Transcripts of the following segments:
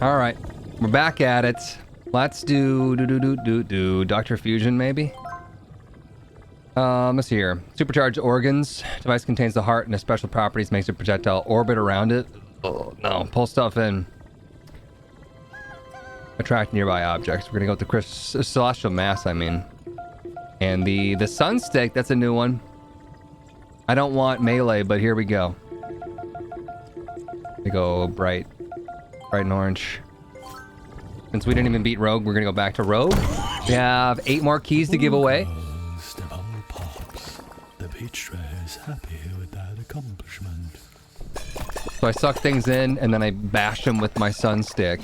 All right, we're back at it. Let's do Dr. Fusion, maybe? Let's see here. Supercharged organs. Device contains the heart and the special properties makes a projectile orbit around it. Oh, no. Pull stuff in. Attract nearby objects. We're gonna go with the celestial mass, I mean. And the sun stick, that's a new one. I don't want melee, but here we go. We go bright and orange. Since we didn't even beat Rogue, we're gonna go back to Rogue. We have 8 more keys to give away. The Peach is happy with that accomplishment. So I suck things in and then I bash them with my sun stick.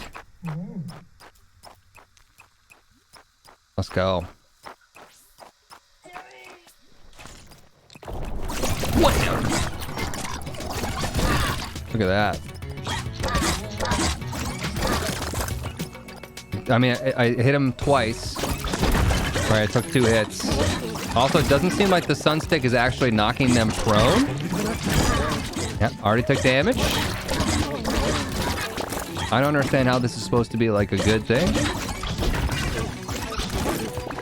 Let's go. Wham! Look at that. I mean, I hit him twice. Alright, I took 2 hits. Also, it doesn't seem like the sun stick is actually knocking them prone. Yep, already took damage. I don't understand how this is supposed to be like a good thing.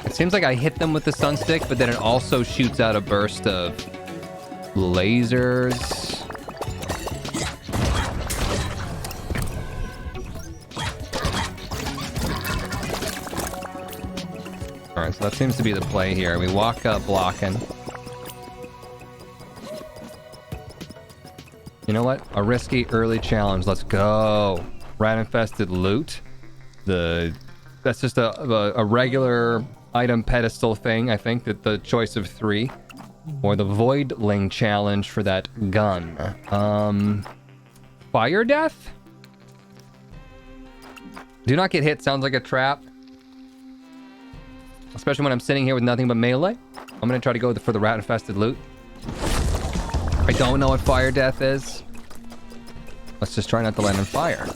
It seems like I hit them with the sun stick, but then it also shoots out a burst of lasers. Alright, so that seems to be the play here. We walk up blocking. You know what? A risky early challenge. Let's go. Rat-infested loot. That's just a regular item pedestal thing, I think, that the choice of 3. Or the Voidling challenge for that gun. Fire death? Do not get hit sounds like a trap. Especially when I'm sitting here with nothing but melee. I'm gonna try to go for the rat-infested loot. I don't know what fire death is. Let's just try not to land on fire.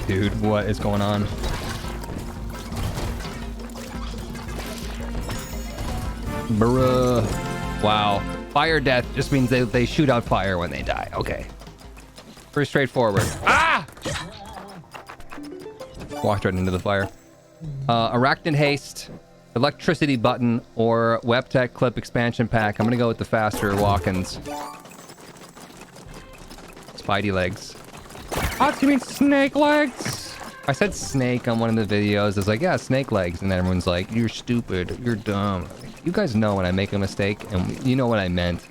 Dude, what is going on? Bruh. Wow. Fire death just means they shoot out fire when they die. Okay. Pretty straightforward. Ah! Walked right into the fire. Arachnid haste, electricity button, or Webtech clip expansion pack. I'm gonna go with the faster walk-ins. Spidey legs. Oh, you mean snake legs? I said snake on one of the videos. I was like, yeah, snake legs. And then everyone's like, you're stupid. You're dumb. You guys know when I make a mistake, and you know what I meant.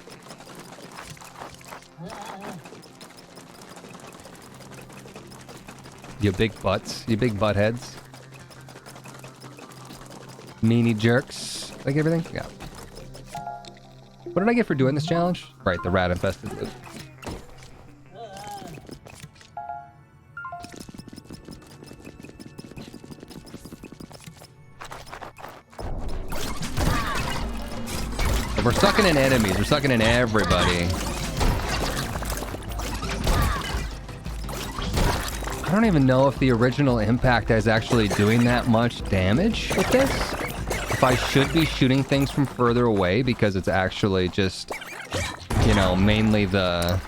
You big butts. You big butt heads. Meanie jerks. Like everything? Yeah. What did I get for doing this challenge? Right, the rat-infested loot. We're sucking in enemies. We're sucking in everybody. I don't even know if the original impact is actually doing that much damage with this. If I should be shooting things from further away because it's actually just, you know, mainly the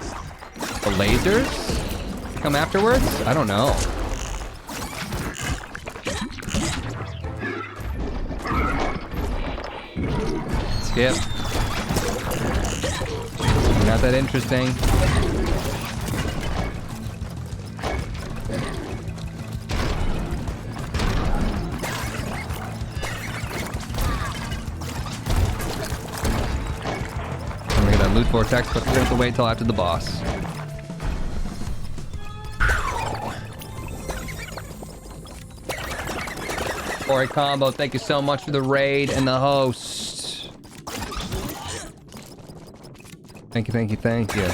lasers that come afterwards. I don't know. Skip. Not that interesting. I'm gonna get a loot vortex, but we're gonna have to wait till after the boss. Ori Combo, thank you so much for the raid and the host. Thank you, thank you, thank you.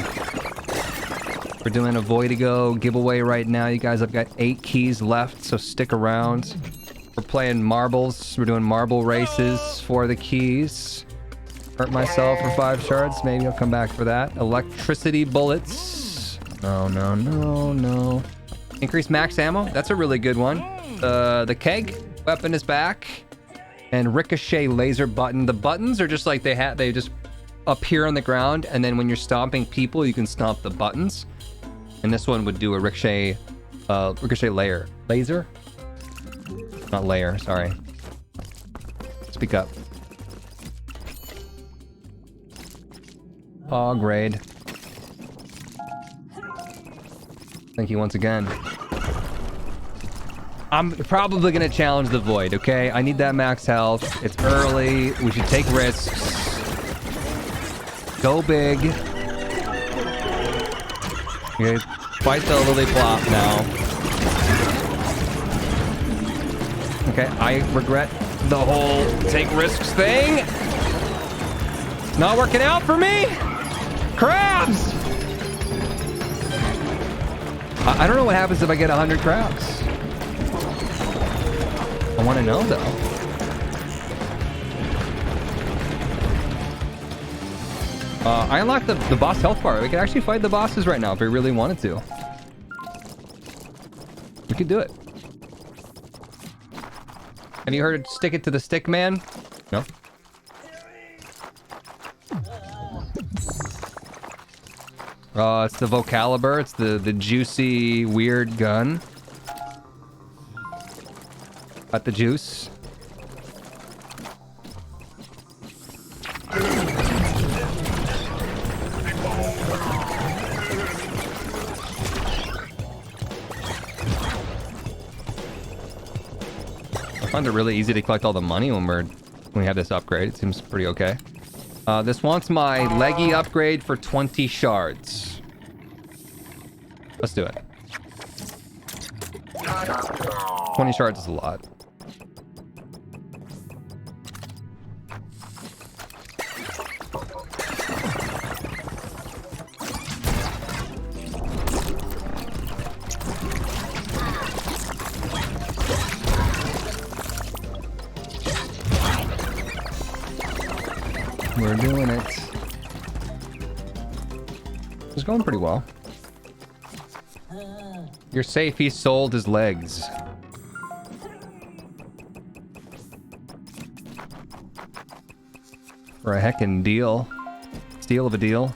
We're doing a Voidigo giveaway right now. You guys, I've got 8 keys left, so stick around. We're playing marbles. We're doing marble races for the keys. Hurt myself for 5 shards. Maybe I'll come back for that. Electricity bullets. No, no, no, no. Increase max ammo. That's a really good one. The keg weapon is back. And ricochet laser button. The buttons are just like they just appear on the ground, and then when you're stomping people, you can stomp the buttons. And this one would do a ricochet laser? Not layer, sorry. Speak up. Hog raid. Thank you once again. I'm probably gonna challenge the void, okay? I need that max health. It's early. We should take risks. Go big. Okay, fight the lily plop now. Okay, I regret the whole take risks thing. Not working out for me. Crabs! I don't know what happens if I get 100 crabs. I want to know though. I unlocked the boss health bar. We could actually fight the bosses right now if we really wanted to. We could do it. Have you heard of stick it to the stick man? No? It's the Vocaliber. It's the juicy, weird gun. Got the juice. I find it really easy to collect all the money when we have this upgrade. It seems pretty okay. This wants my leggy upgrade for 20 shards. Let's do it. 20 shards is a lot. We're doing it. It's going pretty well. You're safe, he sold his legs. For a heckin' deal. Steal of a deal.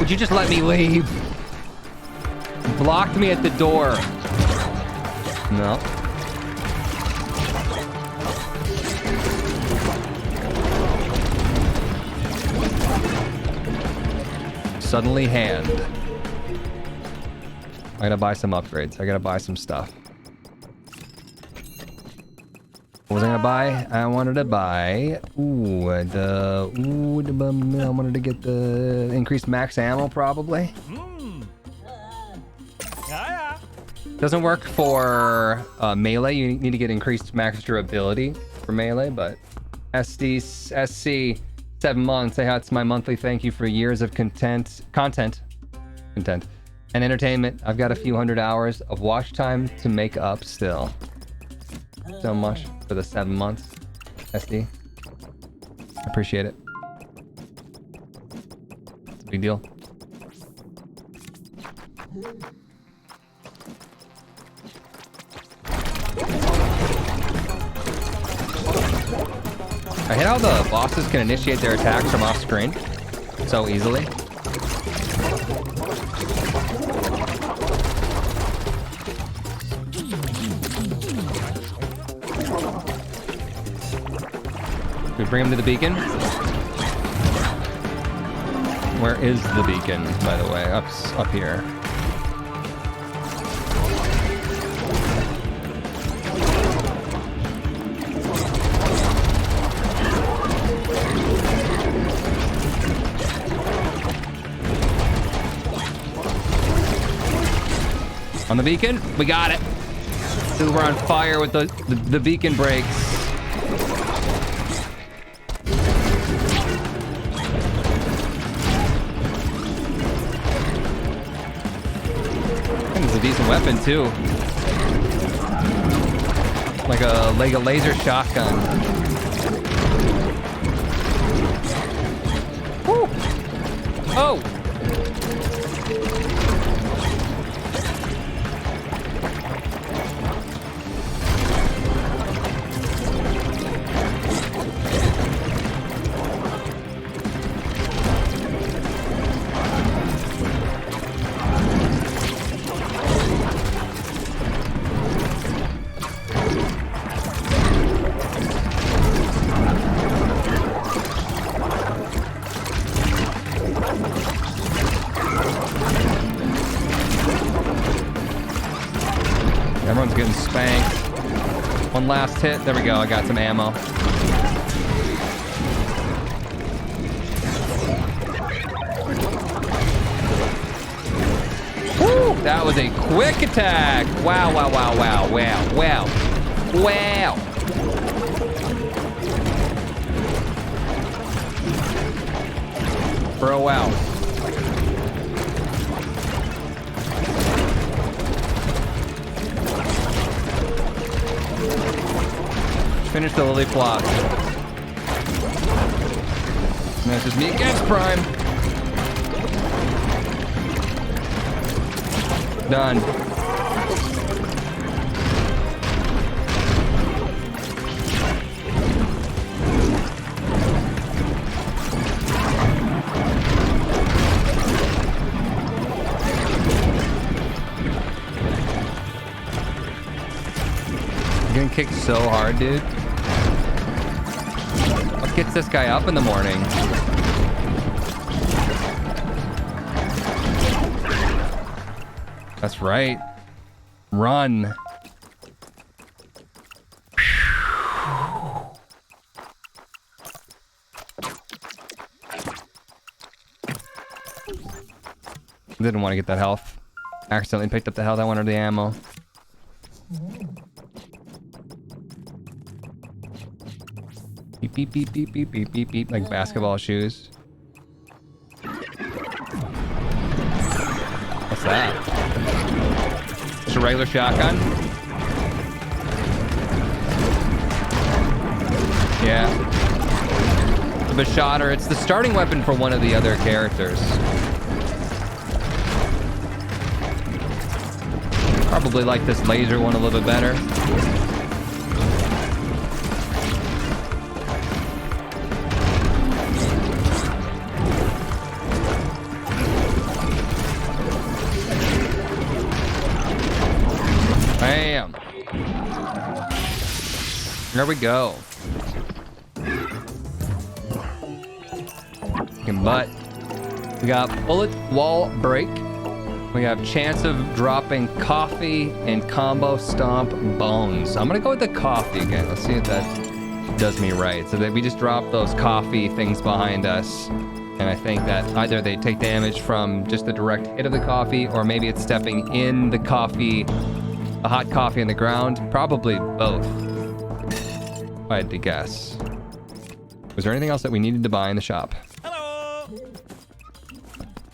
Would you just let me leave? Blocked me at the door. No. Suddenly hand. I gotta buy some upgrades. I gotta buy some stuff. What was I gonna buy? I wanted to buy... I wanted to get the increased max ammo, probably. Doesn't work for melee. You need to get increased max durability for melee, but... SC... 7 months. Say hi, it's my monthly thank you for years of content and entertainment. I've got a few hundred hours of watch time to make up still. So much for the 7 months, SD. Appreciate it. It's a big deal. I hate how the bosses can initiate their attacks from off screen so easily. We bring him to the beacon. Where is the beacon, by the way? Up here. On the beacon, we got it. Dude, we're on fire with the beacon breaks. And it's a decent weapon too. Like a laser shotgun. Woo! Oh! Everyone's getting spanked. One last hit. There we go. I got some ammo. Woo! That was a quick attack. Wow, wow, wow, wow, wow, wow. Wow. Bro, wow. Finish the lily plot. And that's just me against Prime. Done. I'm getting kicked so hard, dude. What gets this guy up in the morning? That's right. Run. Didn't want to get that health. Accidentally picked up the health. I wanted the ammo. Beep, beep, beep, beep, beep, beep, beep, beep, like basketball shoes. What's that? Just a regular shotgun? Yeah. The shotter. It's the starting weapon for one of the other characters. Probably like this laser one a little bit better. Bam. There we go. Fucking butt. We got bullet wall break. We have chance of dropping coffee and combo stomp bones. I'm gonna go with the coffee again. Let's see if that does me right. So that we just drop those coffee things behind us. And I think that either they take damage from just the direct hit of the coffee, or maybe it's stepping in the coffee, the hot coffee on the ground. Probably both, if I had to guess. Was there anything else that we needed to buy in the shop?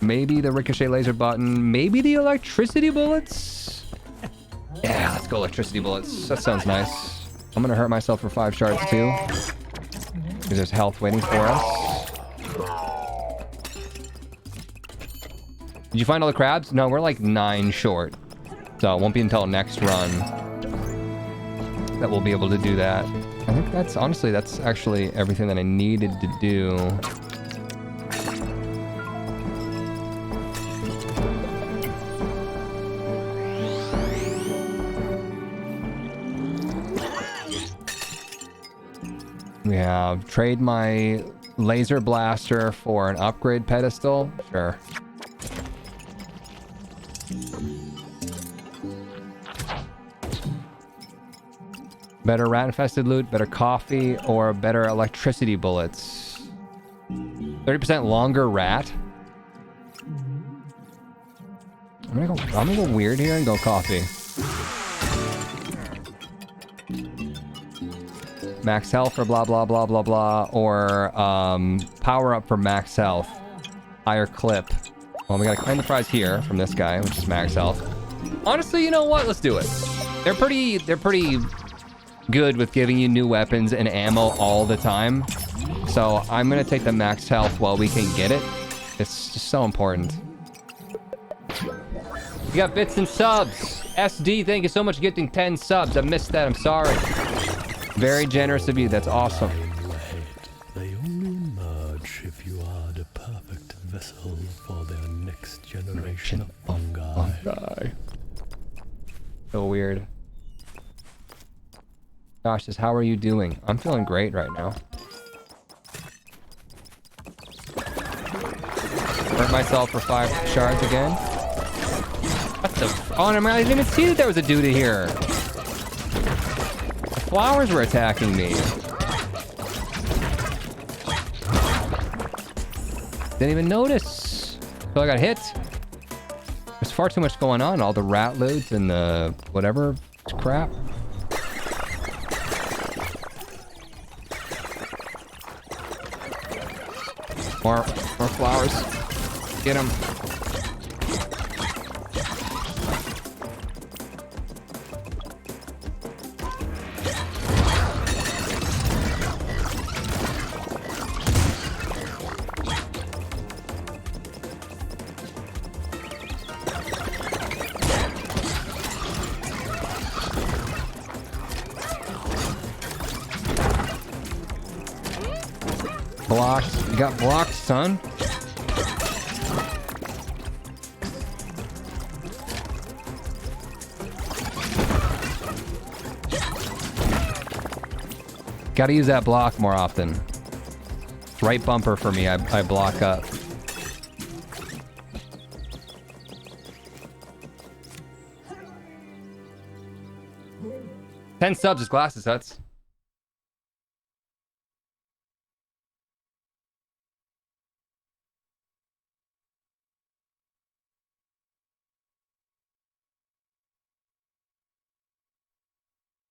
Maybe the ricochet laser button. Maybe the electricity bullets. Yeah, let's go electricity bullets. That sounds nice. I'm gonna hurt myself for 5 shards too, because there's health waiting for us. Did you find all the crabs? No, we're like 9 short. So it won't be until next run that we'll be able to do that. I think that's, honestly, that's actually everything that I needed to do. We have trade my laser blaster for an upgrade pedestal. Sure. Better rat-infested loot, better coffee, or better electricity bullets. 30% longer rat. I'm gonna go weird here and go coffee. Max health for blah, blah, blah, blah, blah. Or power up for max health. Higher clip. Well, we gotta claim the prize here from this guy, which is max health. Honestly, you know what? Let's do it. They're pretty good with giving you new weapons and ammo all the time. So I'm gonna take the max health while we can get it. It's just so important. You got bits and subs. SD, thank you so much for getting 10 subs. I missed that. I'm sorry. Very generous of you. That's awesome. They only emerge if you are the perfect vessel for their next generation of fungi. So weird. Gosh, how are you doing? I'm feeling great right now. Hurt myself for 5 shards again. What the? Oh, I didn't even see that there was a dude in here. flowers were attacking me. Didn't even notice. So I got hit. There's far too much going on. All the rat loot and the whatever crap. More flowers. Get them. Blocked. You got blocked, son. Gotta use that block more often. It's right bumper for me. I block up. $10 subs is Glasses Huts.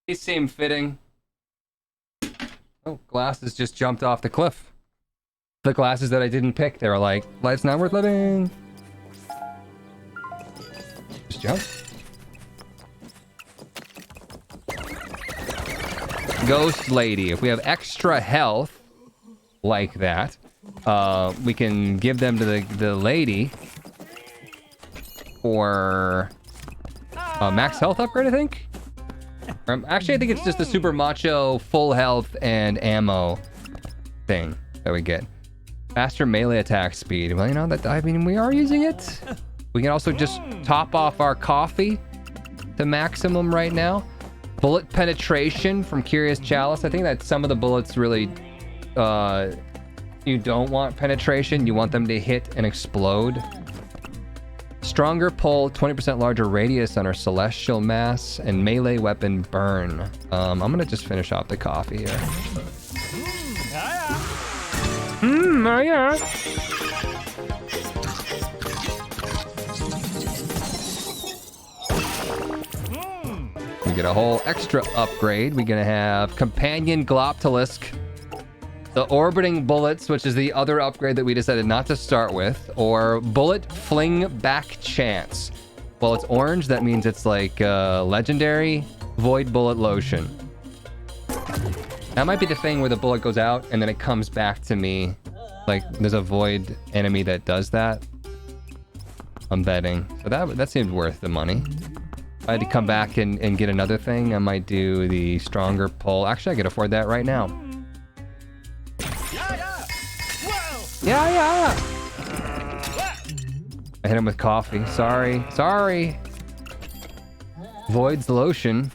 These seem fitting. Oh, Glasses just jumped off the cliff. The glasses that I didn't pick, they were like, life's not worth living. Just jump. Ghost Lady. If we have extra health like that, we can give them to the lady for max health upgrade, I think. Actually, I think it's just the super macho full health and ammo thing that we get. Faster melee attack speed. Well, you know, that, I mean, we are using it. We can also just top off our coffee to maximum right now. Bullet penetration from Curious Chalice. I think that some of the bullets really, you don't want penetration. You want them to hit and explode. Stronger pull, 20% larger radius on our celestial mass, and melee weapon burn. I'm gonna just finish off the coffee here. Yeah. We get a whole extra upgrade. We're gonna have Companion Gloptalisk, the Orbiting Bullets, which is the other upgrade that we decided not to start with, or Bullet Fling Back Chance. Well, it's orange. That means it's like legendary Void Bullet Lotion. That might be the thing where the bullet goes out and then it comes back to me. Like, there's a void enemy that does that. I'm betting. So that seemed worth the money. If I had to come back and get another thing, I might do the Stronger Pull. Actually, I could afford that right now. Yeah. I hit him with coffee. Sorry. Void's lotion.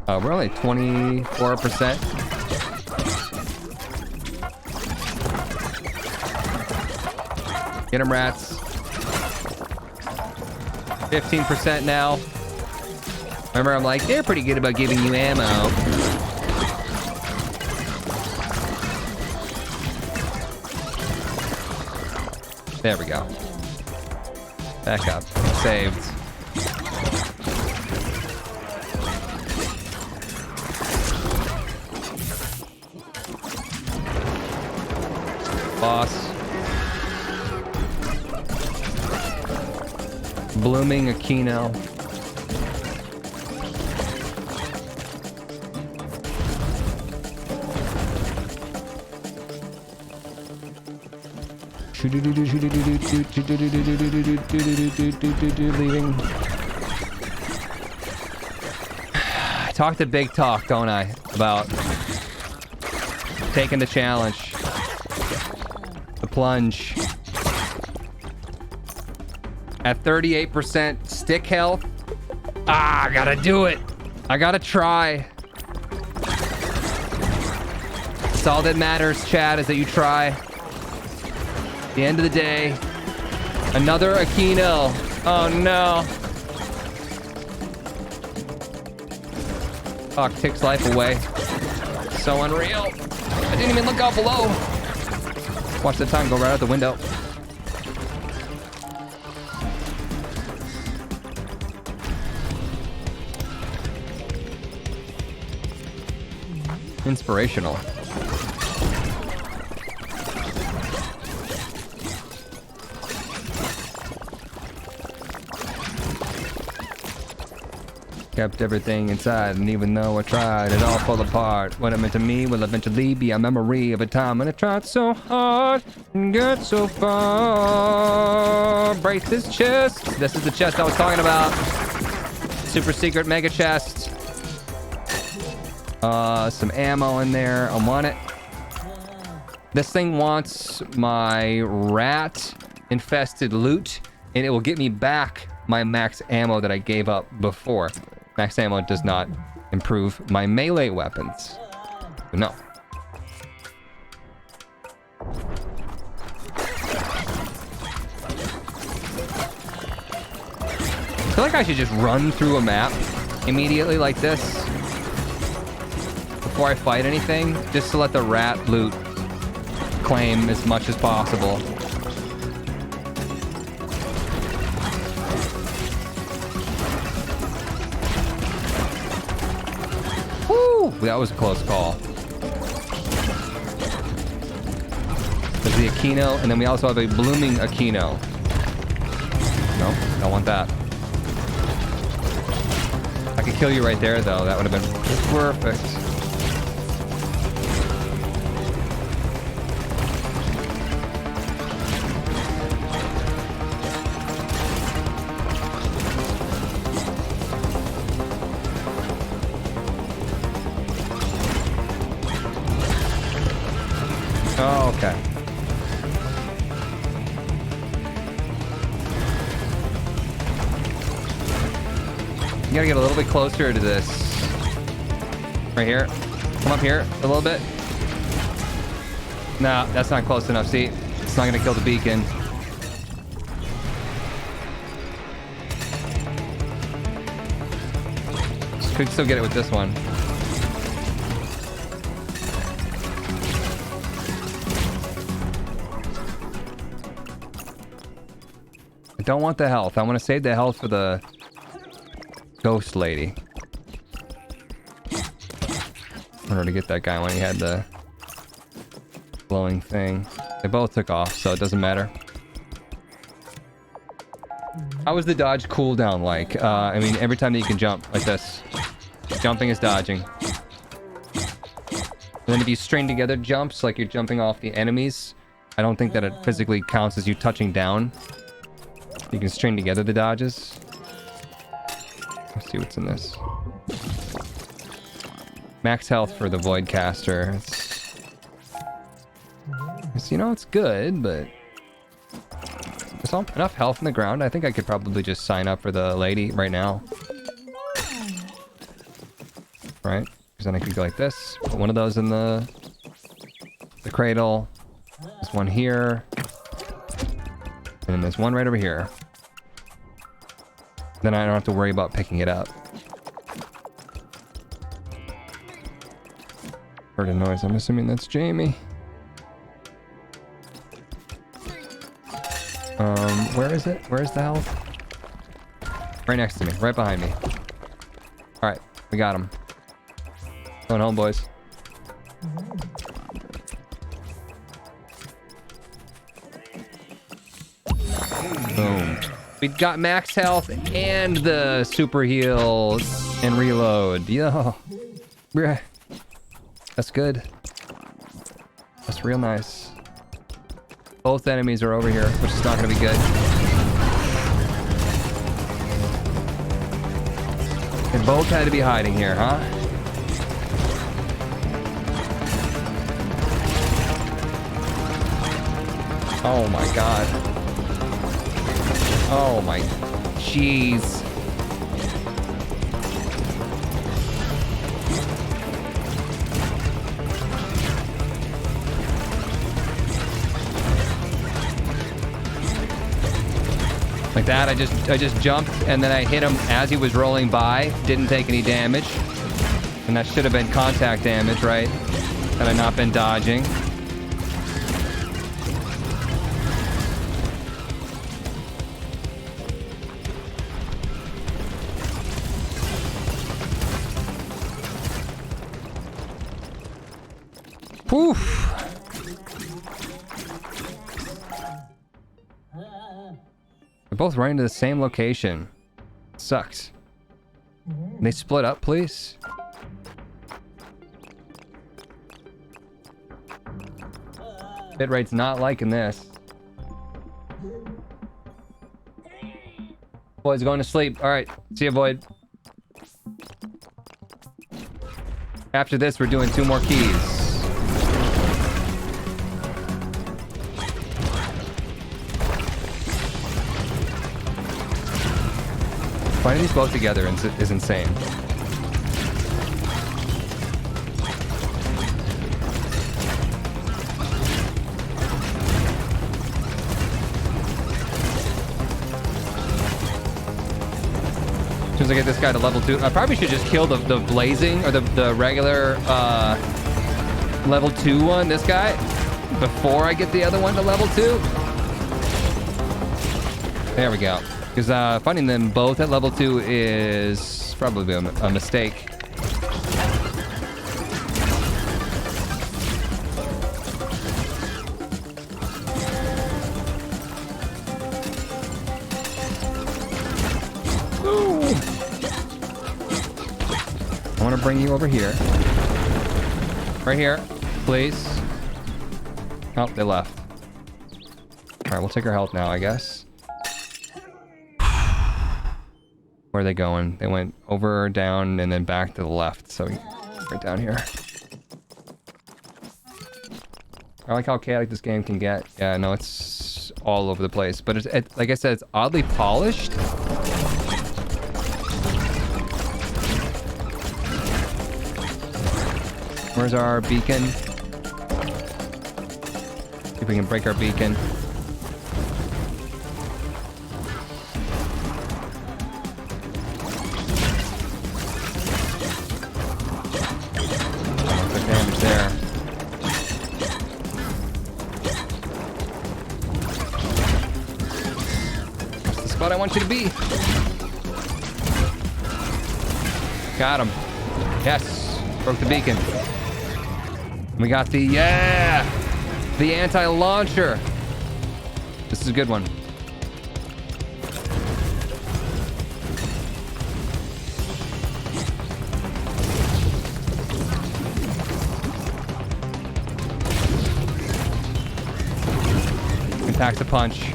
We're only 24%. Get him, rats. 15% now. Remember, I'm like, they're pretty good about giving you ammo. There we go. Back up. Saved. Boss. Blooming Aquino. Leaving. I talk the big talk, don't I? About taking the challenge. The plunge. At 38% stick health. I gotta do it. I gotta try. That's all that matters, Chad, is that you try. The end of the day. Another Aquino. Oh no. Fuck, takes life away. So unreal. I didn't even look out below. Watch the time go right out the window. Inspirational. Kept everything inside, and even though I tried, it all fell apart. What it meant to me will eventually be a memory of a time when I tried so hard and got so far. Break this chest. This is the chest I was talking about. Super secret mega chest. Some ammo in there. I want it. This thing wants my rat-infested loot, and it will get me back my max ammo that I gave up before. Max ammo does not improve my melee weapons. No. I feel like I should just run through a map immediately like this before I fight anything, just to let the rat loot claim as much as possible. Woo! That was a close call. There's the Aquino, and then we also have a blooming Aquino. No, don't want that. I could kill you right there, though. That would have been perfect. Oh, okay. You gotta get a little bit closer to this. Right here. Come up here a little bit. No, that's not close enough. See? It's not gonna kill the beacon. Could still get it with this one. I don't want the health. I want to save the health for the ghost lady. In order to get that guy when he had the glowing thing. They both took off, so it doesn't matter. How was the dodge cooldown like? I mean, every time that you can jump like this. Jumping is dodging. And then if you string together jumps, like you're jumping off the enemies, I don't think that it physically counts as you touching down. You can string together the dodges. Let's see what's in this. Max health for the Voidcaster. It's, you know, it's good, but there's enough health in the ground. I think I could probably just sign up for the lady right now. Right? Because then I could go like this. Put one of those in the cradle. There's one here. And then there's one right over here. Then I don't have to worry about picking it up. Heard a noise. I'm assuming that's Jamie. Where is it? Where's the health? Right next to me. Right behind me. Alright. We got him. Going home, boys. Boom. We got max health and the super heal and reload. Yo. That's good. That's real nice. Both enemies are over here, which is not going to be good. They both had to be hiding here, huh? Oh my god. Oh my jeez. Like that, I just jumped, and then I hit him as he was rolling by. Didn't take any damage. And that should have been contact damage, right? Had I not been dodging. Poof. They're both running to the same location. Sucks. Can they split up, please? Bitrate's not liking this. Void's going to sleep. Alright, see ya, Void. After this, we're doing 2 more keys. Finding these both together is insane. As soon as I get this guy to level 2, I probably should just kill the blazing or the regular level 2 one, this guy, before I get the other one to level 2. There we go. Because finding them both at level 2 is probably a mistake. Ooh. I want to bring you over here. Right here, please. Oh, they left. Alright, we'll take our health now, I guess. Where are they going? They went over, down, and then back to the left. So, right down here. I like how chaotic this game can get. Yeah, no, it's all over the place. But it's like I said, it's oddly polished. Where's our beacon? See if we can break our beacon. There. That's the spot I want you to be. Got him. Yes. Broke the beacon. We got the, the anti-launcher. This is a good one. Packs a punch.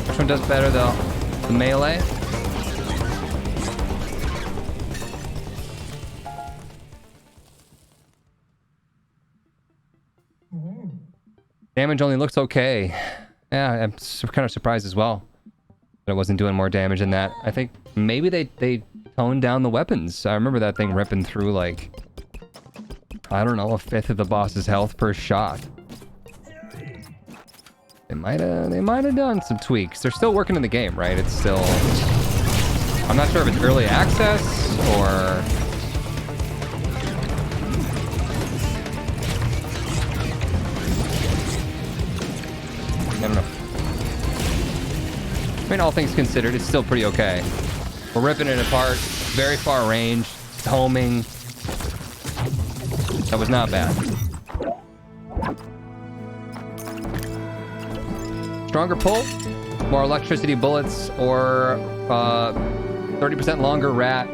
Which one does better though? The melee? Damage only looks okay. Yeah, I'm kind of surprised as well that it wasn't doing more damage than that. I think maybe they toned down the weapons. I remember that thing ripping through like, I don't know, 1/5 of the boss's health per shot. They might have done some tweaks. They're still working in the game, right? It's still, I'm not sure if it's early access or. I don't know. I mean, all things considered, it's still pretty okay. We're ripping it apart. Very far range. Homing. That was not bad. Stronger pull. More electricity bullets. Or 30% longer rat.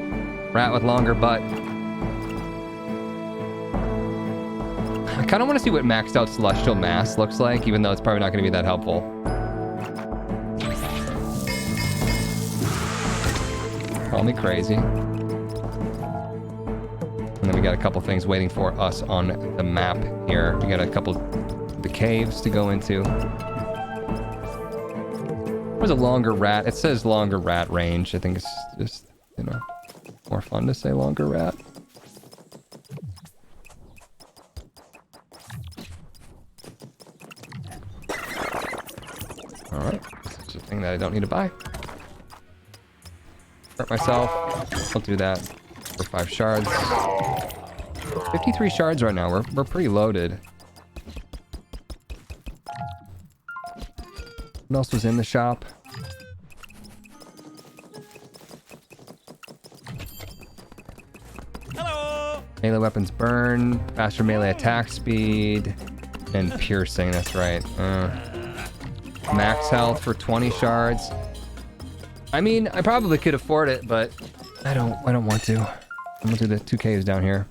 Rat with longer butt. I kind of want to see what maxed out Celestial Mass looks like, even though it's probably not going to be that helpful. Call me crazy. And then we got a couple things waiting for us on the map here. We got a couple the caves to go into. There's a longer rat. It says longer rat range. I think it's just, you know, more fun to say longer rat. Alright. This is a thing that I don't need to buy. Hurt myself. I'll do that for 5 shards. 53 shards right now. We're pretty loaded. What else was in the shop? Hello. Melee weapons burn, faster melee attack speed, and piercing. That's right. Max health for 20 shards. I mean, I probably could afford it, but I don't want to. I'm gonna do the 2 caves down here.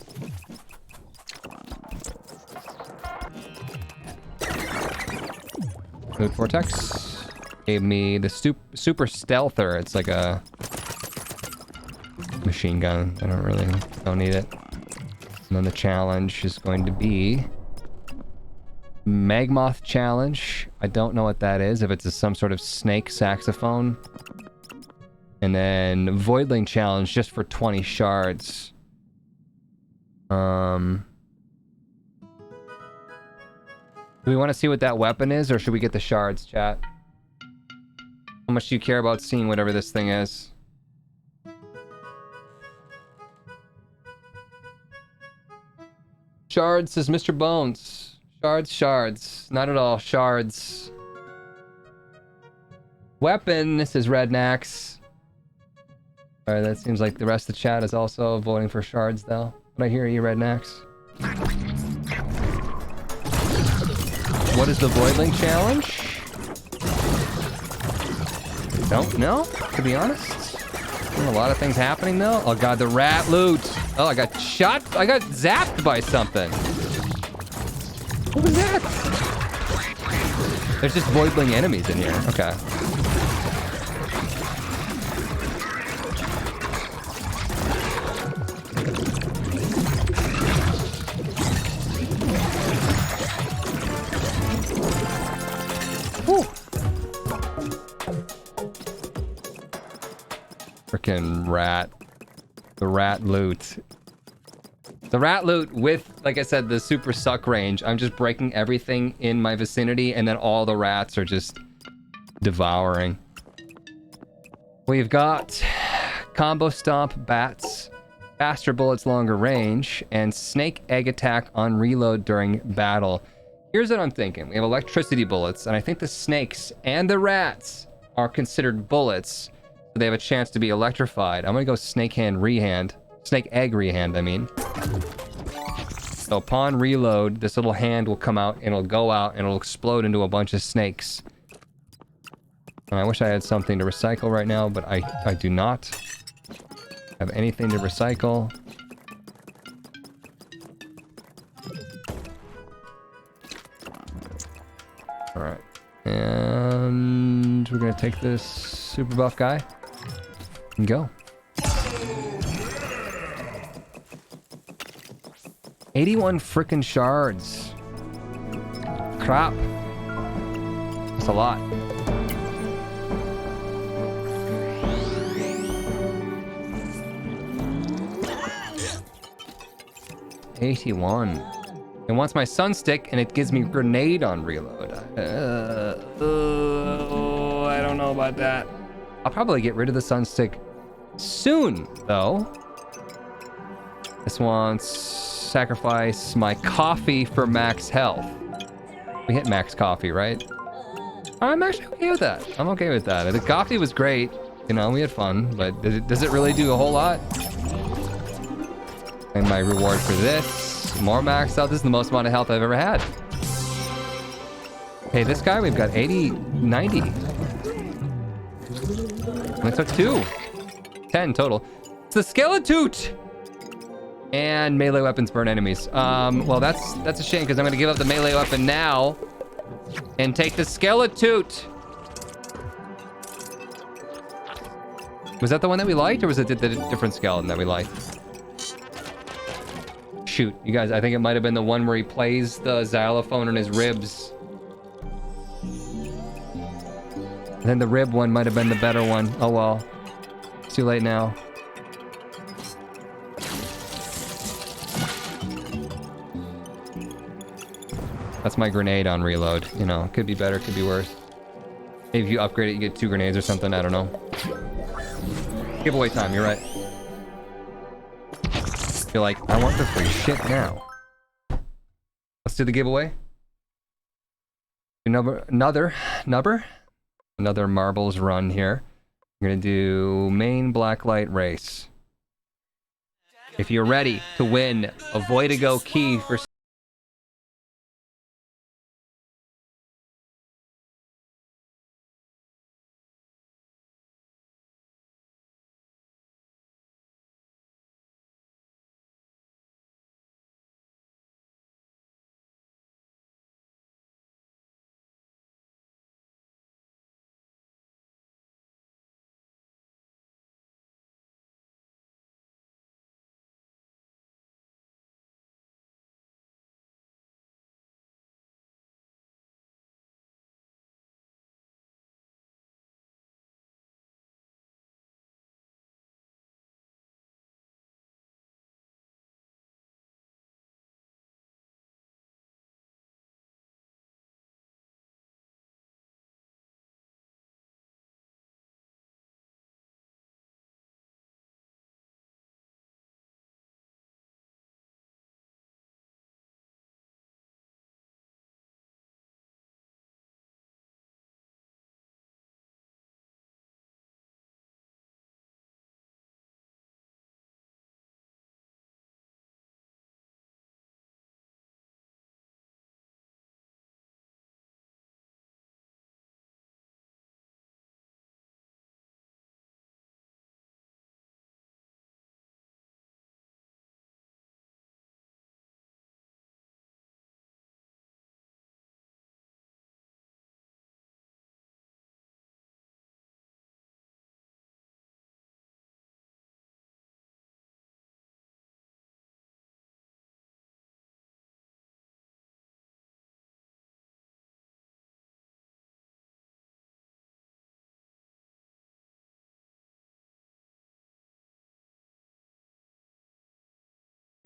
Mood Vortex gave me the super stealther. It's like a machine gun. I don't need it. And then the challenge is going to be Magmoth challenge. I don't know what that is. If it's some sort of snake saxophone. And then Voidling challenge just for 20 shards. Do we want to see what that weapon is, or should we get the shards, chat? How much do you care about seeing whatever this thing is? Shards, says Mr. Bones. Shards. Not at all. Shards. Weapon, says Rednax. Alright, that seems like the rest of the chat is also voting for shards, though. But I hear you, Rednax. What is the Voidling challenge? Don't know, to be honest. A lot of things happening, though. Oh god, the rat loot. Oh, I got shot. I got zapped by something. What was that? There's just Voidling enemies in here. Okay. Frickin' rat. The rat loot. The rat loot with, like I said, the super suck range. I'm just breaking everything in my vicinity, and then all the rats are just devouring. We've got combo stomp bats, faster bullets, longer range, and snake egg attack on reload during battle. Here's what I'm thinking. We have electricity bullets, and I think the snakes and the rats are considered bullets. So they have a chance to be electrified. I'm gonna go snake egg rehand, I mean. So upon reload, this little hand will come out, and it'll go out, and it'll explode into a bunch of snakes. And I wish I had something to recycle right now, but I do not have anything to recycle. Alright. And we're gonna take this super buff guy and go. 81 frickin' shards. Crap. That's a lot. $81. It wants my sunstick, and it gives me grenade on reload. I don't know about that. I'll probably get rid of the sunstick soon, though. This wants sacrifice my coffee for max health. We hit max coffee, right? I'm actually okay with that. I'm okay with that. The coffee was great. You know, we had fun, but does it really do a whole lot? And my reward for this, more max health. This is the most amount of health I've ever had. Hey, this guy, we've got 80, 90. We took 2. 10 total. It's the Skeletoot! And melee weapons burn enemies. Well, that's a shame, because I'm going to give up the melee weapon now and take the Skeletoot. Was that the one that we liked, or was it the different skeleton that we liked? shoot, you guys, I think it might have been the one where he plays the xylophone in his ribs. And then the rib one might have been the better one. Oh well. It's too late now. That's my grenade on reload. You know, could be better, could be worse. Maybe if you upgrade it, you get 2 grenades or something. I don't know. Giveaway time, you're right. You're like, I want the free shit now. Let's do the giveaway. Another marbles run here. We're gonna do main blacklight race. If you're ready to win a Voidigo key for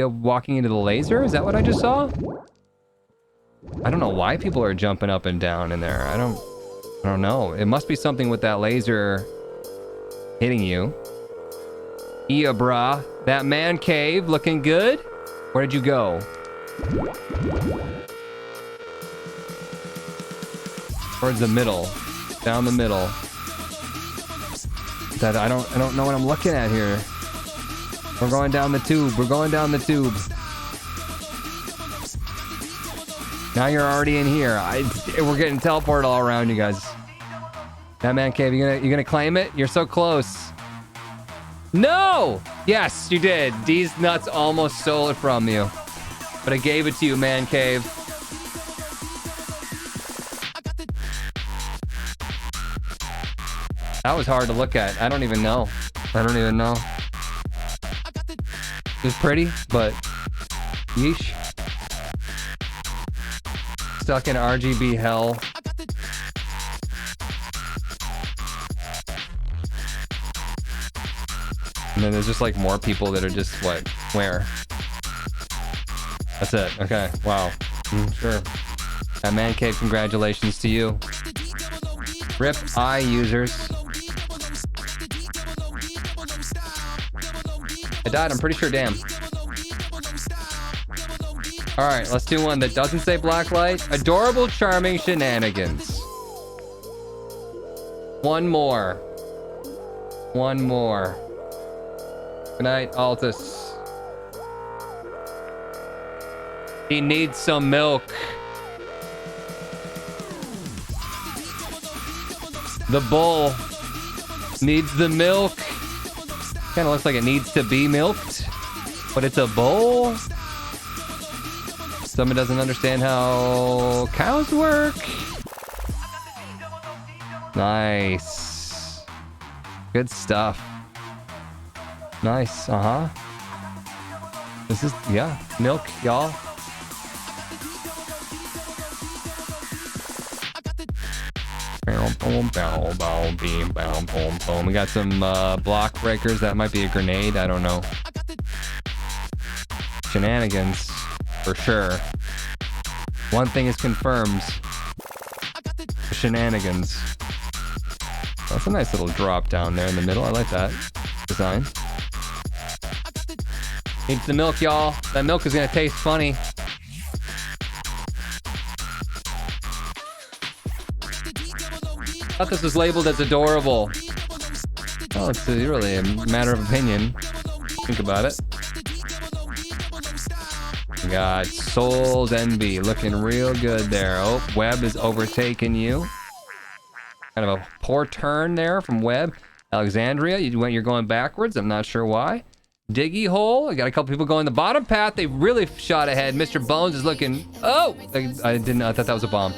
walking into the laser? Is that what I just saw? I don't know why people are jumping up and down in there. I don't know. It must be something with that laser hitting you. Yeah, brah. That man cave looking good? Where did you go? Towards the middle. Down the middle. That I don't know what I'm looking at here. We're going down the tube. We're going down the tube. Now you're already in here. We're getting teleported all around you guys. That man cave, you gonna claim it? You're so close. No! Yes, you did. These nuts almost stole it from you. But I gave it to you, man cave. That was hard to look at. I don't even know. It was pretty, but yeesh. Stuck in RGB hell. And then there's just like more people that are just what? Where? That's it. Okay. Wow. Sure. That man cave, congratulations to you. RIP I users. I died, I'm pretty sure, damn. Alright, let's do one that doesn't say blacklight. Adorable, charming shenanigans. One more. One more. Good night, Altus. He needs some milk. The bull needs the milk. Kind of looks like it needs to be milked, but it's a bull. Someone doesn't understand how cows work. Nice. Good stuff. Nice, This is, yeah, milk, y'all. We got some block breakers. That might be a grenade. I don't know. Shenanigans, for sure. One thing is confirmed. Shenanigans. That's a nice little drop down there in the middle. I like that design. Needs the milk, y'all. That milk is gonna taste funny. I thought this was labeled as adorable. Oh, it's really a matter of opinion. Think about it. We got Soul's Envy looking real good there. Oh, Webb is overtaking you. Kind of a poor turn there from Webb. Alexandria, you're going backwards. I'm not sure why. Diggy Hole, I got a couple people going the bottom path. They really shot ahead. Mr. Bones is looking... Oh! I thought that was a bomb.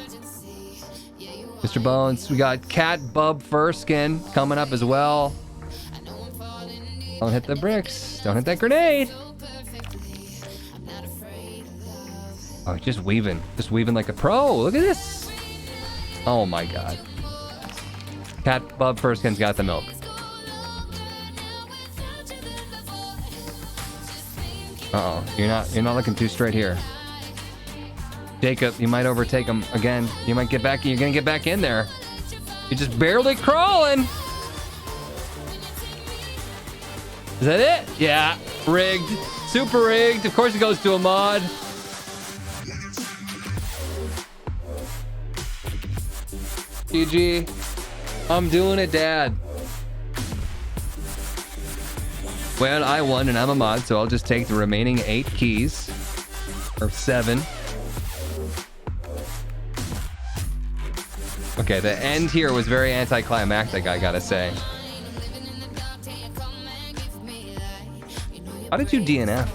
Mr. Bones, we got Cat Bub Furskin coming up as well. Don't hit the bricks. Don't hit that grenade. Oh, just weaving. Just weaving like a pro. Look at this. Oh my god. Cat Bub Furskin's got the milk. Uh-oh. You're not looking too straight here. Jacob, you might overtake him again. You might get back. You're gonna get back in there. You're just barely crawling. Is that it? Yeah. Rigged. Super rigged. Of course it goes to a mod. GG. I'm doing it, Dad. Well, I won and I'm a mod, so I'll just take the remaining 8 keys. Or 7. Okay, the end here was very anticlimactic, I gotta say. How did you DNF?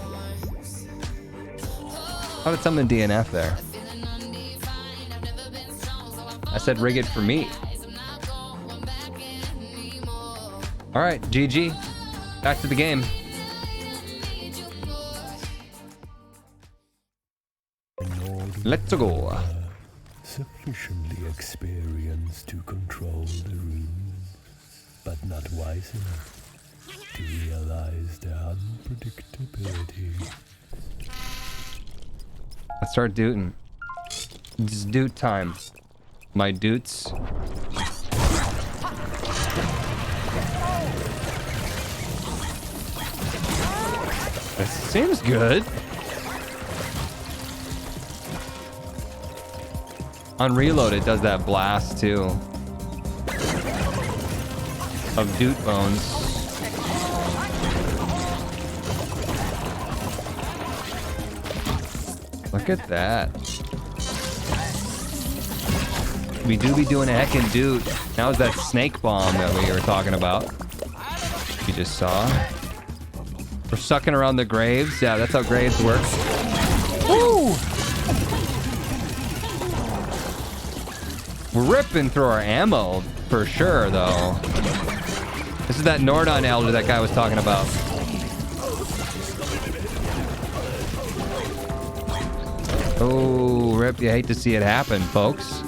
How did someone DNF there? I said rig it for me. Alright, GG. Back to the game. Let's go. Sufficiently experienced to control the runes, but not wise enough to realize their unpredictability. Let's start dooting. It's doot time. My doots. This seems good. On reload, it does that blast too. Of doot bones. Look at that. We do be doing a heckin' doot. Now is that snake bomb that we were talking about. You just saw. We're sucking around the graves. Yeah, that's how graves work. Woo! We're ripping through our ammo for sure, though. This is that Nordon elder that guy was talking about. Oh, rip. You hate to see it happen, folks.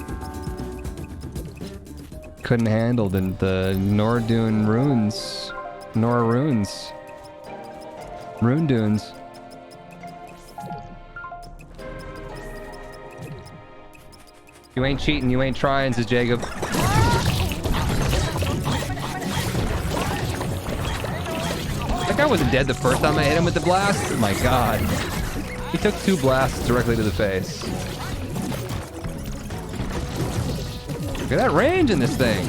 Couldn't handle the Nordune runes. Nor runes. Rune dunes. You ain't cheating, you ain't trying, says Jacob. That guy wasn't dead the first time I hit him with the blast. Oh my god. He took 2 blasts directly to the face. Look at that range in this thing.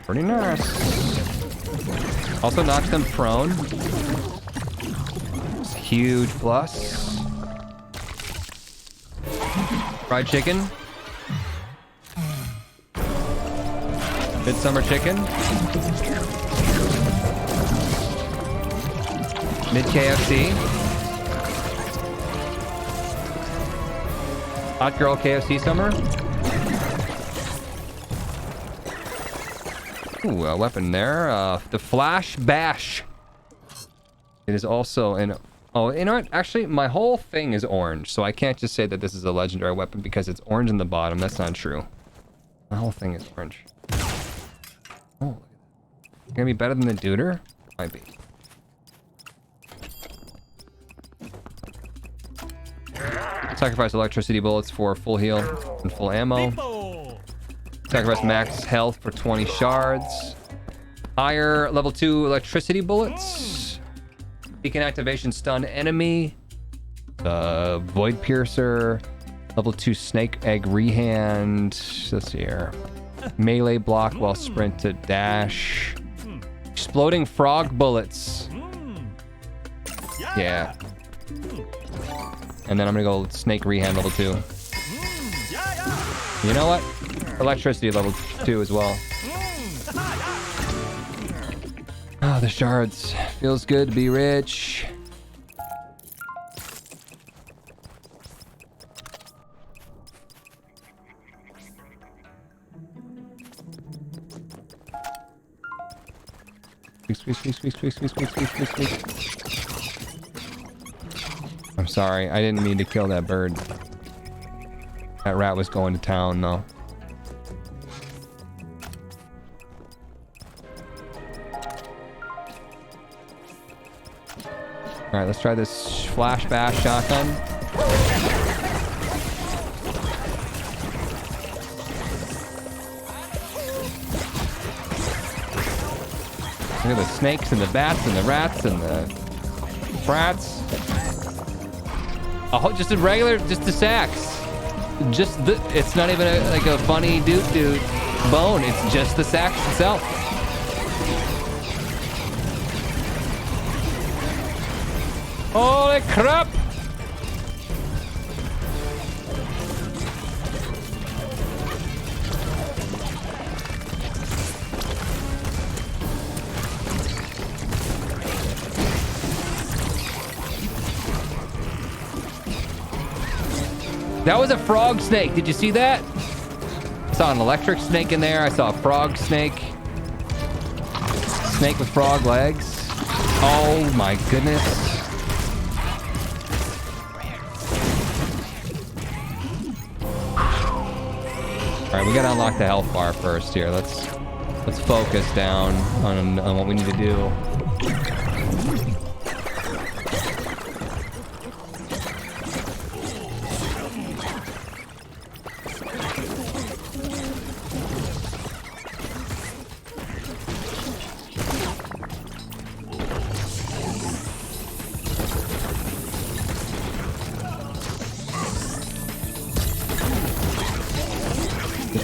Pretty nice. Also knocks them prone. Huge plus. Fried chicken. Midsummer chicken. Mid KFC. Hot girl KFC summer. Ooh, a weapon there. The Flash Bash. It is also an... Oh, you know what? Actually, my whole thing is orange, so I can't just say that this is a legendary weapon because it's orange in the bottom. That's not true. My whole thing is orange. Oh, gonna be better than the Duder? Might be. Sacrifice electricity bullets for full heal and full ammo. Sacrifice max health for 20 shards. Higher level 2 electricity bullets. Beacon activation stun enemy. Void piercer. Level 2 snake egg rehand. Let's see here. Melee block while sprint to dash. Exploding frog bullets. Yeah. And then I'm gonna go snake rehand level 2. You know what? Electricity level 2 as well. Ah, the shards. Feels good to be rich. Squeeze. I'm sorry, I didn't mean to kill that bird. That rat was going to town, though. Alright, let's try this Flash Bash shotgun. Look at the snakes and the bats and the rats and the frats. Oh, just a regular, just the sacks. It's not even like a funny doot bone. It's just the sacks itself. Holy crap! That was a frog snake. Did you see that? I saw an electric snake in there. I saw a frog snake. Snake with frog legs. Oh my goodness. Alright, we gotta unlock the health bar first here. Let's focus down on what we need to do.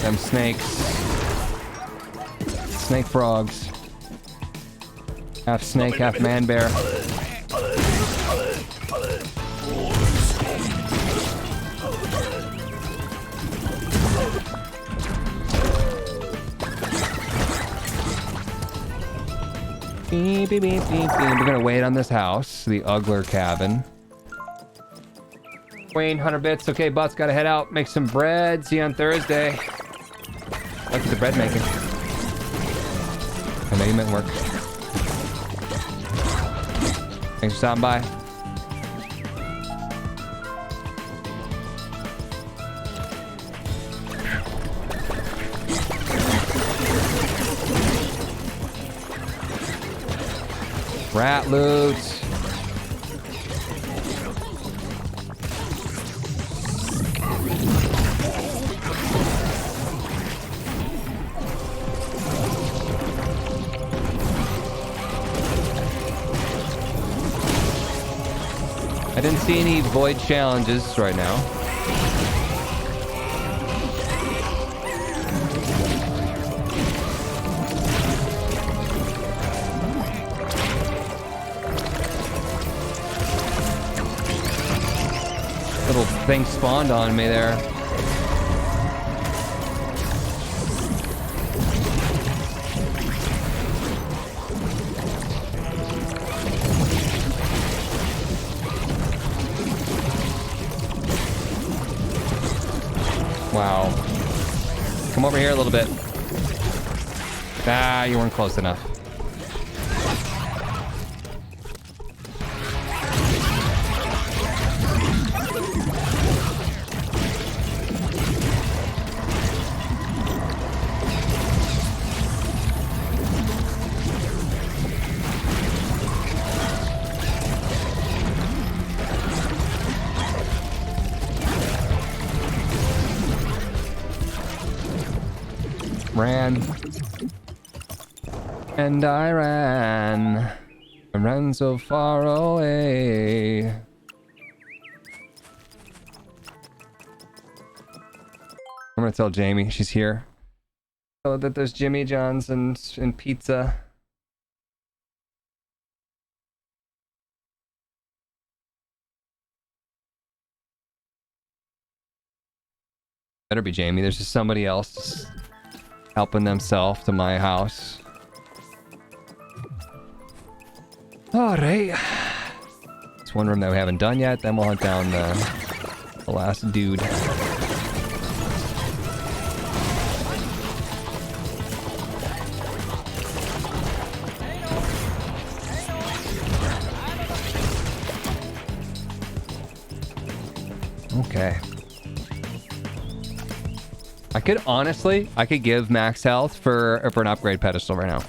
Them snakes. Snake frogs. Half snake, half man bear. Beep, beep, beep, beep, beep. We're gonna wait on this house, the Ugler cabin. Wayne, 100 bits. Okay, Butts, gotta head out, make some bread. See you on Thursday. Look at the bread making. I know you meant work. Thanks for stopping by. Rat loot. I didn't see any void challenges right now. Little thing spawned on me there. Wow. Come over here a little bit. Ah, you weren't close enough. Ran. And I ran. I ran so far away. I'm gonna tell Jamie she's here. So that there's Jimmy John's and pizza. Better be Jamie. There's just somebody else helping themselves to my house. Alright. It's one room that we haven't done yet, then we'll hunt down the last dude. Okay. I could give max health for an upgrade pedestal right now.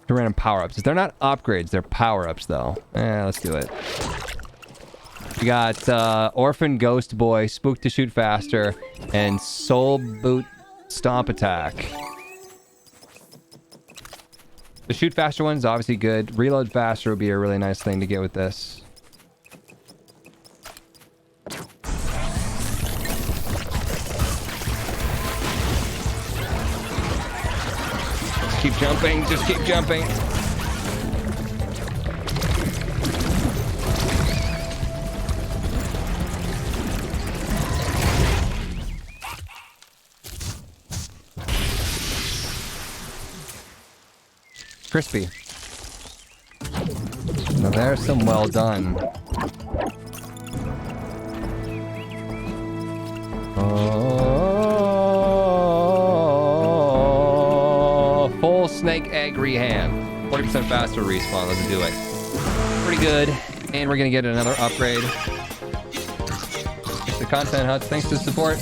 The random power-ups. They're not upgrades, they're power-ups though. Let's do it. We got Orphan Ghost Boy, Spook to Shoot Faster, and Soul Boot Stomp Attack. The Shoot Faster one's obviously good. Reload Faster would be a really nice thing to get with this. Keep jumping, just keep jumping. Crispy. Now there's some well done. Full snake egg reham. 40% faster respawn. Let's do it. Pretty good. And we're gonna get another upgrade. The content huts. Thanks to support.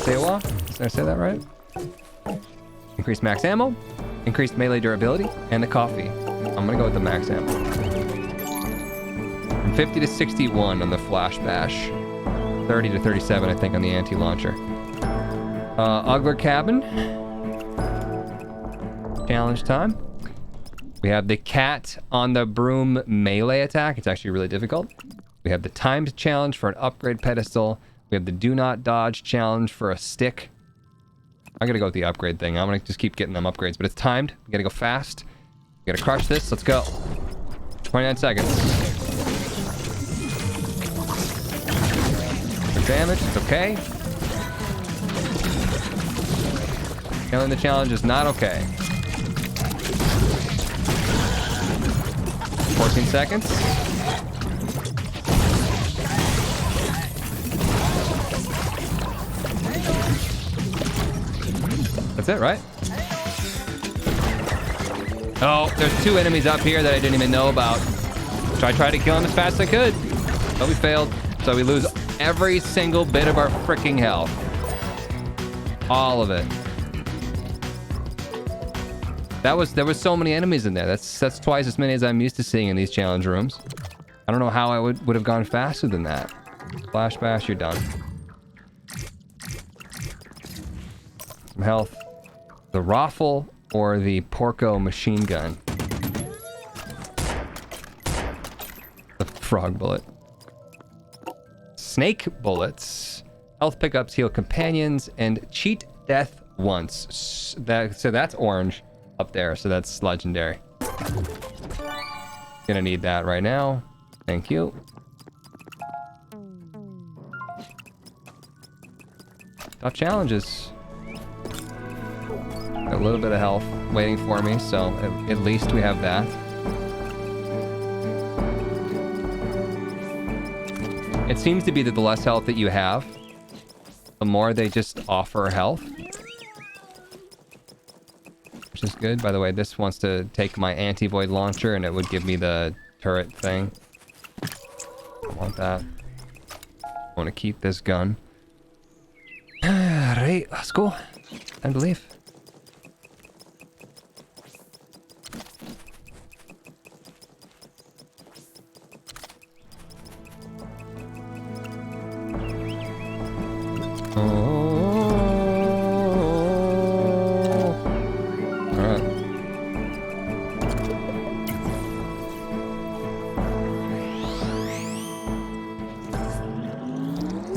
Sewa? Did I say that right? Increased max ammo, increased melee durability, and the coffee. I'm gonna go with the max ammo. From 50 to 61 on the flash bash. 30 to 37, I think, on the anti-launcher. Ugler Cabin. Challenge time. We have the cat on the broom melee attack. It's actually really difficult. We have the timed challenge for an upgrade pedestal. We have the do not dodge challenge for a stick. I'm gonna go with the upgrade thing. I'm gonna just keep getting them upgrades, but it's timed. We gotta go fast. We gotta crush this. Let's go. 29 seconds. Damage, it's okay. Killing the challenge is not okay. 14 seconds. That's it, right? Oh, there's two enemies up here that I didn't even know about. So I tried to kill them as fast as I could, but we failed. So we lose every single bit of our freaking health. All of it. There was so many enemies in there. That's twice as many as I'm used to seeing in these challenge rooms. I don't know how I would have gone faster than that. Flash bash, you're done. Some health. The Raffle or the Porco machine gun. The frog bullet. Snake bullets. Health pickups heal companions and cheat death once. So that's orange up there. So that's legendary. Gonna need that right now. Thank you. Tough challenges. A little bit of health waiting for me, so at least we have that. It seems to be that the less health that you have, the more they just offer health. Which is good. By the way, this wants to take my anti-void launcher and it would give me the turret thing. I want that. I want to keep this gun. Alright, let's go. Time to leave. Alright.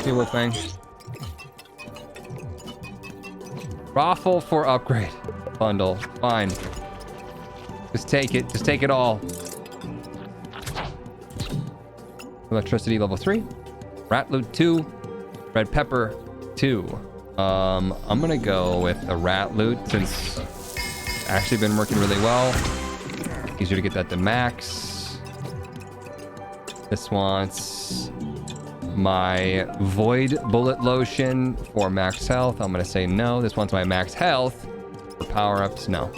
See Wolfang. Raffle for upgrade. Bundle. Fine. Just take it. Just take it all. Electricity level 3. Rat loot 2. Red pepper 2. I'm gonna go with the rat loot since it's actually been working really well. Easier to get that to max. This wants my void bullet lotion for max health. I'm gonna say no. This wants my max health for power-ups. No.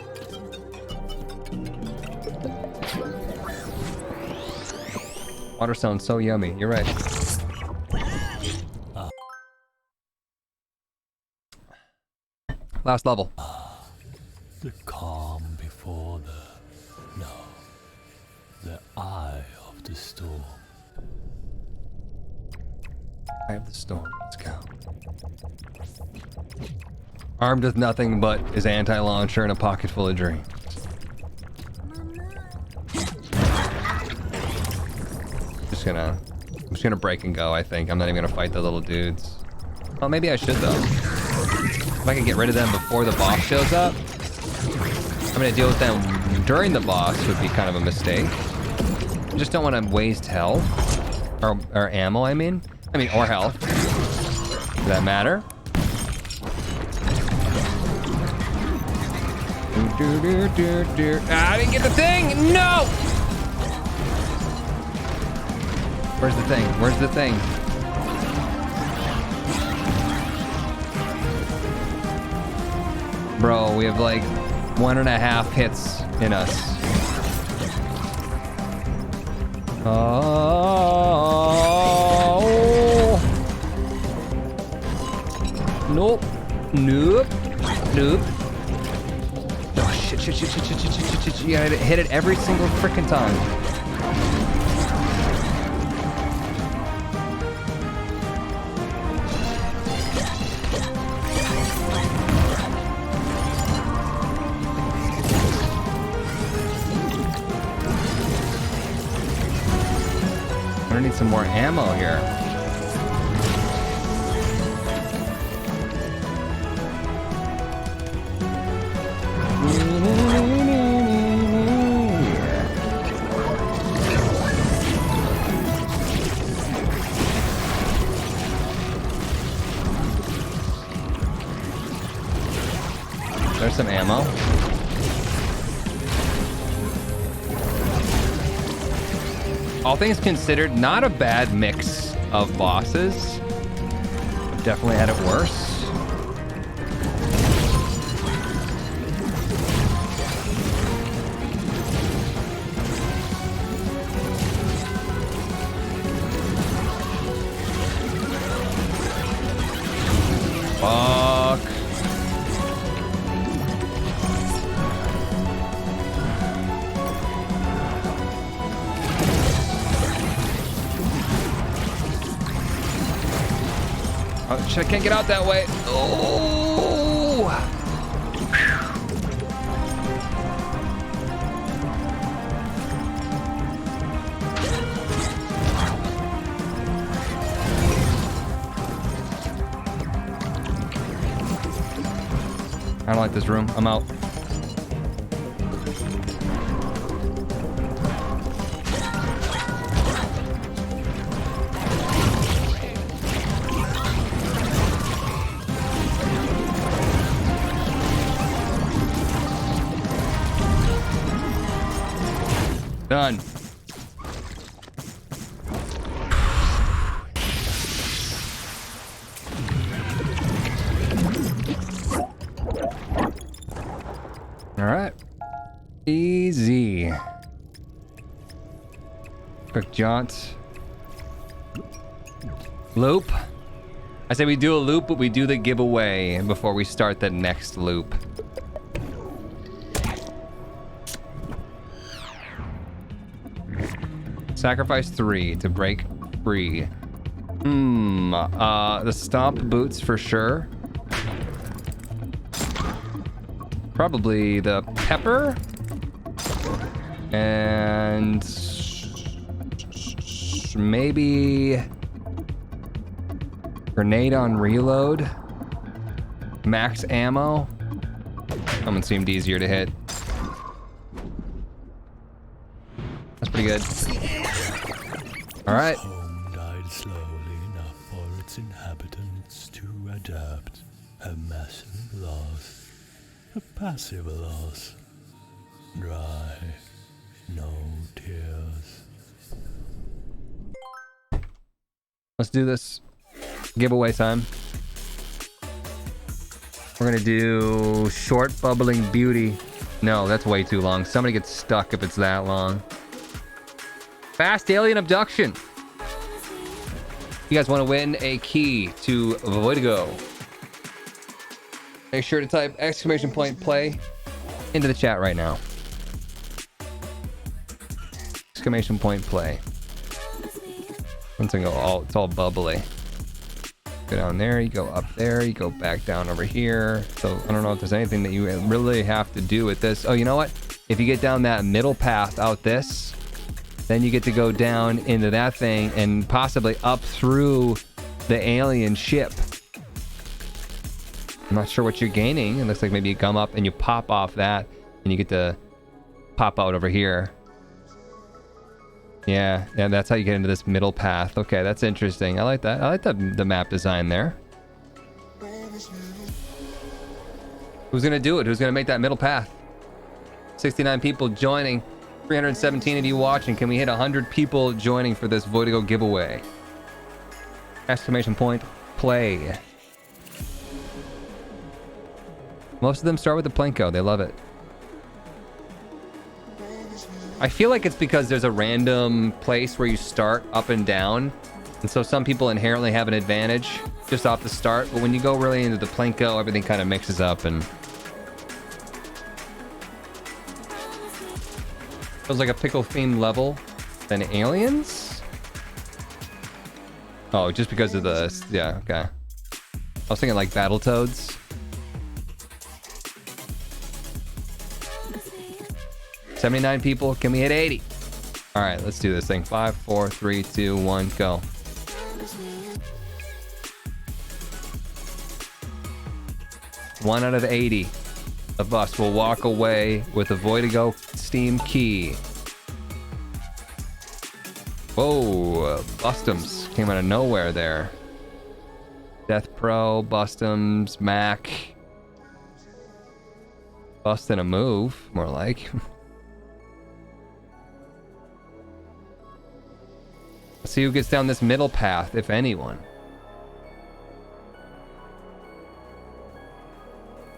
Water sounds so yummy. You're right. Last level. The calm before the eye of the storm. Eye of the storm. Let's go. Armed with nothing but his anti-launcher and a pocket full of dreams. I'm just gonna break and go, I think. I'm not even gonna fight the little dudes. Oh, maybe I should though. If I can get rid of them before the boss shows up. I'm gonna deal with them during the boss would be kind of a mistake. I just don't want to waste health. Or ammo, I mean, or health. Does that matter? Ah, I didn't get the thing! No! Where's the thing? Where's the thing? Bro, we have like 1.5 hits in us. Oh. Nope. Nope. Nope. Oh, shit. You gotta hit it every single freaking time. I need some more ammo here. There's some ammo. All things considered, not a bad mix of bosses. I've definitely had it worse. Fuck. Oh, shit, I can't get out that way. Oh! I don't like this room. I'm out. Done. right. Easy. Quick jaunt. Loop. I say we do a loop, but we do the giveaway before we start the next loop. Sacrifice 3 to break free. The stomp boots for sure. Probably the pepper. And maybe grenade on reload. Max ammo. That one seemed easier to hit. That's pretty good. All right. Home died slowly enough for its inhabitants to adapt. A massive loss. A passive loss. Dry. No tears. Let's do this. Giveaway time. We're gonna do short bubbling beauty. No, that's way too long. Somebody gets stuck if it's that long. Fast alien abduction. You guys want to win a key to Voidigo? Make sure to type exclamation point play into the chat right now. Exclamation point play. Once I go, it's all bubbly. Go down there, you go up there, you go back down over here. So I don't know if there's anything that you really have to do with this. Oh, you know what? If you get down that middle path out this, then you get to go down into that thing and possibly up through the alien ship. I'm not sure what you're gaining. It looks like maybe you come up and you pop off that and you get to pop out over here. Yeah, that's how you get into this middle path. Okay, that's interesting. I like that. I like the map design there. Who's gonna do it? Who's gonna make that middle path? 69 people joining. 317 of you watching. Can we hit 100 people joining for this Voidigo giveaway? Exclamation point, play. Most of them start with the Plinko. They love it. I feel like it's because there's a random place where you start up and down. And so some people inherently have an advantage just off the start. But when you go really into the Plinko, everything kind of mixes up and feels like a pickle themed level than aliens. Oh, just because of the, yeah, okay. I was thinking like Battletoads. $79 people. Can we hit 80? All right, let's do this thing. 5, 4, 3, 2, 1, go. One out of 80 of us will walk away with a Voidigo Steam key. Whoa, Bustums came out of nowhere there. Death Pro, Bustums, Mac. Busting a move, more like. Let's see who gets down this middle path, if anyone.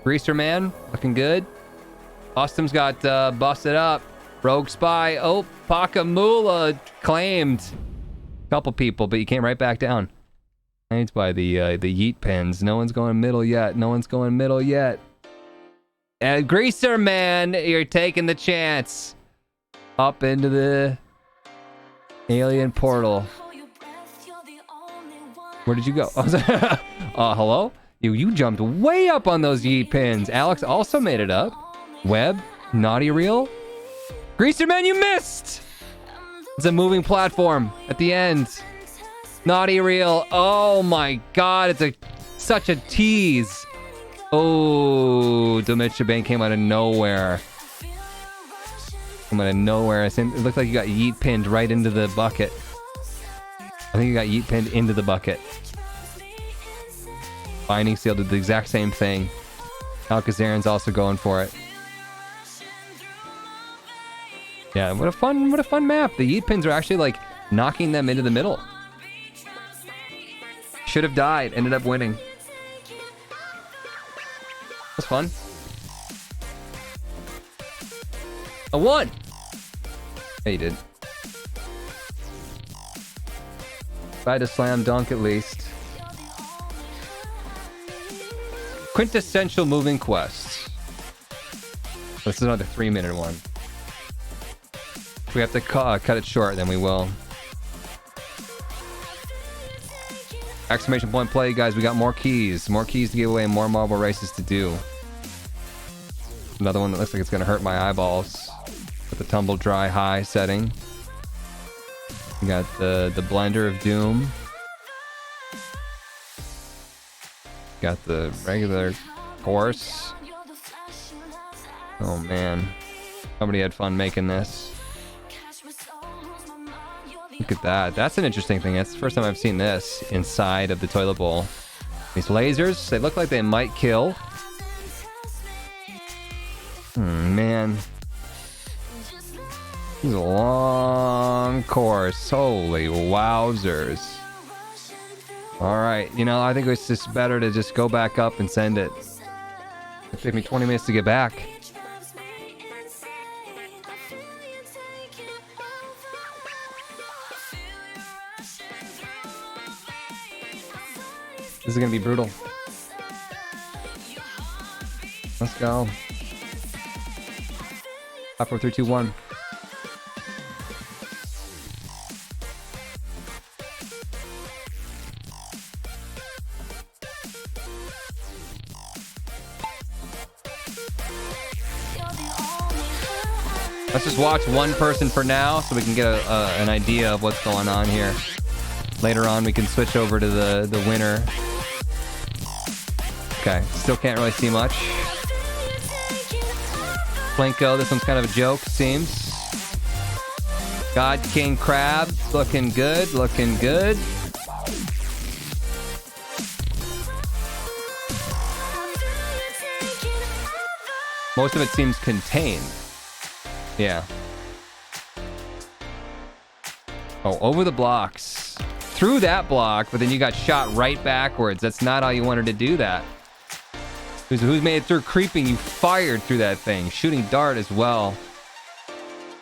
Greaser Man, looking good. Austin's got busted up. Rogue Spy. Oh, Pakamula claimed. Couple people, but you came right back down. Claimed by the yeet pins. No one's going middle yet. No one's going middle yet. Greaser Man, you're taking the chance. Up into the alien portal. Where did you go? Hello? You jumped way up on those yeet pins. Alex also made it up. Web, Naughty Reel. Greaser Man, you missed! It's a moving platform at the end. Naughty Reel. Oh my god, it's such a tease. Oh, Dementia Bane came out of nowhere. Came out of nowhere. It looked like you got yeet pinned right into the bucket. I think you got yeet pinned into the bucket. Binding Seal did the exact same thing. Alcazarin's also going for it. Yeah, what a fun map. The yeet pins are actually like knocking them into the middle. Should have died, ended up winning. That's fun. I won! Hey, you did. If I had to slam dunk at least. Quintessential moving quests. This is another 3-minute one. If we have to cut it short, then we will. Exclamation point play, guys. We got more keys. More keys to give away and more marble races to do. Another one that looks like it's going to hurt my eyeballs. With the tumble dry high setting. We got the blender of doom. Got the regular course. Oh man. Somebody had fun making this. Look at that. That's an interesting thing. That's the first time I've seen this inside of the toilet bowl. These lasers, they look like they might kill. Man. This is a long course. Holy wowzers. Alright, you know, I think it's just better to just go back up and send it. It took me 20 minutes to get back. This is gonna be brutal. Let's go. 5, 4, 3, 2, 1. Let's just watch one person for now so we can get an idea of what's going on here. Later on, we can switch over to the winner. Okay, still can't really see much. Plinko, this one's kind of a joke, seems. God King Crab, looking good, looking good. Most of it seems contained. Yeah. Oh, over the blocks. Through that block, but then you got shot right backwards. That's not how you wanted to do that. Who's made it through creeping? You fired through that thing. Shooting dart as well.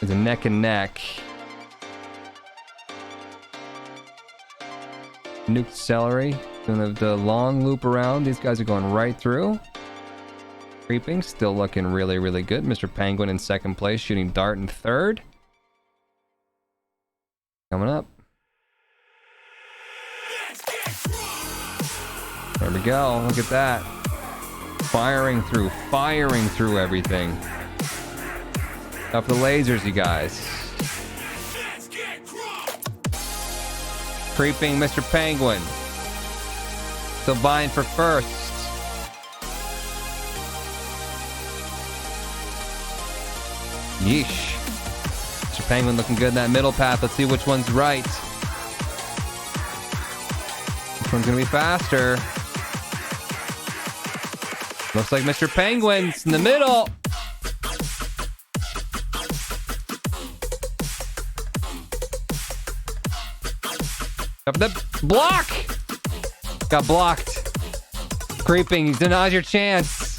There's a neck and neck. Nuked celery. Doing the long loop around. These guys are going right through. Creeping, still looking really, really good. Mr. Penguin in second place, shooting dart in third. Coming up. There we go. Look at that. Firing through everything. Up the lasers, you guys. Creeping Mr. Penguin. Still vying for first. Yeesh. Mr. Penguin looking good in that middle path. Let's see which one's right. Which one's gonna be faster? Looks like Mr. Penguin's in the middle. Up the block! Got blocked. Creeping, he denies your chance.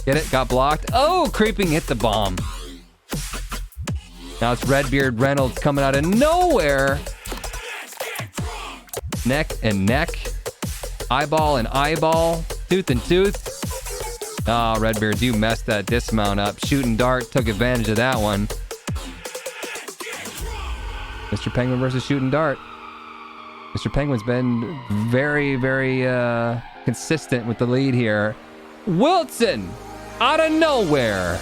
Get it? Got blocked. Oh, creeping hit the bomb. Now it's Redbeard Reynolds coming out of nowhere. Neck and neck. Eyeball and eyeball. Tooth and tooth. Ah, Redbeard, you messed that dismount up. Shooting dart took advantage of that one. Mr. Penguin versus shooting dart. Mr. Penguin's been very, very consistent with the lead here. Wilson! Out of nowhere.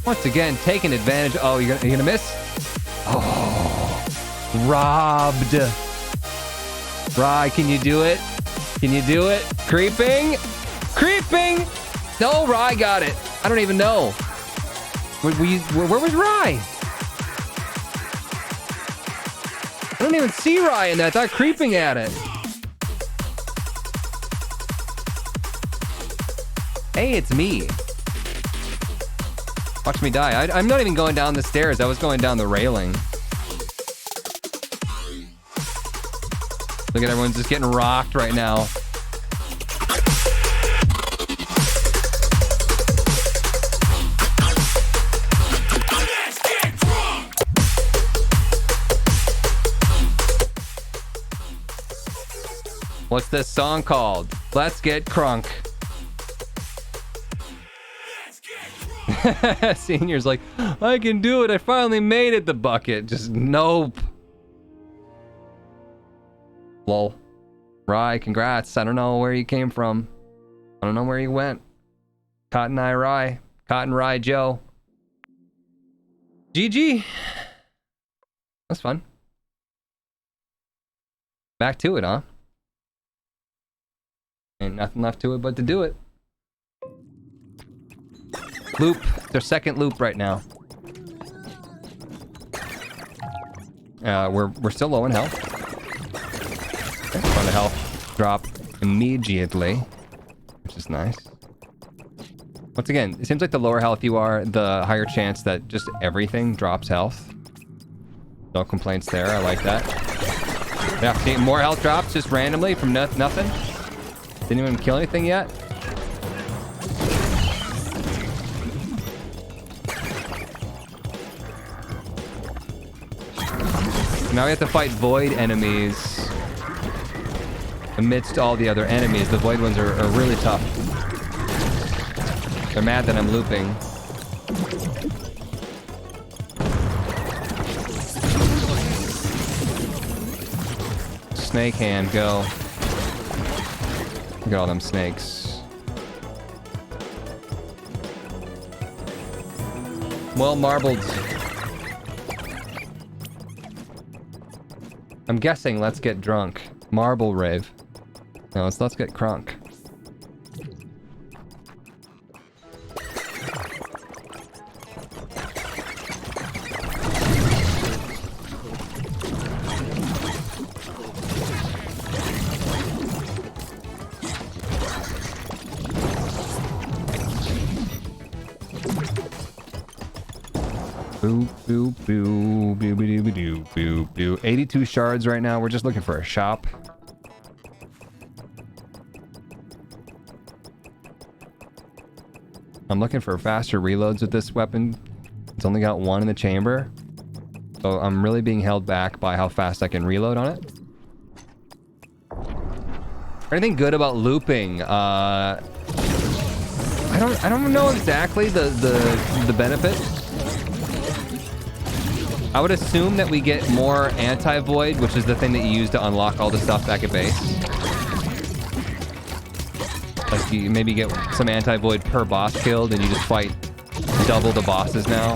Once again, taking advantage. Oh, you're gonna miss? Oh, robbed. Rye, can you do it? Can you do it? Creeping. Creeping. No, Rye got it. I don't even know. Where was Rye? I don't even see Rye in that. I thought creeping at it. Hey, it's me. Watch me die. I'm not even going down the stairs. I was going down the railing. Look at everyone just getting rocked right now. What's this song called? Let's get crunk. Senior's like, I can do it. I finally made it. The bucket. Just nope. Lol. Rye, congrats. I don't know where you came from. I don't know where you went. Cotton Eye Rye. Cotton Rye Joe. GG. That's fun. Back to it, huh? Ain't nothing left to it but to do it. Loop. Their second loop right now. We're still low in health. Okay, found a health drop immediately, which is nice. Once again, it seems like the lower health you are, the higher chance that just everything drops health. No complaints there. I like that. Yeah, see, more health drops just randomly from nothing. Didn't even kill anything yet. Now we have to fight void enemies amidst all the other enemies. The void ones are really tough. They're mad that I'm looping. Snake hand, go. Look at all them snakes. Well marbled. I'm guessing let's get drunk. Marble rave. No, let's get crunk. Boo, boo, boo, boo, boo, boo, boo, boo, boo. 82 shards right now. We're just looking for a shop. I'm looking for faster reloads with this weapon. It's only got one in the chamber. So I'm really being held back by how fast I can reload on it. Anything good about looping? I don't know exactly the benefit. I would assume that we get more anti-void, which is the thing that you use to unlock all the stuff back at base. Like you maybe get some anti-void per boss killed and you just fight double the bosses now.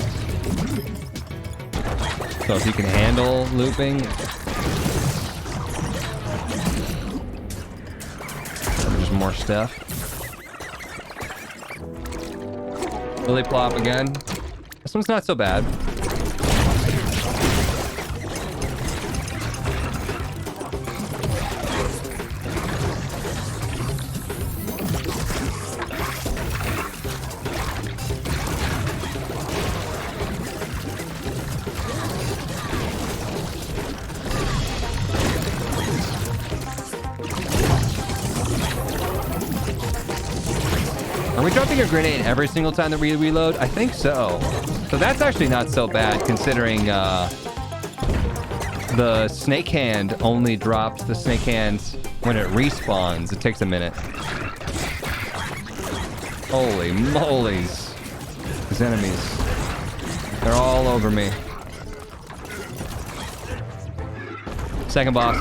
So if you can handle looping. There's more stuff. Lily plop again. This one's not so bad. Are we dropping a grenade every single time that we reload? I think so. So that's actually not so bad considering the snake hand only drops the snake hands when it respawns. It takes a minute. Holy molies. These enemies. They're all over me. Second boss.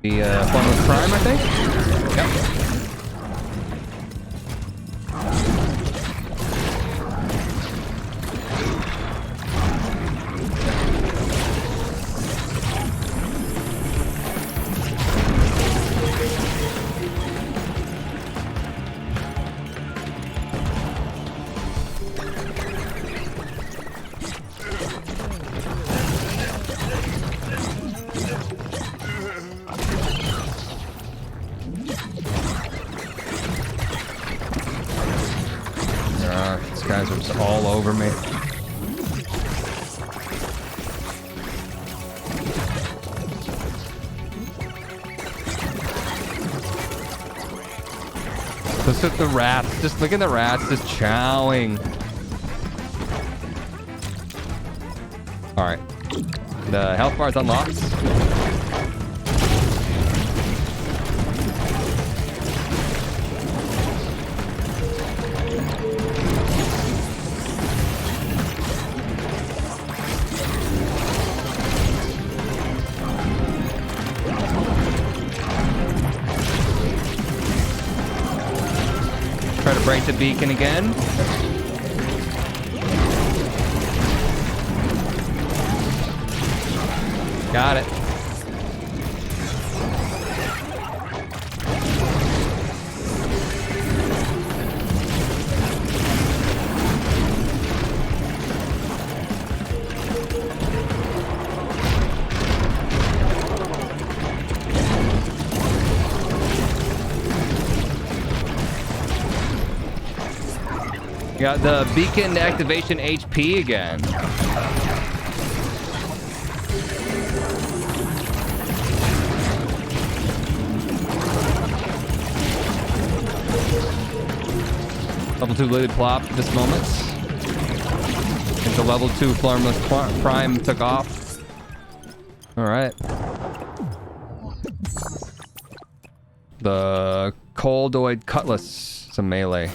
The Formless Prime, I think? Yep. These guys are just all over me. Look at the rats. Just look at the rats just chowing. Alright. The health bar is unlocked. Try to break the beacon again. Got it. Got the beacon activation HP again. Level 2 lily plop at this moment. And the level 2 Flarmless Prime took off. Alright. The Coldoid Cutlass. It's a melee.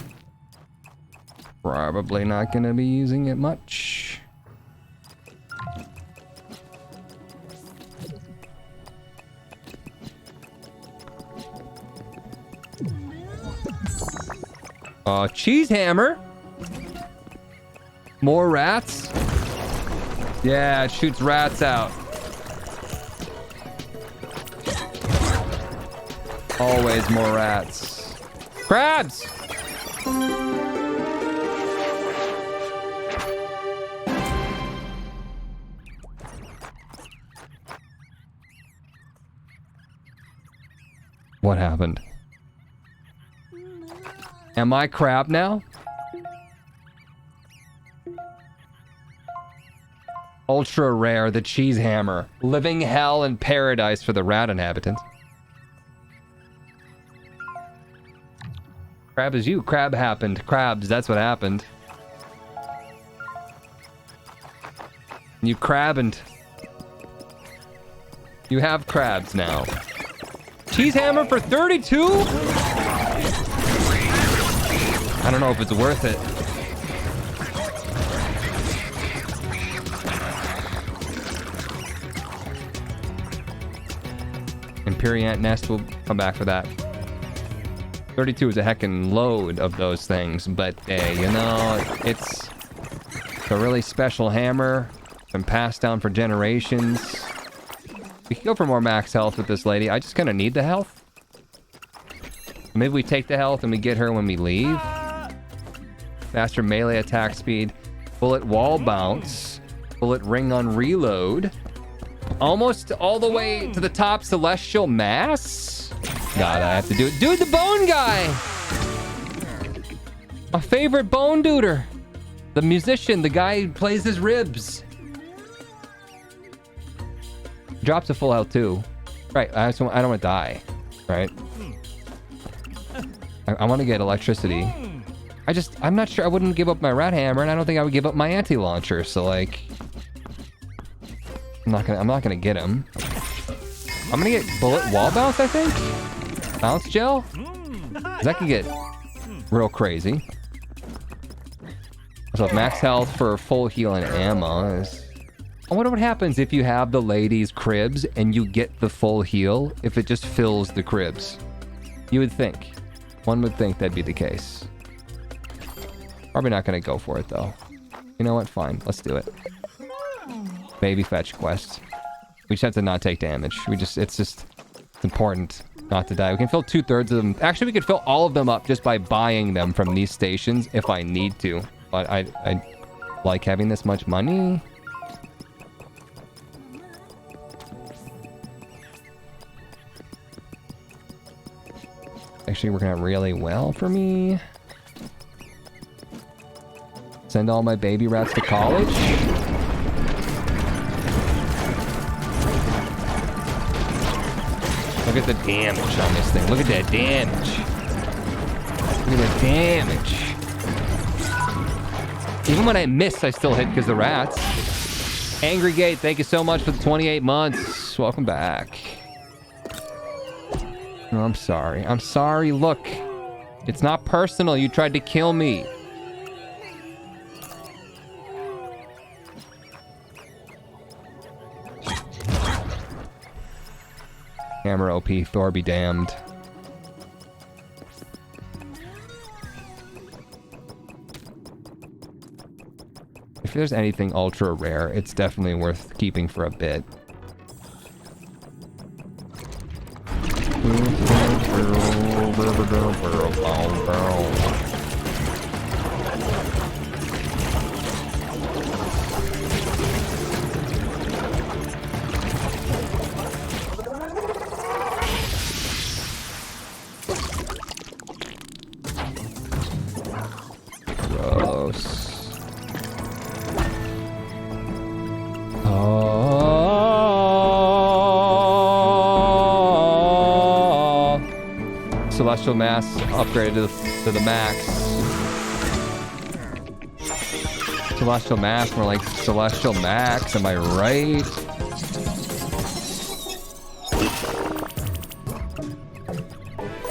Probably not gonna be using it much. Cheese hammer. More rats. Yeah, it shoots rats out. Always more rats. Crabs. What happened? Am I crab now? Ultra rare, the cheese hammer. Living hell and paradise for the rat inhabitants. Crab is you. Crab happened. Crabs, that's what happened. You crabbed. You have crabs now. Cheese hammer for 32? I don't know if it's worth it. Imperiant nest will come back for that. 32 is a heckin' load of those things, but hey, you know, it's a really special hammer. Been passed down for generations. We can go for more max health with this lady. I just kind of need the health. Maybe we take the health and we get her when we leave. Faster melee attack speed. Bullet wall bounce. Bullet ring on reload. Almost all the way to the top celestial mass. God, I have to do it. Dude, the bone guy! My favorite bone duder. The musician, the guy who plays his ribs. Drops a full health too. Right, I don't want to die. Right? I want to get electricity. I'm not sure I wouldn't give up my rat hammer, and I don't think I would give up my anti-launcher, so like... I'm not gonna get him. I'm gonna get bullet wall bounce, I think? Bounce gel? 'Cause that can get real crazy. So max health for full heal and ammo is... I wonder what happens if you have the lady's cribs and you get the full heal, if it just fills the cribs. You would think. One would think that'd be the case. Probably not going to go for it, though. You know what? Fine. Let's do it. Baby fetch quest. We just have to not take damage. It's important not to die. We can fill 2/3 of them. Actually, we could fill all of them up just by buying them from these stations if I need to. But I like having this much money. Actually working out really well for me. Send all my baby rats to college. Look at the damage on this thing. Look at that damage. Look at the damage. Even when I miss, I still hit because the rats. Angry Gate, thank you so much for the 28 months. Welcome back. No, I'm sorry. I'm sorry. Look. It's not personal. You tried to kill me. Hammer OP. Thor be damned. If there's anything ultra rare, it's definitely worth keeping for a bit. Gross. Oh. Celestial Mass upgraded to the max. Celestial Mass, more like Celestial Max, am I right?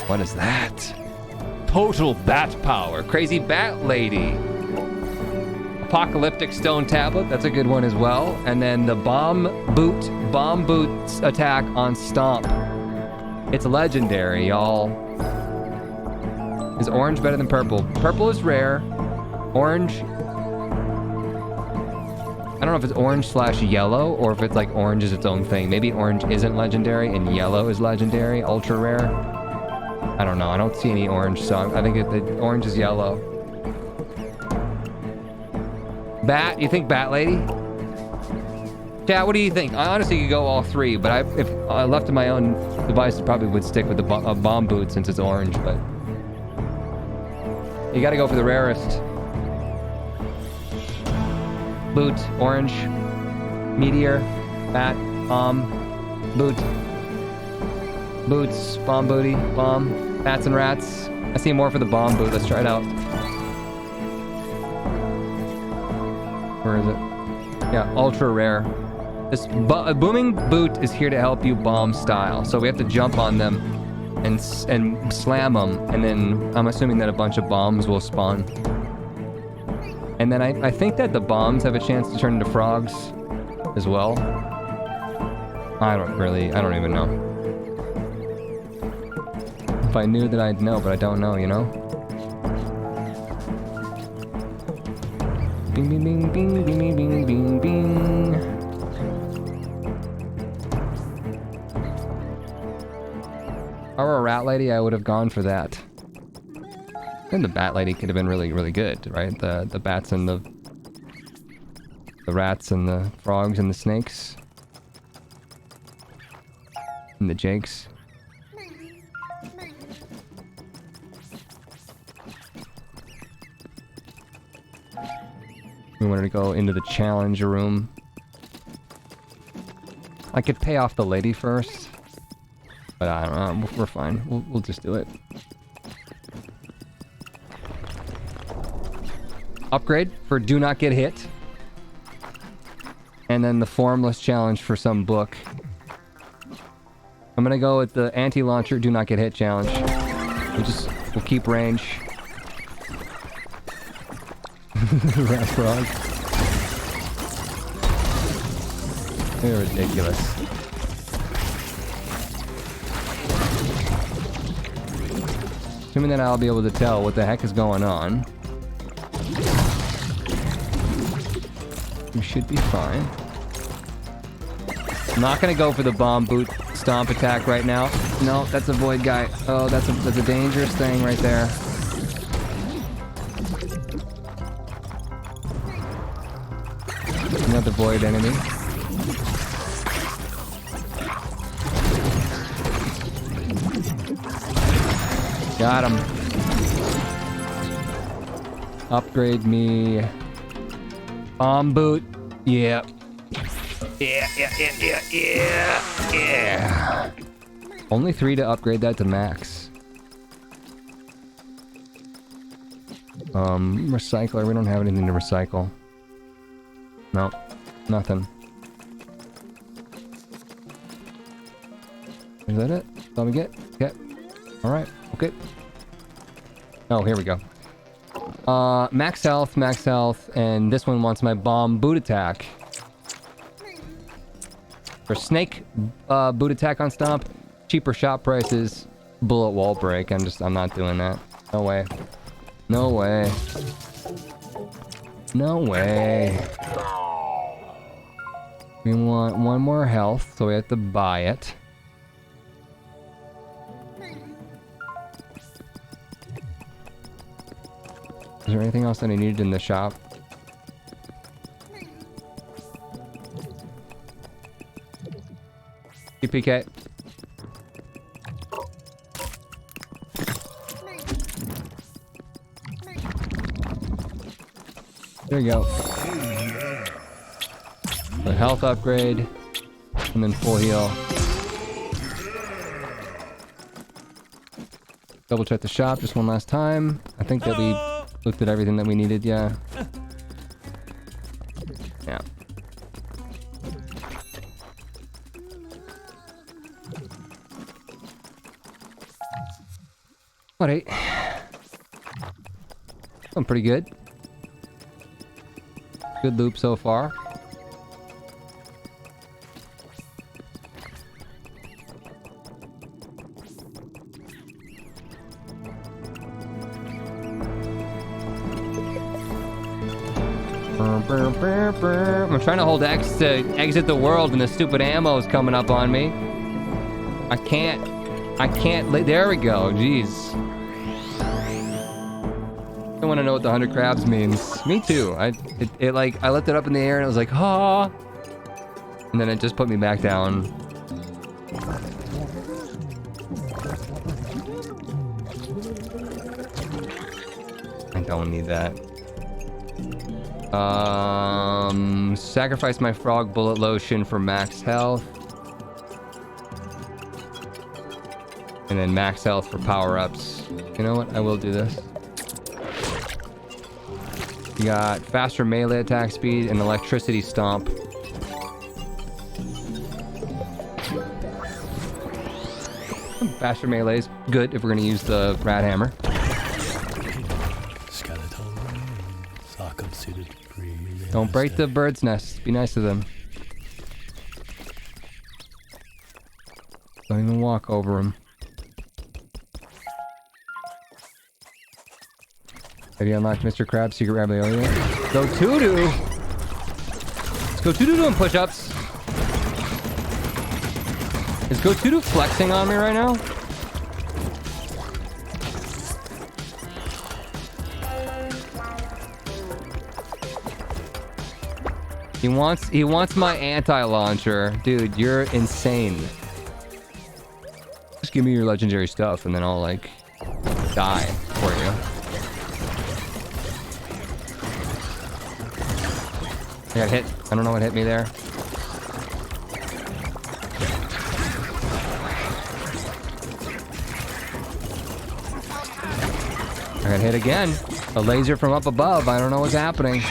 What is that? Total bat power. Crazy bat lady. Apocalyptic stone tablet. That's a good one as well. And then the bomb boot's attack on stomp. It's legendary, y'all. Is orange better than purple? Purple is rare. Orange. I don't know if it's orange / yellow or if it's like orange is its own thing. Maybe orange isn't legendary and yellow is legendary, ultra rare. I don't know. I don't see any orange, so I think the orange is yellow. Bat? You think Bat Lady? Chat, what do you think? I honestly could go all three, but if I left to my own device, I probably would stick with the bomb boot since it's orange, but... You gotta go for the rarest. Boot, orange, meteor, bat, bomb, boot. Boots, bomb booty, bomb, bats and rats. I see more for the bomb boot. Let's try it out. Where is it? Yeah, ultra rare. This booming boot is here to help you bomb style. So we have to jump on them and slam them, and then I'm assuming that a bunch of bombs will spawn. And then I think that the bombs have a chance to turn into frogs as well. I don't even know. If I knew that I'd know, but I don't know, you know? Bing, bing, bing, bing, bing, bing, bing, bing. If I were a rat lady, I would have gone for that. And the bat lady could have been really, really good, right? The bats and the rats and the frogs and the snakes. And the jakes. We wanted to go into the challenge room. I could pay off the lady first. But I don't know, we're fine. We'll just do it. Upgrade for do not get hit. And then the formless challenge for some book. I'm gonna go with the anti-launcher do not get hit challenge. We'll keep range. Rat frog. They're ridiculous. Assuming that I'll be able to tell what the heck is going on. We should be fine. I'm not gonna go for the bomb boot stomp attack right now. No, that's a void guy. Oh, that's a dangerous thing right there. Another void enemy. Got him. Upgrade me. Bomb boot. Yeah. Yeah. Only 3 to upgrade that to max. Recycler. We don't have anything to recycle. No. Nothing. Is that it? That's all we get? Okay. Alright. Okay. Oh, here we go. Max health, and this one wants my bomb boot attack. For snake boot attack on stomp, cheaper shot prices, bullet wall break. I'm not doing that. No way. No way. No way. We want one more health, so we have to buy it. Is there anything else that I needed in the shop? PK. There you go. The health upgrade, and then full heal. Double check the shop just one last time. I think that we looked at everything that we needed, yeah. Yeah. Alright. I'm pretty good. Good loop so far. I'm trying to hold X to exit the world and the stupid ammo is coming up on me. I can't, there we go, jeez. I want to know what the 100 crabs means. Me too. I lifted it up in the air and it was like, ah. And then it just put me back down. I don't need that. Sacrifice my frog bullet lotion for max health. And then max health for power-ups. You know what? I will do this. You got faster melee attack speed and electricity stomp. Faster melee is good if we're going to use the rat hammer. Don't break the bird's nest. Be nice to them. Don't even walk over them. Have you unlocked Mr. Krabs' secret ravioli yet? Go Tudu! Let's go Tudu doing push-ups. Is Go Tudu flexing on me right now? He wants my anti-launcher. Dude, you're insane. Just give me your legendary stuff and then I'll like die for you. I got hit. I don't know what hit me there. I got hit again. A laser from up above. I don't know what's happening.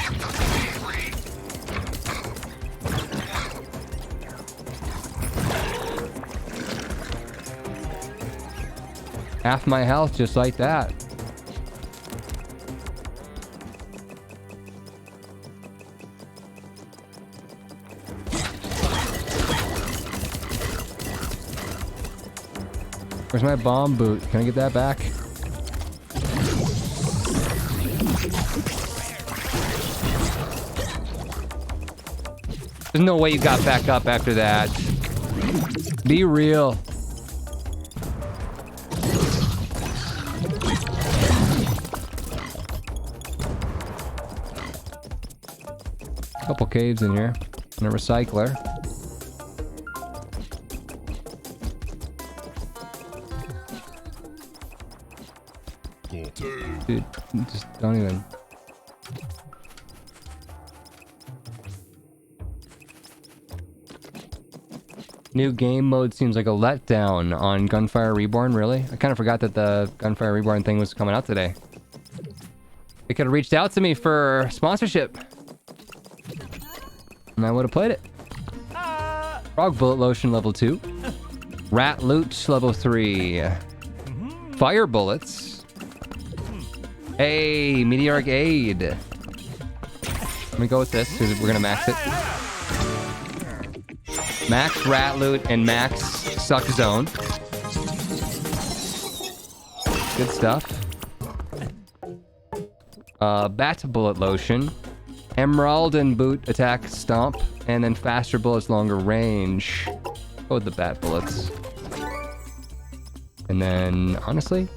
Half my health just like that. Where's my bomb boot? Can I get that back? There's no way you got back up after that. Be real. Couple caves in here. And a recycler. Dude, just don't even. New game mode seems like a letdown on Gunfire Reborn, really? I kind of forgot that the Gunfire Reborn thing was coming out today. They could have reached out to me for sponsorship. And I would have played it. Frog bullet lotion level 2. Rat loot level 3. Fire bullets. Hey, meteoric aid. Let me go with this because we're gonna max it. Max rat loot and max suck zone. Good stuff. Bat bullet lotion. Emerald and boot attack stomp, and then faster bullets, longer range. Go with the bat bullets. And then, honestly,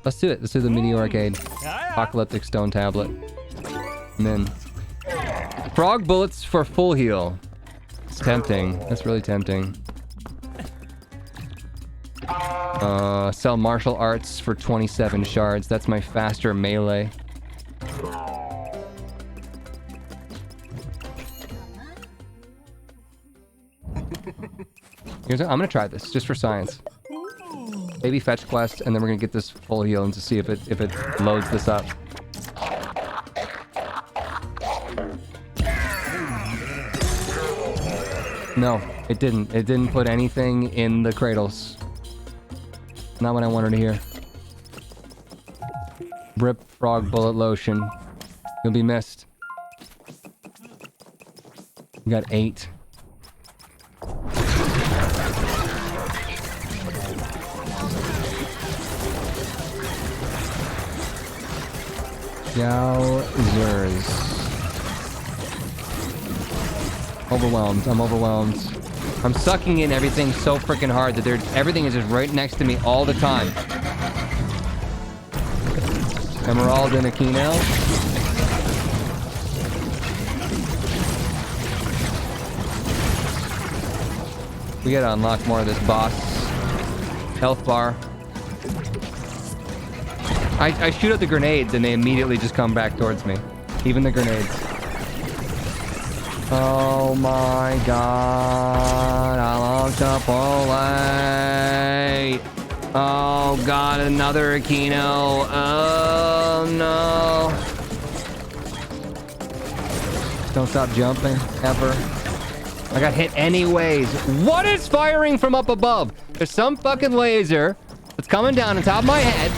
let's do it. Let's do the Meteor Arcade. Apocalyptic Stone Tablet. And then frog bullets for full heal. It's tempting. That's really tempting. Sell martial arts for 27 shards. That's my faster melee. I'm gonna try this just for science. Maybe fetch quest, and then we're gonna get this full heal and to see if it loads this up. No, it didn't. It didn't put anything in the cradles. Not what I wanted to hear. Rip frog bullet lotion. You'll be missed. We got 8. Yowzers. Overwhelmed. I'm overwhelmed. I'm sucking in everything so freaking hard that everything is just right next to me all the time. Emerald and Aquino. We gotta unlock more of this boss. Health bar. I shoot at the grenades and they immediately just come back towards me. Even the grenades. Oh my god. I love Chipotle. Oh god, another Aquino. Oh no. Don't stop jumping, ever. I got hit anyways. What is firing from up above? There's some fucking laser that's coming down on top of my head.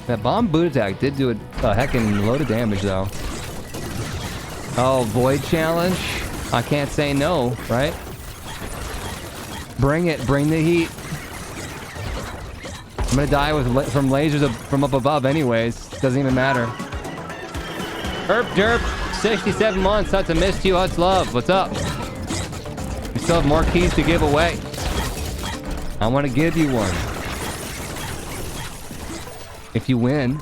That bomb boot attack did do a heckin' load of damage, though. Oh, Void Challenge? I can't say no, right? Bring it. Bring the heat. I'm gonna die from lasers from up above anyways. Doesn't even matter. Herp Derp, 67 months. That's a miss to you. Huts love. What's up? We still have more keys to give away. I want to give you one. If you win.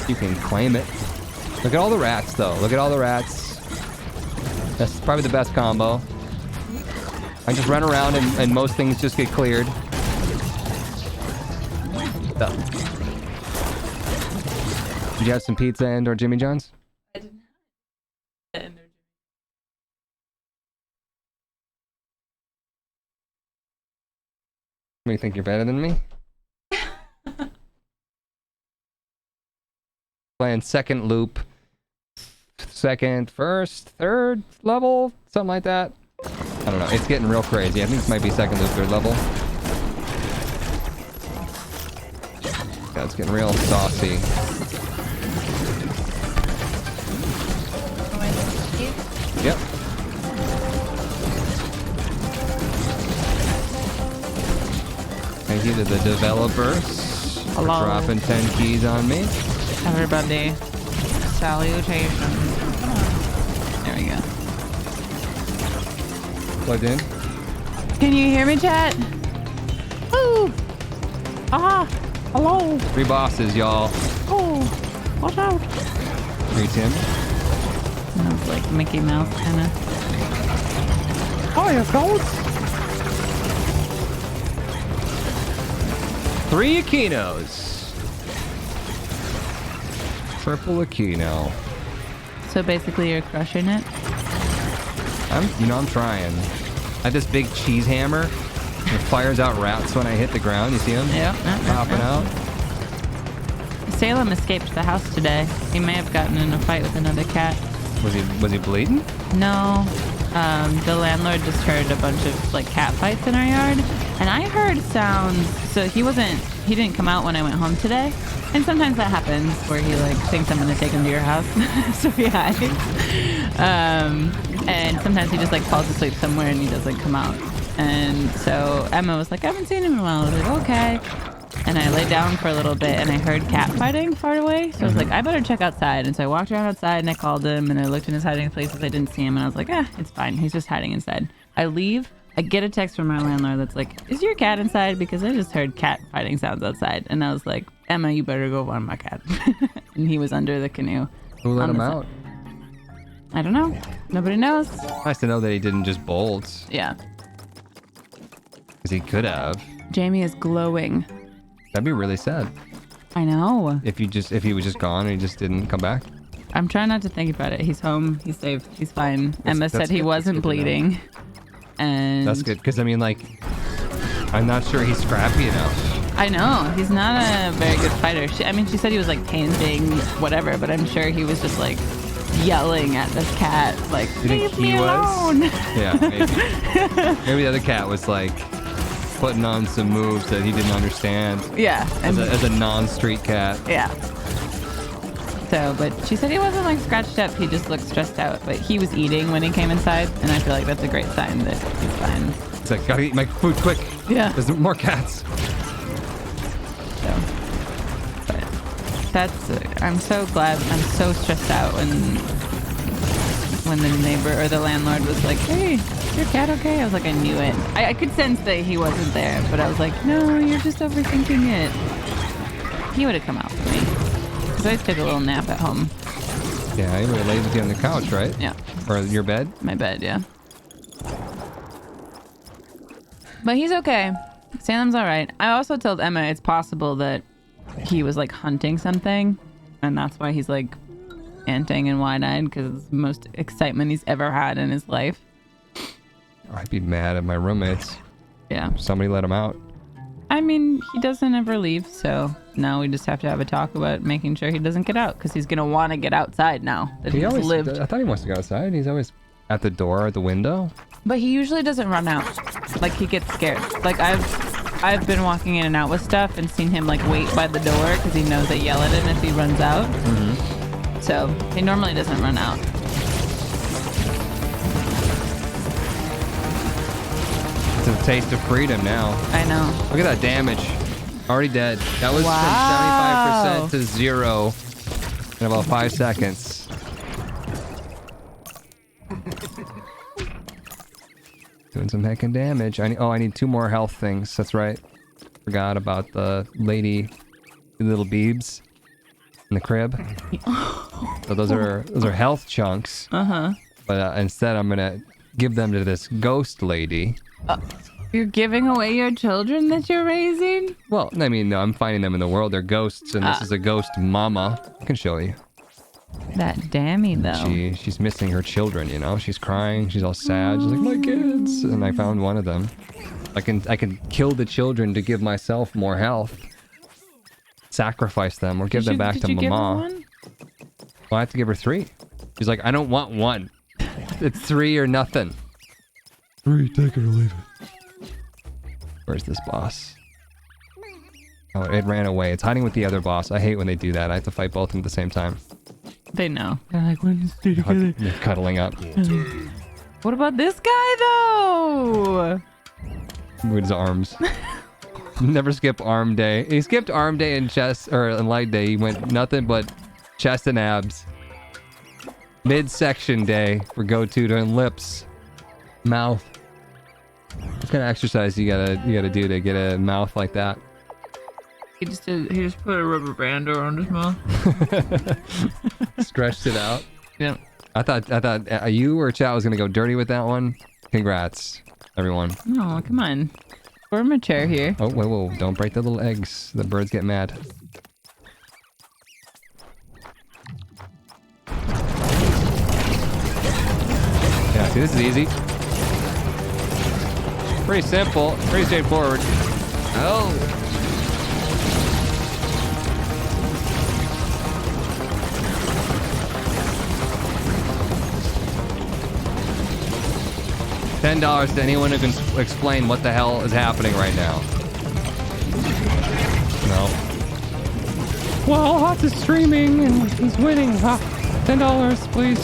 You can claim it. Look at all the rats, though. Look at all the rats. That's probably the best combo. I just run around and most things just get cleared. So. Did you have some pizza and or Jimmy John's? I didn't have it. You think you're better than me? Playing second loop. Second, first, third level? Something like that. I don't know. It's getting real crazy. I think this might be second loop, third level. Yeah, it's getting real saucy. Yep. Thank you to the developers for dropping 10 keys on me. Everybody, salutations. There we go. Plugged in. Can you hear me, chat? Woo! Ah! Hello! 3 bosses, y'all. Oh! Watch out! 3 Tim. Sounds like Mickey Mouse, kinda. Oh, you goats! 3 Aquinos. Triple Aquino. So basically you're crushing it? I'm trying. I have this big cheese hammer. It fires out rats when I hit the ground. You see them? Yeah. Popping out. Salem escaped the house today. He may have gotten in a fight with another cat. Was he bleeding? No. The landlord just heard a bunch of like cat fights in our yard, and I heard sounds. So he didn't come out when I went home today, and sometimes that happens where he like thinks I'm gonna take him to your house. So yeah, And sometimes he just like falls asleep somewhere and he doesn't come out. And so Emma was like, I haven't seen him in a while. I was like, okay. And I lay down for a little bit and I heard cat fighting far away. So I was like, I better check outside. And so I walked around outside and I called him and I looked in his hiding places. I didn't see him and I was like, it's fine. He's just hiding inside. I leave. I get a text from our landlord that's like, is your cat inside? Because I just heard cat fighting sounds outside. And I was like, Emma, you better go find my cat. And he was under the canoe. Who let him out? I don't know. Nobody knows. Nice to know that he didn't just bolt. Yeah. Because he could have. Jamie is glowing. That'd be really sad. I know. If he was just gone and he just didn't come back. I'm trying not to think about it. He's home. He's safe. He's fine. Emma said he wasn't bleeding. And that's good. Because I mean, like, I'm not sure he's scrappy enough. I know. He's not a very good fighter. She said he was like panting, whatever, but I'm sure he was just like yelling at this cat, like, leave me alone. Yeah, maybe. Maybe the other cat was like putting on some moves that he didn't understand. Yeah. As a non-street cat. Yeah. So, but she said he wasn't like scratched up. He just looked stressed out. But he was eating when he came inside, and I feel like that's a great sign that he's fine. He's like, gotta eat my food quick. Yeah. There's more cats. So, but I'm so glad. I'm so stressed out when the neighbor or the landlord was like, hey, is your cat okay? I was like, I knew it. I could sense that he wasn't there, but I was like, no, you're just overthinking it. He would have come out for me. Because I took a little nap at home. Yeah, he would have laid with you on the couch, right? Yeah. Or your bed? My bed, yeah. But he's okay. Salem's all right. I also told Emma it's possible that he was like hunting something, and that's why he's like panting and wide-eyed, because it's the most excitement he's ever had in his life. I'd be mad at my roommates. Yeah. Somebody let him out. I mean, he doesn't ever leave, so now we just have to have a talk about making sure he doesn't get out, because he's gonna want to get outside now that he's lived. I thought he wants to go outside. He's always at the door, at the window. But he usually doesn't run out. Like, he gets scared. Like, I've been walking in and out with stuff and seen him like wait by the door because he knows they yell at him if he runs out. Mm-hmm. So he normally doesn't run out. It's a taste of freedom now. I know. Look at that damage. Already dead. That was wow. from 75% to 0 in about 5 seconds. Doing some heckin' damage. I need 2 more health things. That's right. Forgot about the little beebs in the crib. So those are health chunks. Uh-huh. But instead I'm gonna give them to this ghost lady. You're giving away your children that you're raising? Well, I mean, no, I'm finding them in the world. They're ghosts, and this is a ghost mama. I can show you. That Dammy, though. She's missing her children, you know? She's crying. She's all sad. She's like, my kids. And I found one of them. I can kill the children to give myself more health. Sacrifice them or give them back to mama. Well, I have to give her 3. She's like, I don't want 1. It's 3 or nothing. 3, take it or leave it. Where's this boss? Oh, it ran away. It's hiding with the other boss. I hate when they do that. I have to fight both of them at the same time. They know. They're like, we're gonna stay together. They're cuddling up. What about this guy, though? With his arms. Never skip arm day. He skipped arm day and chest, or and leg day. He went nothing but chest and abs. Midsection day for go-to doing lips, mouth. What kind of exercise you gotta do to get a mouth like that? He just put a rubber band around his mouth. Stretched it out. Yeah. I thought you or chat was gonna go dirty with that one. Congrats, everyone. No, come on. We're mature here. Oh, whoa, don't break the little eggs. The birds get mad. Yeah, see, this is easy. Pretty simple, pretty straightforward. Oh. $10 to anyone who can explain what the hell is happening right now. No. Well, Hot is streaming and he's winning. $10, please.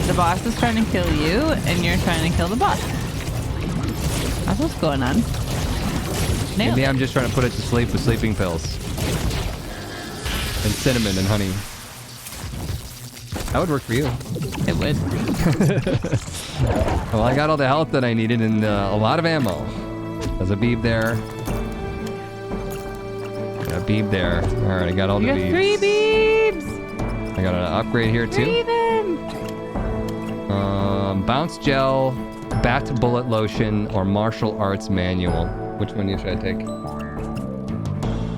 The boss is trying to kill you, and you're trying to kill the boss. That's what's going on. Nailed Maybe it. I'm just trying to put it to sleep with sleeping pills. And cinnamon and honey. That would work for you. It would. Well, I got all the health that I needed and a lot of ammo. There's a beeb there. Got a beeb there. All right, I got all the You got beebs. 3 beeps. I got an upgrade here too. Breathe in. Bounce gel, bat bullet lotion, or martial arts manual. Which one should I take?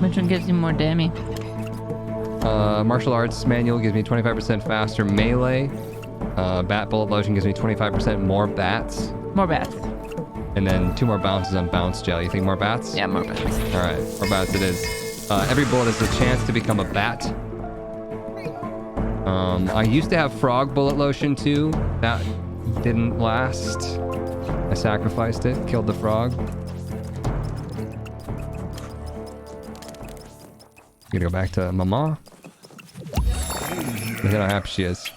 Which one gives you more damage? Martial arts manual gives me 25% faster melee. Bat bullet lotion gives me 25% more bats. More bats. And then 2 more bounces on bounce gel. You think more bats? Yeah, more bats. All right, more bats it is. Every bullet has the chance to become a bat. I used to have frog bullet lotion too. That didn't last. I sacrificed it, killed the frog. Gonna go back to Mama. Look at how happy she is.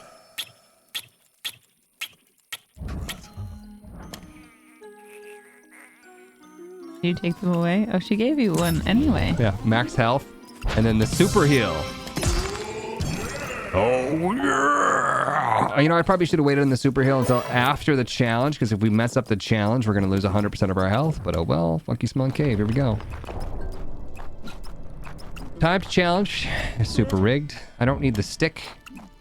Did you take them away? Oh, she gave you one anyway. Yeah, max health. And then the super heal. Oh, yeah! You know, I probably should have waited on the super heal until after the challenge, because if we mess up the challenge, we're going to lose 100% of our health. But oh well, Funky Smug Cave, here we go. Time to challenge. It's super rigged. I don't need the stick.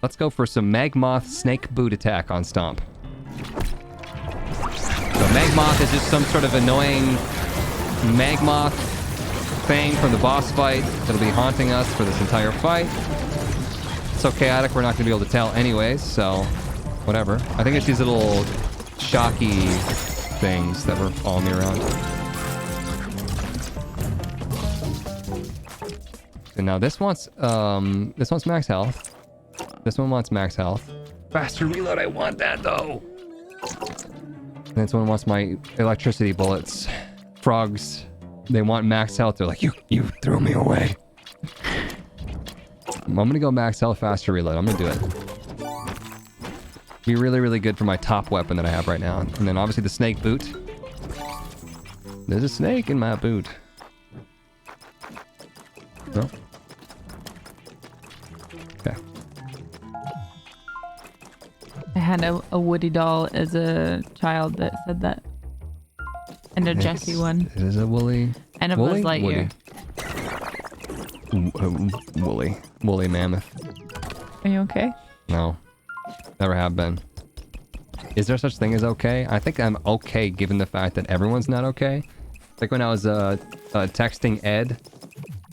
Let's go for some Magmoth Snake Boot attack on Stomp. So Magmoth is just some sort of annoying Magmoth thing from the boss fight that'll be haunting us for this entire fight. It's so chaotic, we're not going to be able to tell anyways, so whatever. I think it's these little shocky things that were following me around. And now this wants max health. This one wants max health. Faster reload, I want that though. And this one wants my electricity bullets. Frogs, they want max health. They're like, you threw me away. I'm gonna go max health, faster reload. I'm gonna do it. Be really, really good for my top weapon that I have right now. And then obviously the snake boot. There's a snake in my boot. No? Okay. I had a Woody doll as a child that said that. And a Jessie one. It is a woolly. And a woolly? Buzz Lightyear. Woolly mammoth. Are you okay? No. Never have been. Is there such thing as okay? I think I'm okay given the fact that everyone's not okay. Like when I was texting Ed,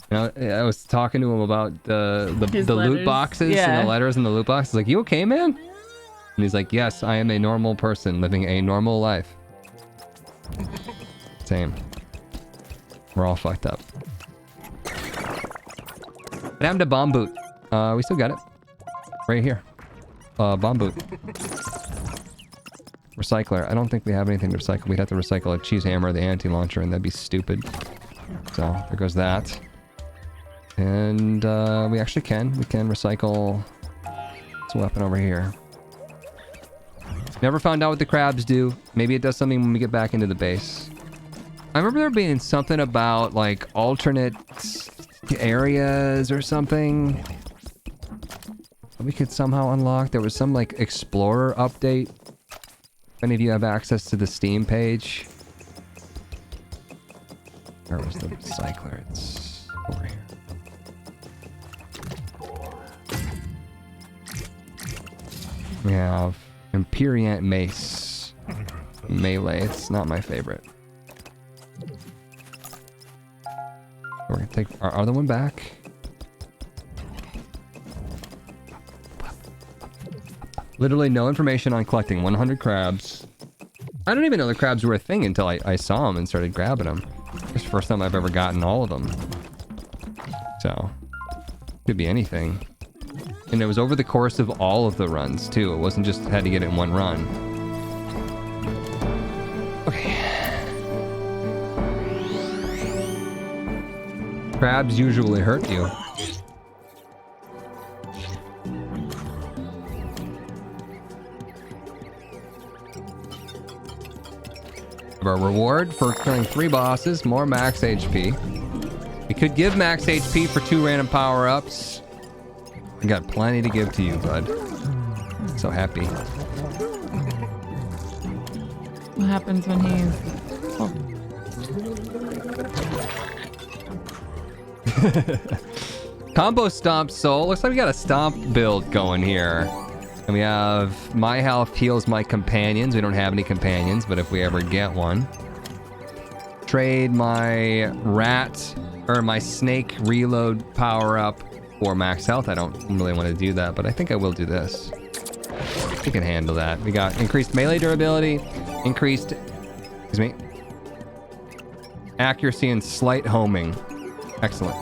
you know, I was talking to him about the loot boxes and the letters in the loot boxes. Like, you okay, man? And he's like, yes, I am a normal person living a normal life. Same. We're all fucked up. What happened to bomb boot? We still got it. Right here. Bomb boot. Recycler. I don't think we have anything to recycle. We'd have to recycle a cheese hammer, the anti-launcher, and that'd be stupid. So, there goes that. And, we actually can. We can recycle this weapon over here. Never found out what the crabs do. Maybe it does something when we get back into the base. I remember there being something about, like, alternate areas or something that we could somehow unlock. There was some, like, Explorer update. If any of you have access to the Steam page. Where was the recycler? It's over here. We have Imperiant Mace. Melee. It's not my favorite. We're gonna take our other one back. Literally no information on collecting 100 crabs. I don't even know the crabs were a thing until I saw them and started grabbing them. It's the first time I've ever gotten all of them. So, could be anything. And it was over the course of all of the runs, too. It wasn't just had to get it in one run. Okay. Crabs usually hurt you. of our reward for killing 3 bosses, more max HP. We could give max HP for 2 random power-ups. I got plenty to give to you, bud. So happy. What happens when he's... Oh. Combo Stomp Soul. Looks like we got a Stomp build going here. And we have my health heals my companions. We don't have any companions, but if we ever get one. Trade my rat or my snake reload power up for max health. I don't really want to do that, but I think I will do this. We can handle that. We got increased melee durability, increased, excuse me, accuracy and slight homing. Excellent.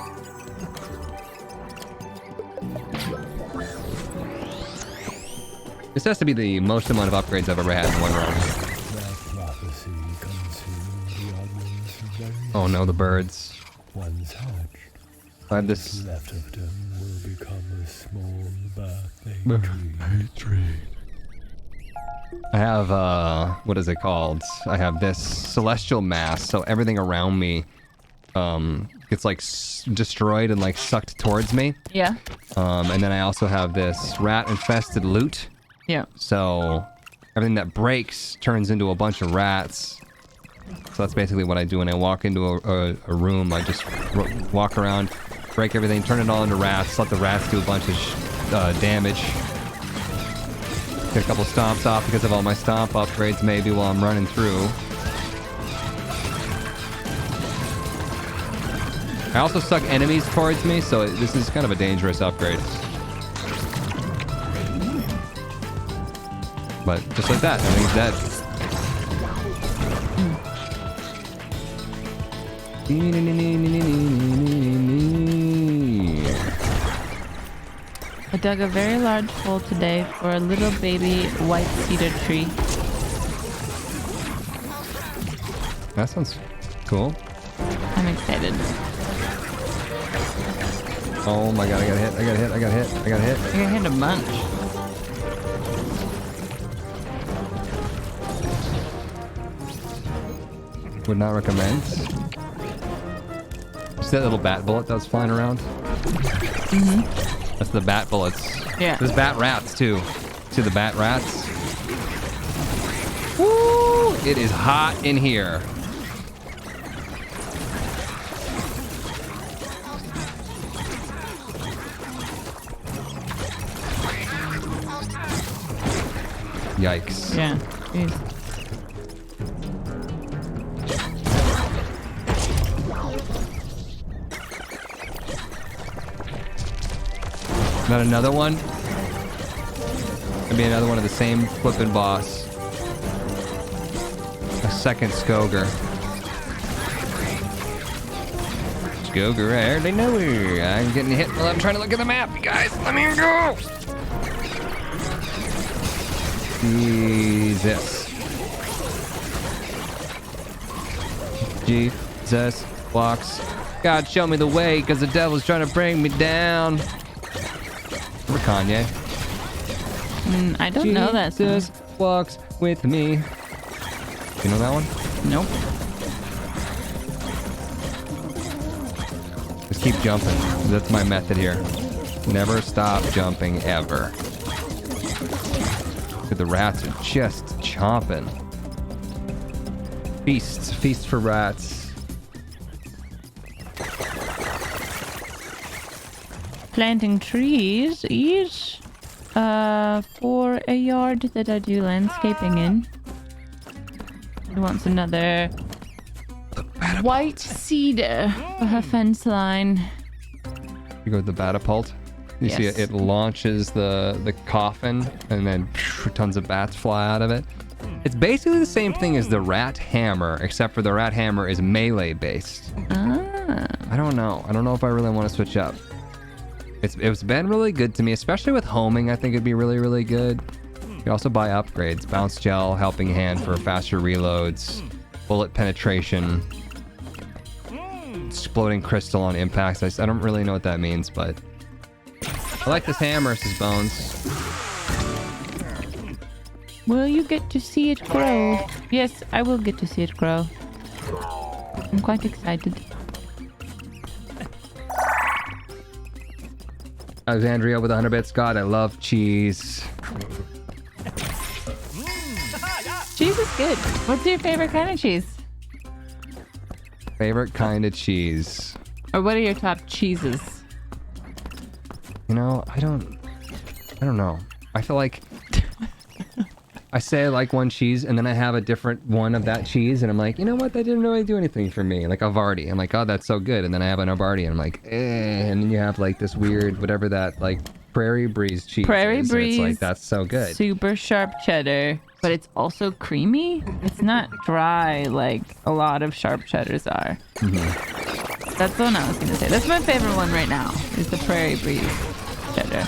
This has to be the most amount of upgrades I've ever had in one run. Oh no, the birds. Once hatched, I have this. left of them will become a small birthday tree. I have what is it called? I have this celestial mass, so everything around me gets like destroyed and like sucked towards me. Yeah. And then I also have this rat infested loot. Yeah. So everything that breaks turns into a bunch of rats. So that's basically what I do when I walk into a room. I just walk around, break everything, turn it all into rats, let the rats do a bunch of damage. Get a couple stomps off because of all my stomp upgrades maybe while I'm running through. I also suck enemies towards me, so this is kind of a dangerous upgrade. But just like that, everything's dead. I dug a very large hole today for a little baby white cedar tree. That sounds cool. I'm excited. Oh my god, I got hit, I got hit, I got hit, I got hit. You're gonna hit a bunch. Would not recommend. See that little bat bullet that was flying around? Mm-hmm. That's the bat bullets. Yeah. There's bat rats too. See the bat rats? Woo! It is hot in here. Yikes. Yeah. Jeez. Not another one? Gonna be another one of the same flippin' boss. A second Skoger. Skoger, I already know her. I'm getting hit while I'm trying to look at the map, you guys. Let me go! Jesus. Jesus walks. God, show me the way, because the devil's trying to bring me down. Or Kanye. I don't know that song. Jesus walks with me. You know that one? Nope. Just keep jumping. That's my method here. Never stop jumping ever. The rats are just chomping. Feast for rats. Planting trees is for a yard that I do landscaping in. It wants another white cedar for her fence line. You go with the batapult. You see it launches the coffin and then tons of bats fly out of it. It's basically the same thing as the rat hammer, except for the rat hammer is melee based. Ah. I don't know. I don't know if I really want to switch up. It's been really good to me, especially with homing. I think it'd be really, really good. You also buy upgrades. Bounce gel, helping hand for faster reloads, bullet penetration, exploding crystal on impacts. I don't really know what that means, but I like this hammer, says Bones. Will you get to see it grow? Yes, I will get to see it grow. I'm quite excited. Alexandria with 100 bits. God, I love cheese. Cheese is good. What's your favorite kind of cheese? Favorite kind of cheese. Or what are your top cheeses? You know, I don't know. I feel like I say I like one cheese and then I have a different one of that cheese and I'm like, you know what? That didn't really do anything for me. Like a Vardy. I'm like, oh, that's so good. And then I have an Vardy and I'm like, eh. And then you have like this weird, whatever that like Prairie Breeze cheese Prairie is. Breeze. And it's like, that's so good. Super sharp cheddar, but it's also creamy. It's not dry like a lot of sharp cheddars are. Mm-hmm. That's the one I was going to say. That's my favorite one right now, is the Prairie Breeze cheddar.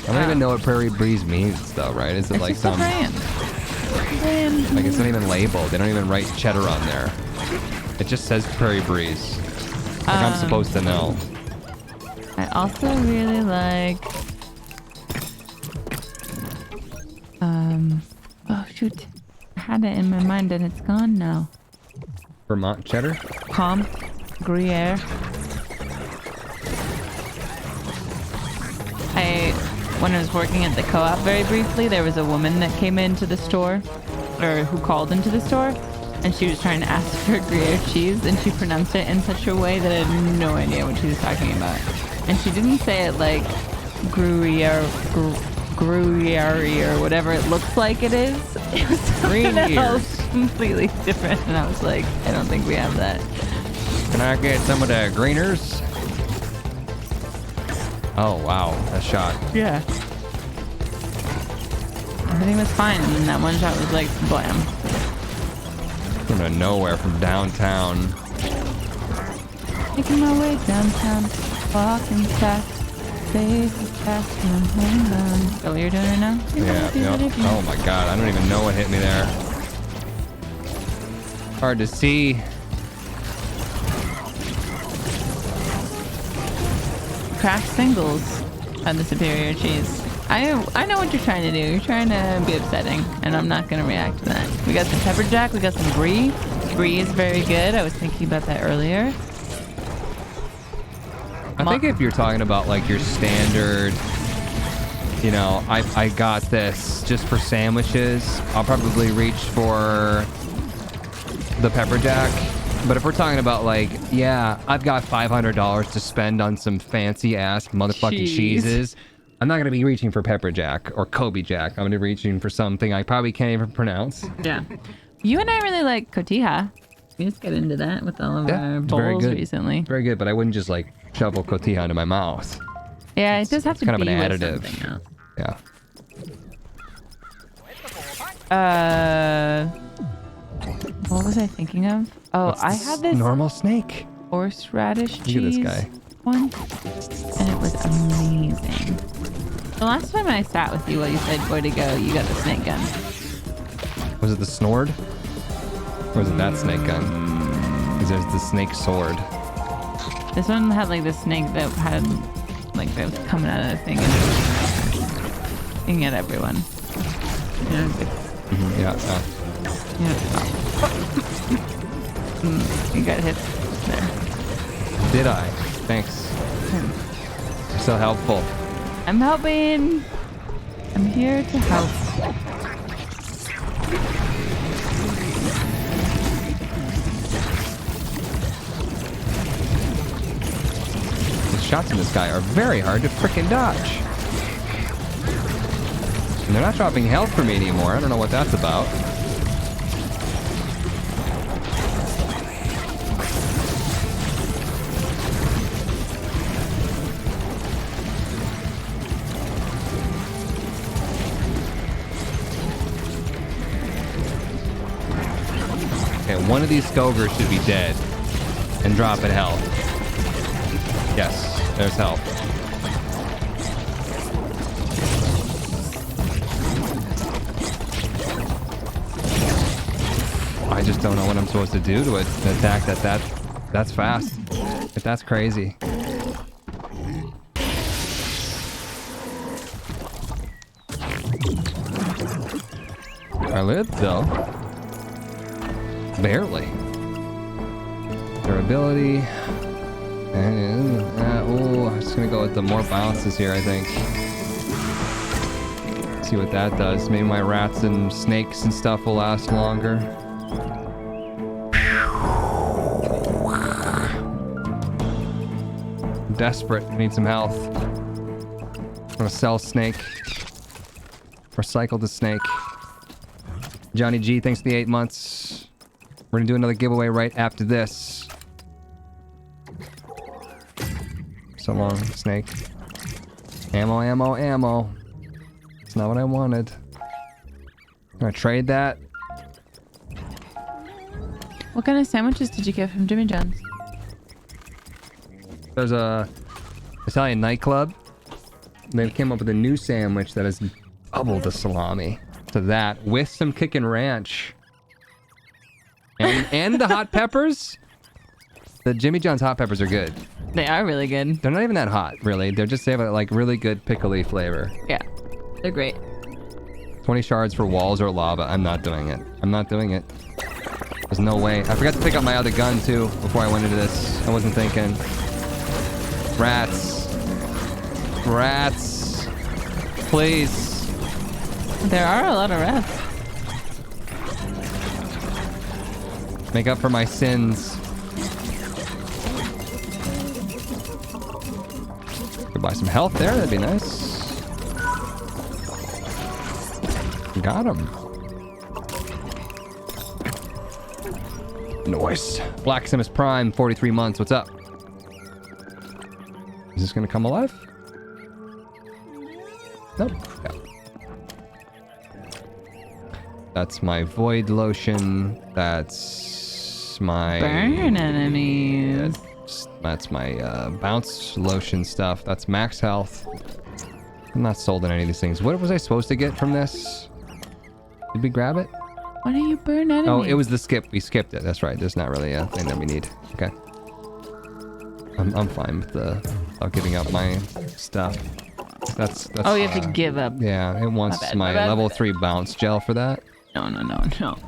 I don't even know what Prairie Breeze means though, right? Is it It's like just some... a brand. Like it's not even labeled. They don't even write cheddar on there. It just says Prairie Breeze. Like I'm supposed to know. I also really like... Oh shoot. I had it in my mind and it's gone now. Vermont cheddar? Comte Gruyere. When I was working at the co-op very briefly, there was a woman that came into the store, or who called into the store, and she was trying to ask for Gruyere cheese, and she pronounced it in such a way that I had no idea what she was talking about. And she didn't say it like Gruyere, Gruyere, or whatever it looks like it is. It was something else completely different, and I was like, I don't think we have that. Can I get some of the greeners? Oh, wow. That shot. Yeah. Everything was fine, and then that one shot was like, blam. Out of nowhere from downtown. Making my way downtown, walking fast, safe and fast, and I'm homebound. Is that what you're doing right now? Yeah. Oh my god, I don't even know what hit me there. Hard to see. Crash singles on the superior cheese. I know what you're trying to do. You're trying to be upsetting, and I'm not going to react to that. We got some pepper jack. We got some brie. Brie is very good. I was thinking about that earlier. I think if you're talking about like your standard, you know, I got this just for sandwiches, I'll probably reach for the pepper jack. But if we're talking about like, yeah, I've got $500 to spend on some fancy ass motherfucking cheeses, I'm not going to be reaching for pepper jack or Kobe jack. I'm going to be reaching for something I probably can't even pronounce. Yeah. You and I really like cotija. We just get into that with all of our it's very bowls good. recently. Very good, but I wouldn't just like shovel cotija into my mouth. Yeah, it does have to kind be of an with additive. something else. Yeah. What was I thinking of? Oh, What's I this had this normal snake. horseradish Look cheese at this guy. one, and it was amazing. The last time I sat with you while you played Voidigo, you got the snake gun. Was it the snord? Or was it that snake gun? Because there's the snake sword. This one had like the snake that had like that was coming out of the thing and looking at everyone. You know, Yeah. you got hit there. Did I? Thanks. You're so helpful. I'm helping. I'm here to help. The shots in this guy are very hard to frickin' dodge. And they're not dropping health for me anymore. I don't know what that's about. Okay, one of these Skogers should be dead and dropping health. Yes, there's health. I just don't know what I'm supposed to do to it. An attack that's fast. If that's crazy. I lived, though. Barely. Durability. And, oh, I'm just gonna go with the more bounces here, I think. See what that does. Maybe my rats and snakes and stuff will last longer. I'm desperate. I need some health. I'm gonna sell snake. Recycle the snake. Johnny G, thanks for the 8 months. We're gonna do another giveaway right after this. So long, snake. Ammo, ammo, ammo. It's not what I wanted. I'm gonna trade that. What kind of sandwiches did you get from Jimmy John's? There's a Italian nightclub. They came up with a new sandwich that is double the salami to that with some kickin' ranch. And the hot peppers. The Jimmy John's hot peppers are good. They are really good. They're not even that hot, really. They're just, they have a, like, really good pickly flavor. Yeah, they're great. 20 shards for walls or lava. I'm not doing it. I'm not doing it. There's no way. I forgot to pick up my other gun, too, before I went into this. I wasn't thinking. Rats. Rats. Please. There are a lot of rats. Make up for my sins. Could buy some health there. That'd be nice. Got him. Nice. Black Simus Prime, 43 months. What's up? Is this gonna come alive? Nope. Yeah. That's my void lotion. That's my Burn enemies. That's my bounce lotion stuff. That's max health. I'm not sold on any of these things. What was I supposed to get from this? Did we grab it? Why do you burn enemies? Oh, it was the skip. We skipped it. That's right. There's not really a thing that we need. Okay. I'm fine with giving up my stuff. That's oh, you have to give up. Yeah, it wants my level 3 bounce gel for that. No,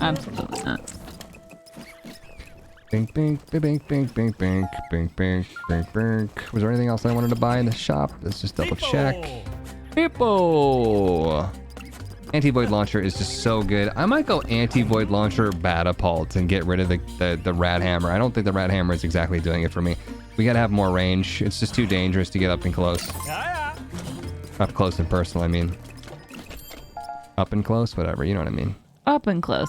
absolutely not. Bink, bink, bink, bink, bink, bink, bink, bink, bink, bink. Was there anything else I wanted to buy in the shop? Let's just double check. People! Anti-Void Launcher is just so good. I might go Anti-Void Launcher Batapult and get rid of the Rat Hammer. I don't think the Rat Hammer is exactly doing it for me. We gotta have more range. It's just too dangerous to get up and close. Up close and personal, I mean. Up and close? Whatever, you know what I mean. Up and close.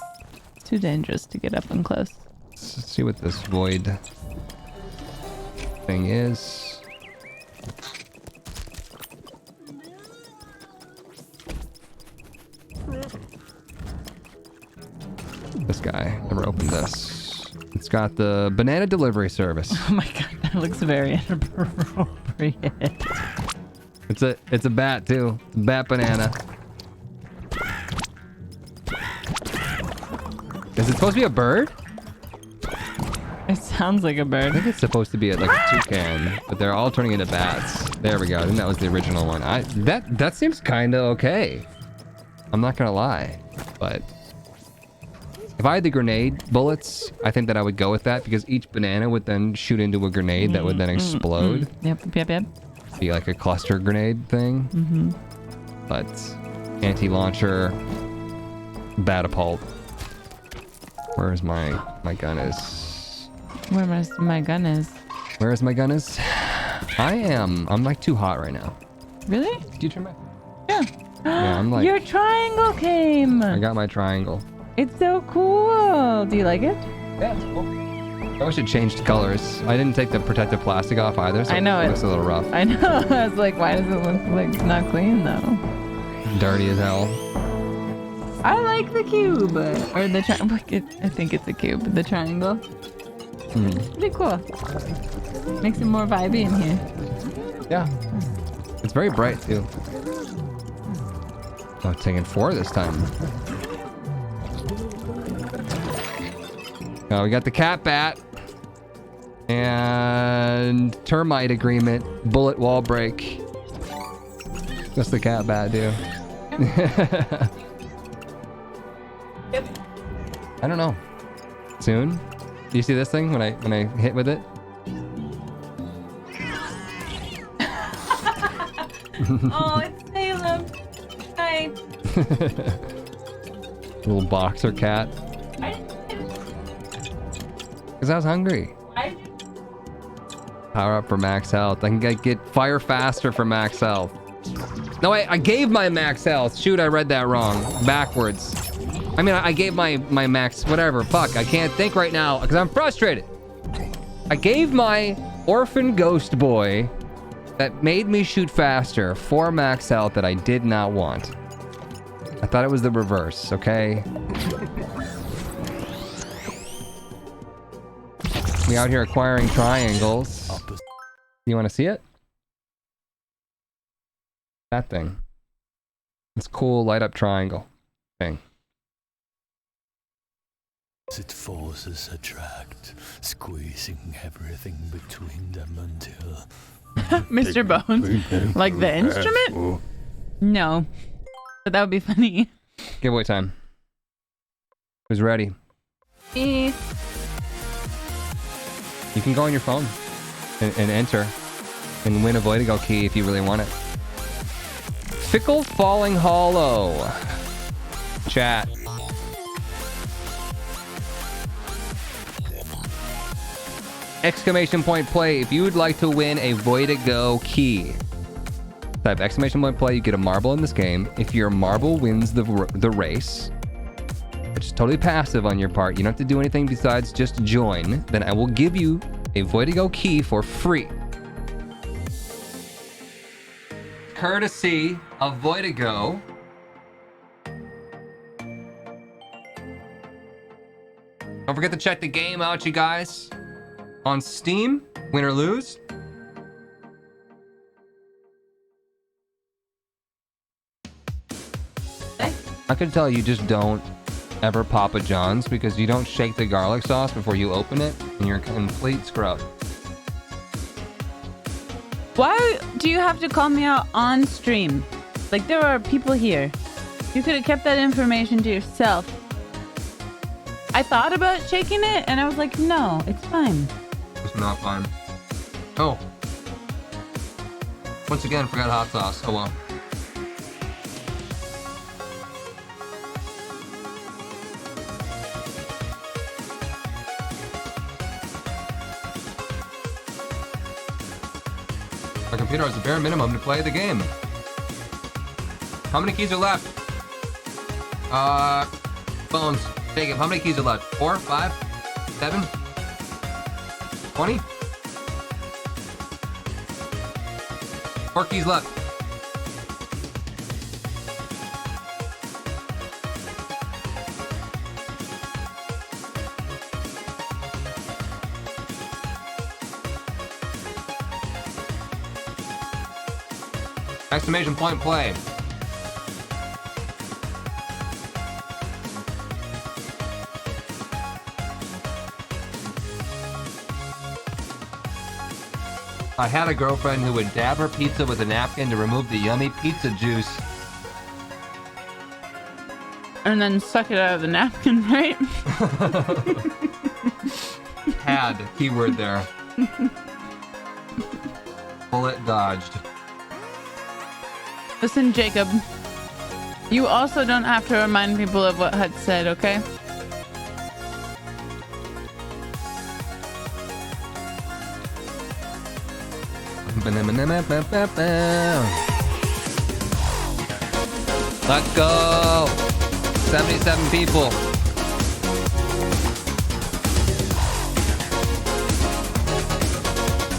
It's too dangerous to get up and close. Let's see what this void thing is. This guy. Never opened this. It's got the banana delivery service. Oh my god, that looks very inappropriate. It's a bat too. Bat banana. Is it supposed to be a bird? It sounds like a I bird. think it's supposed to be like a toucan, but they're all turning into bats. There we go. I think that was the original one. That seems kind of okay. I'm not gonna lie, but if I had the grenade bullets, I think that I would go with that because each banana would then shoot into a grenade that would then explode. Yep. Be like a cluster grenade thing. But anti-launcher, batapult. Where's my gun is? Where my gun is? Where's my gun is? I'm like too hot right now. Really? Did you turn my? Yeah. Yeah, I'm like. Your triangle came. I got my triangle. It's so cool. Do you like it? Yeah, it's cool. I wish it changed colors. I didn't take the protective plastic off either, so I know it looks a little rough. I know. I was like, why does it look like not clean though? Dirty as hell. I like the cube or the triangle. I think it's a cube. The triangle. Pretty cool. Makes it more vibey in here. Yeah. It's very bright too. Oh, I'm taking 4 this time. We got the cat bat and termite agreement, bullet wall break. What's the cat bat do? I don't know. Soon? Do you see this thing when I hit with it? Oh, it's Salem. Hi. Little boxer cat. Because I was hungry. Why? Power up for max health. I can get fire faster for max health. No, I gave my max health. Shoot, I read that wrong. Backwards. I mean, I gave my max, whatever. Fuck, I can't think right now because I'm frustrated. I gave my orphan ghost boy that made me shoot faster 4 max health that I did not want. I thought it was the reverse, okay? We out here acquiring triangles. You want to see it? That thing. It's cool light up triangle thing. It forces attract, squeezing everything between them until... Mr. Bones. Like the instrument? No. But that would be funny. Giveaway time. Who's ready? Me. You can go on your phone and enter and win a Voidigo key if you really want it. Fickle Falling Hollow. Chat. Exclamation point play if you would like to win a Voidigo key. Type exclamation point play, you get a marble in this game. If your marble wins the race, which is totally passive on your part, you don't have to do anything besides just join, then I will give you a Voidigo key for free. Courtesy of Voidigo. Don't forget to check the game out, you guys. On Steam, win or lose. I could tell you just don't ever Papa John's because you don't shake the garlic sauce before you open it and you're a complete scrub. Why do you have to call me out on stream? Like, there are people here. You could have kept that information to yourself. I thought about shaking it and I was like, no, it's fine. It's not fine. Oh. Once again, forgot hot sauce. Oh well. My computer has the bare minimum to play the game. How many keys are left? Bones. Jacob, how many keys are left? 4, 5, 7, 20? 4 keys left. Exclamation point play. I had a girlfriend who would dab her pizza with a napkin to remove the yummy pizza juice. And then suck it out of the napkin, right? Had, keyword there. Bullet dodged. Listen, Jacob. You also don't have to remind people of what Hut said, okay? Let's go! 77 people.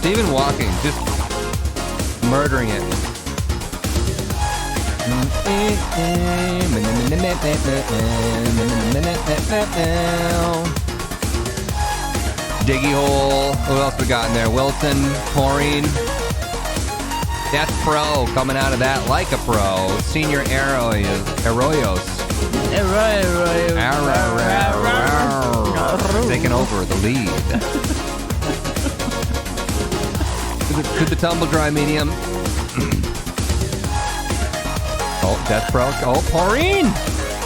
Stephen walking, just murdering it. Diggy hole. Who else we got in there? Wilson, Maureen. Death Pro coming out of that like a pro. Senior Arroyos. Taking over the lead. Could the tumble dry medium? Oh, Death Pro. Oh, Maureen!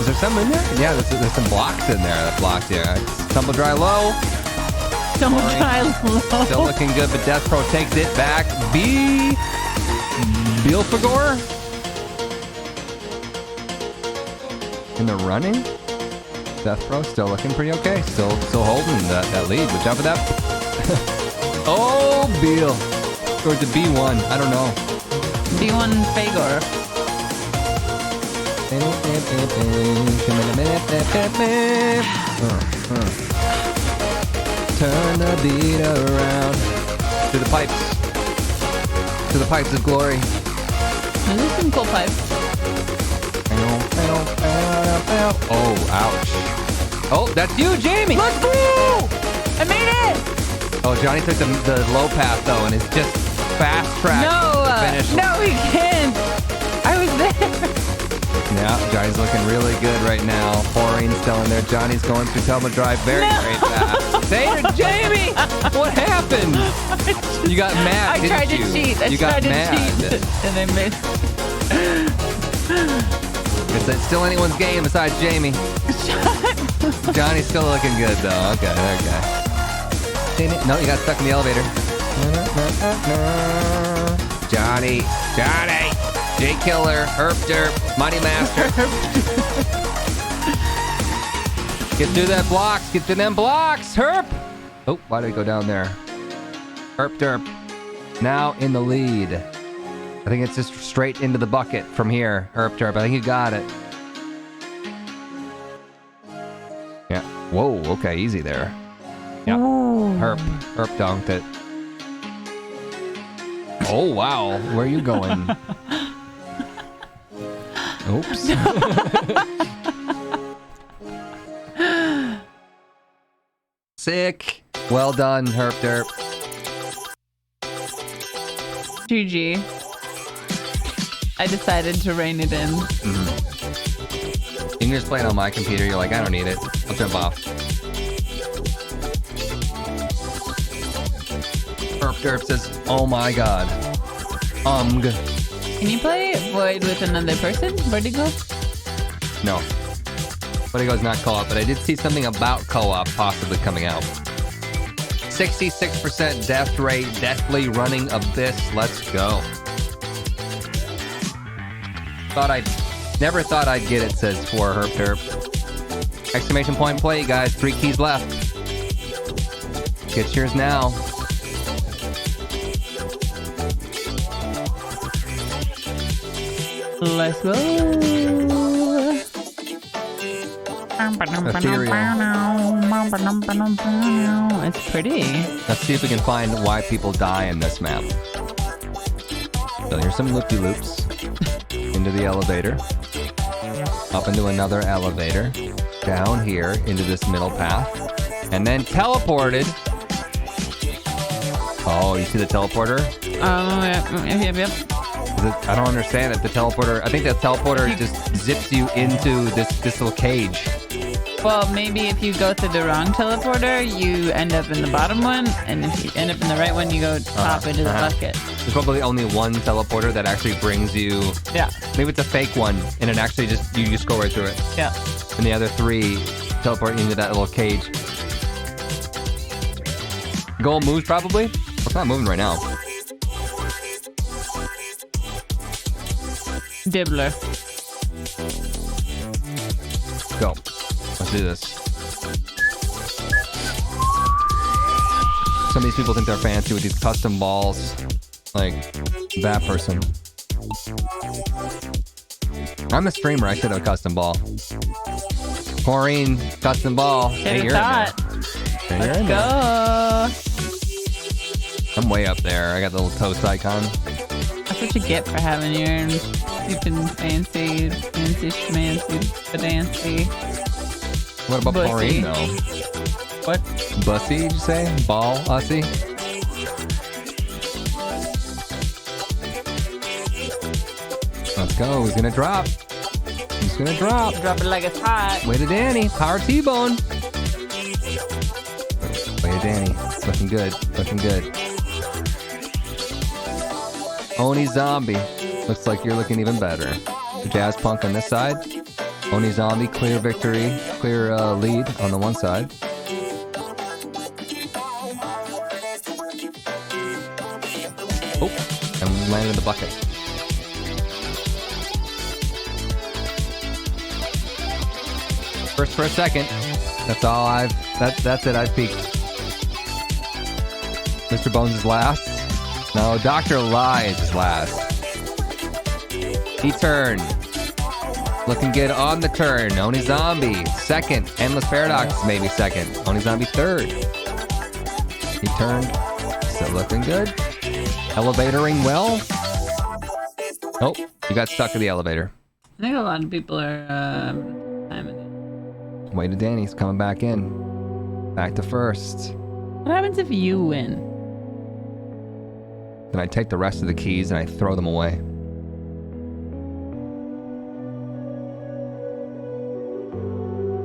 Is there some in there? Yeah, there's some blocks in there that blocked you. Tumble dry low. Don't try low. Still looking good, but Death Pro takes it back. Bilfagor in the running. Death Pro still looking pretty okay. Still holding that lead. Good job with that. Oh, Beal. Or the B1. I don't know. B1 Fagor. Turn the beat around. To the pipes. To the pipes of glory. Those are some cool pipes. Oh, ouch. Oh, that's you, Jamie! Let's go! I made it! Oh, Johnny took the low path, though, and it's just fast track to the finish. No, he can't. I was there. Yeah, Johnny's looking really good right now. Maureen's still in there. Johnny's going through Telma Drive very fast. Hey, Jamie! What happened? You got mad, I tried to cheat. I tried to cheat. And I missed. It's still anyone's game besides Jamie. Johnny's still looking good, though. Okay. No, you got stuck in the elevator. Johnny. J Killer, Herp Derp, Mighty Master. Get through that blocks. Get through them blocks, Herp. Oh, why did it go down there? Herp Derp. Now in the lead. I think it's just straight into the bucket from here, Herp Derp. I think you got it. Yeah. Whoa, okay, easy there. Yeah. Herp dunked it. Oh, wow. Where are you going? Oops. Sick. Well done, Herp Derp. GG. I decided to rein it in. You can just play it on my computer. You're like, I don't need it. I'll jump off. Herp Derp says, oh my god. Can you play Void with another person, Voidigo? No. Voidigo's not co-op, but I did see something about co-op possibly coming out. 66% death rate, deathly running Abyss. Let's go. Never thought I'd get it, says 4 Herp Derp. Exclamation point play, guys. 3 keys left. Get yours now. Let's go. It's pretty. Let's see if we can find why people die in this map. So here's some loopy-loops. Into the elevator. Up into another elevator. Down here into this middle path. And then teleported. Oh, you see the teleporter? Oh, yep. I don't understand it. The teleporter, I think that teleporter just zips you into this little cage. Well, maybe if you go through the wrong teleporter, you end up in the bottom one, and if you end up in the right one, you go top into the bucket. There's probably only one teleporter that actually brings you. Yeah. Maybe it's a fake one, and it actually you just go right through it. Yeah. And the other 3 teleport into that little cage. Goal moves probably. Well, it's not moving right now. Dibbler. Go. Let's do this. Some of these people think they're fancy with these custom balls. Like that person. I'm a streamer. I should have a custom ball. Maureen, custom ball. Hey, you're Let's go. I'm way up there. I got the little toast icon. That's what you get for having your stupid fancy schmancy fancy. What about Bussy. Maureen though? What? Bussy, did you say? Ball, Ussy? Let's go. Who's gonna drop? Who's gonna drop? Drop it like it's hot. Way to Danny. Power T-bone. Way to Danny. Looking good. Looking good. Oni Zombie. Looks like you're looking even better. Jazz Punk on this side. Oni Zombie, clear victory, clear lead on the one side. Oh, and landed in the bucket. First for a second. That's all that's it, I've peeked. Mr. Bones is last. No, Dr. Lies is last. He turned. Looking good on the turn. Oni Zombie, second. Endless Paradox, maybe second. Oni Zombie, third. He turned. Still looking good. Elevatoring well. Oh, you got stuck in the elevator. I think a lot of people are timing it. Way to Danny's coming back in. Back to first. What happens if you win? Then I take the rest of the keys and I throw them away.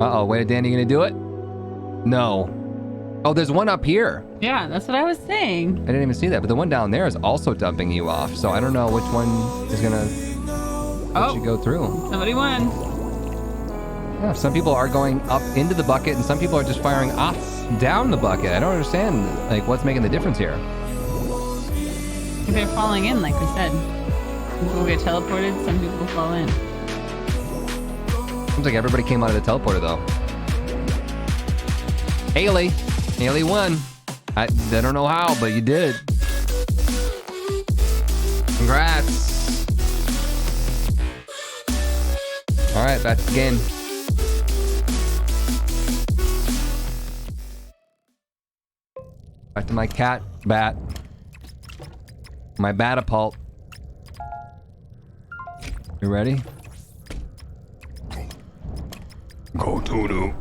Uh-oh, wait, Danny, you gonna do it? No. Oh, there's one up here. Yeah, that's what I was saying. I didn't even see that, but the one down there is also dumping you off, so I don't know which one is gonna let you go through. Somebody won. Yeah, some people are going up into the bucket, and some people are just firing off down the bucket. I don't understand, like, what's making the difference here. If they're falling in, like we said. Some people get teleported, some people fall in. Seems like everybody came out of the teleporter, though. Haley won. I don't know how, but you did. Congrats. All right, back to the game. Back to my cat bat. My batapult. You ready? Go to.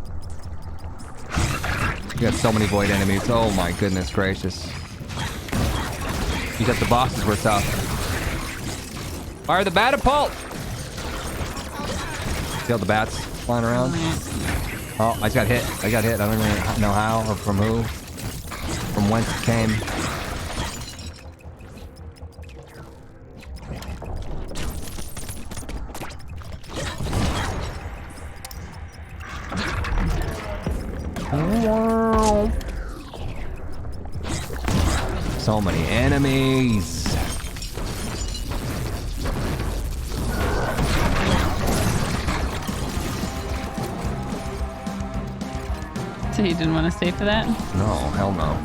You got so many void enemies. Oh my goodness gracious. You got the bosses were tough. Fire the batapult! See all the bats flying around? Oh, I just got hit. I don't even know how or from who. From whence it came. So many enemies. So you didn't want to stay for that? No, hell no.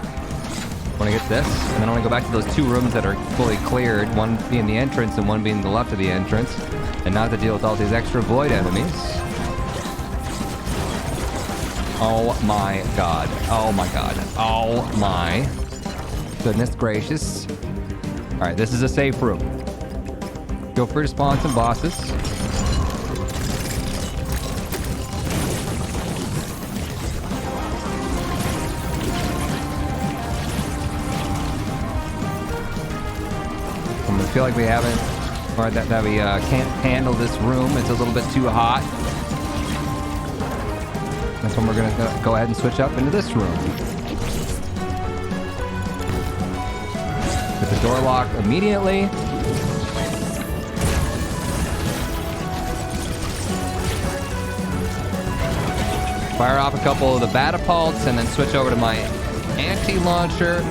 Want to get this, and then I want to go back to those two rooms that are fully cleared, one being the entrance and one being the left of the entrance, and not to deal with all these extra void enemies. Oh my god. Oh my god. Oh my goodness gracious. Alright, this is a safe room. Feel free to spawn some bosses. I feel like we haven't, or that we can't handle this room. It's a little bit too hot. That's when we're gonna go ahead and switch up into this room. Get the door locked immediately. Fire off a couple of the batapults and then switch over to my anti-launcher.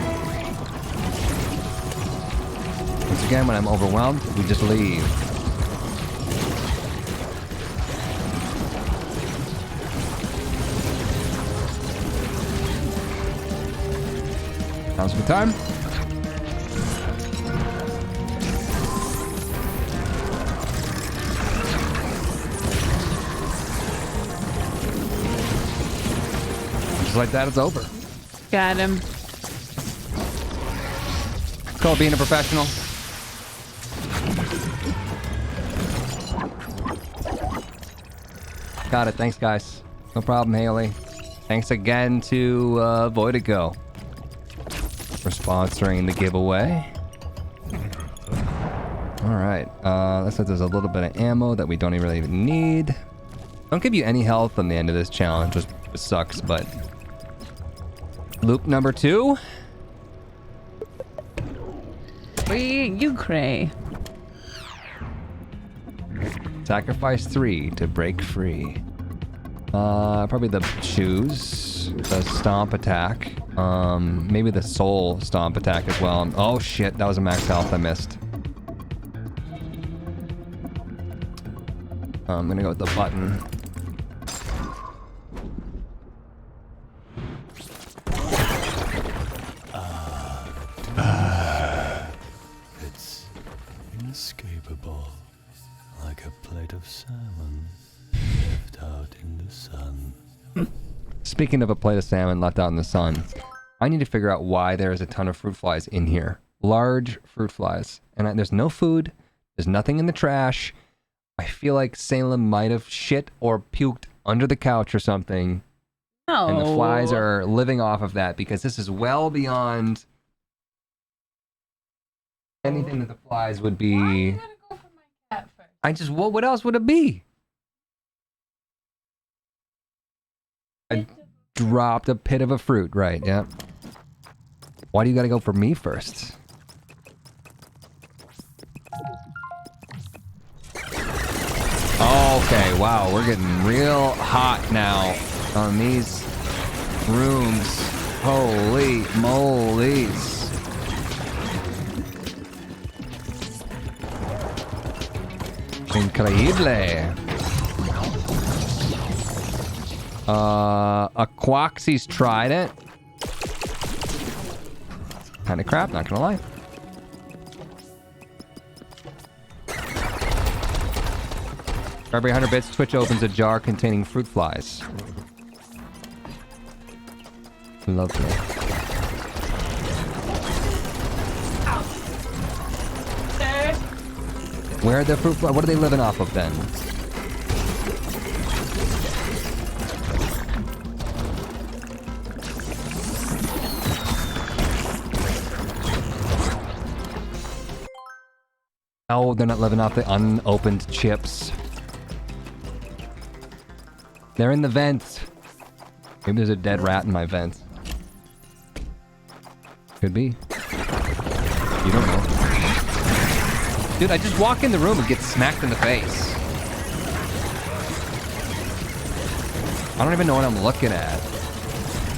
Once again, when I'm overwhelmed, we just leave. Now's a good time. Just like that, it's over. Got him. It's called being a professional. Got it. Thanks, guys. No problem, Haley. Thanks again to Voidigo for sponsoring the giveaway. All right. Looks like there's a little bit of ammo that we don't even really need. Don't give you any health on the end of this challenge, which sucks, but... Loop number 2. You cray. Sacrifice 3 to break free. Probably the shoes, the stomp attack, maybe the soul stomp attack as well. Oh shit, that was a max health I missed. I'm gonna go with the button. It's inescapable, like a plate of salmon left out in the sun. Speaking of a plate of salmon left out in the sun, I need to figure out why there is a ton of fruit flies in here. Large fruit flies. And there's no food. There's nothing in the trash. I feel like Salem might have shit or puked under the couch or something. No. And the flies are living off of that because this is well beyond anything that the flies would be. Why are you gonna go for my cat first? What else would it be? I dropped a pit of a fruit, right, yeah. Why do you gotta go for me first? Okay, wow, we're getting real hot now on these rooms. Holy moly's. Increíble. A Quaxie's Trident. Kinda crap, not gonna lie. For every 100 bits, Twitch opens a jar containing fruit flies. Lovely. Where are the fruit flies? What are they living off of then? Oh, they're not living off the unopened chips. They're in the vents. Maybe there's a dead rat in my vents. Could be. You don't know. Dude, I just walk in the room and get smacked in the face. I don't even know what I'm looking at.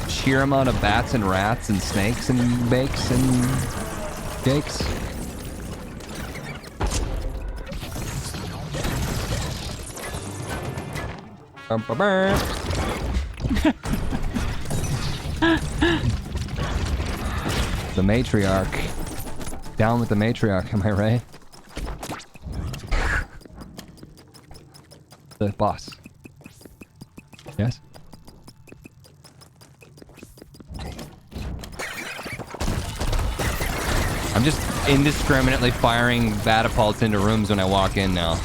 Sheer amount of bats and rats and snakes and bakes and cakes. The matriarch. Down with the matriarch, am I right? The boss. Yes? I'm just indiscriminately firing catapults into rooms when I walk in now.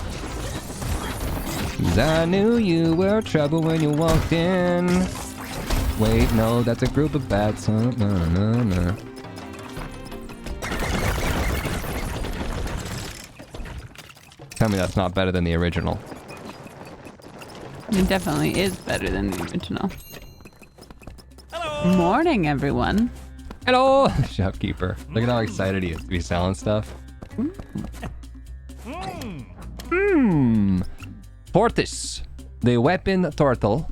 'Cause I knew you were trouble when you walked in. Wait, no, that's a group of bats. No, no, no. Tell me that's not better than the original. It definitely is better than the original. Hello. Morning, everyone. Hello, shopkeeper. Look at how excited he is to be selling stuff. Tortoise. The weapon turtle.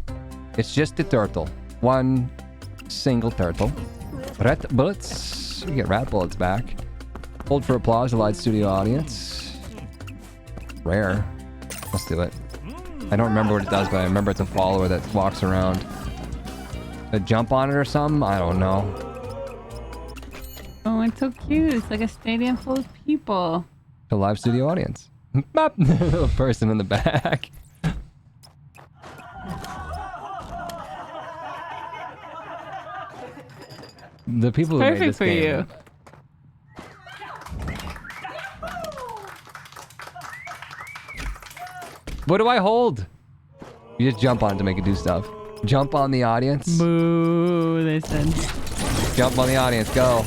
It's just a turtle. One single turtle. Rat bullets. We get rat bullets back. Hold for applause, a live studio audience. Rare. Let's do it. I don't remember what it does, but I remember it's a follower that walks around. A jump on it or something? I don't know. Oh, it's so cute. It's like a stadium full of people. A live studio audience. Bop! A person in the back. The people who made Perfect this for game. you. What do I hold? You just jump on it to make it do stuff. Jump on the audience. Boo, they said. Jump on the audience, go.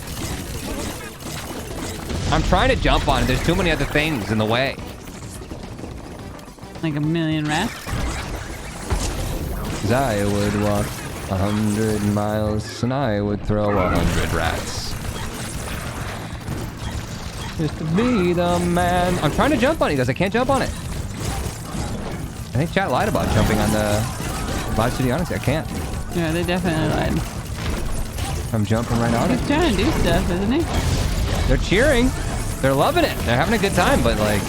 I'm trying to jump on it. There's too many other things in the way. Like a million rats. 'Cause I would walk 100 miles and I would throw 100 rats. Just to be the man. I'm trying to jump on it because I can't jump on it. I think chat lied about jumping on the live studio audience. I can't. Yeah, they definitely lied. I'm jumping right on it. He's trying to do stuff, isn't he? They're cheering. They're loving it. They're having a good time, but like...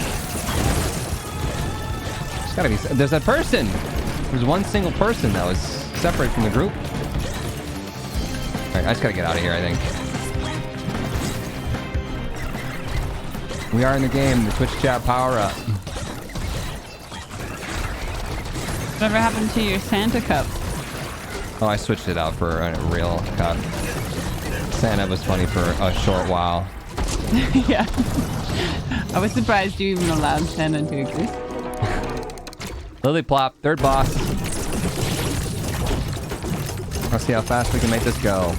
There's gotta be... There's a person. There's one single person that was separate from the group. Alright, I just gotta get out of here, I think. We are in the game. The Twitch chat power up. Whatever happened to your Santa cup? Oh, I switched it out for a real cup. Santa was funny for a short while. Yeah. I was surprised you even allowed Santa to exist. Lily Plop, third boss. Let's see how fast we can make this go.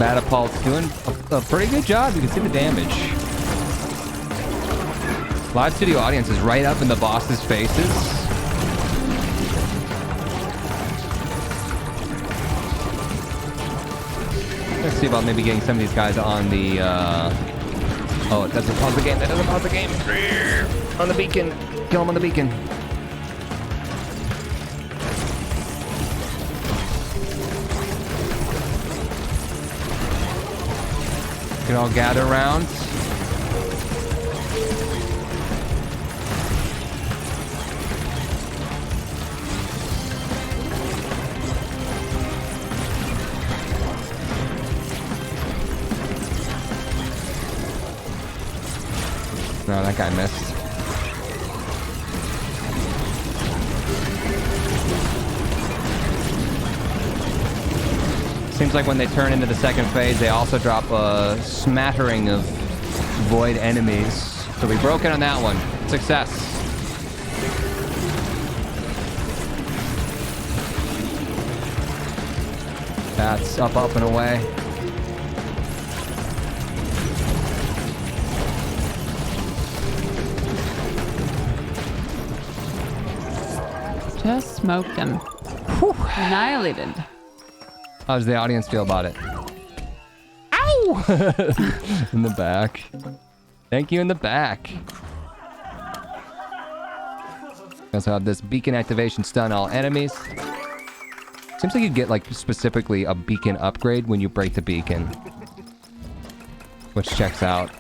Batapult's doing a pretty good job. You can see the damage. Live studio audience is right up in the boss's faces. Let's see about maybe getting some of these guys on the, Oh, it doesn't pause the game. That doesn't pause the game. On the beacon. Kill him on the beacon. You can all gather around. No, that guy missed. Seems like when they turn into the second phase, they also drop a smattering of void enemies. So we broke it on that one. Success. That's up, up, and away. Just smoked him. Whew. Annihilated. How does the audience feel about it? Ow! In the back. Thank you in the back. We also have this beacon activation stun all enemies. Seems like you get like specifically a beacon upgrade when you break the beacon. Which checks out.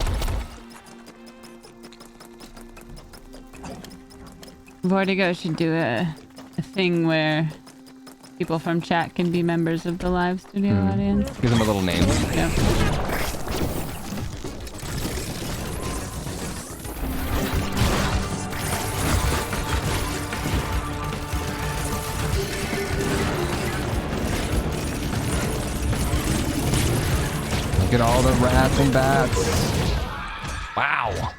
Voidigo should do a thing where people from chat can be members of the live studio audience. Give them a little name. Yeah. Look at all the rats and bats. Wow.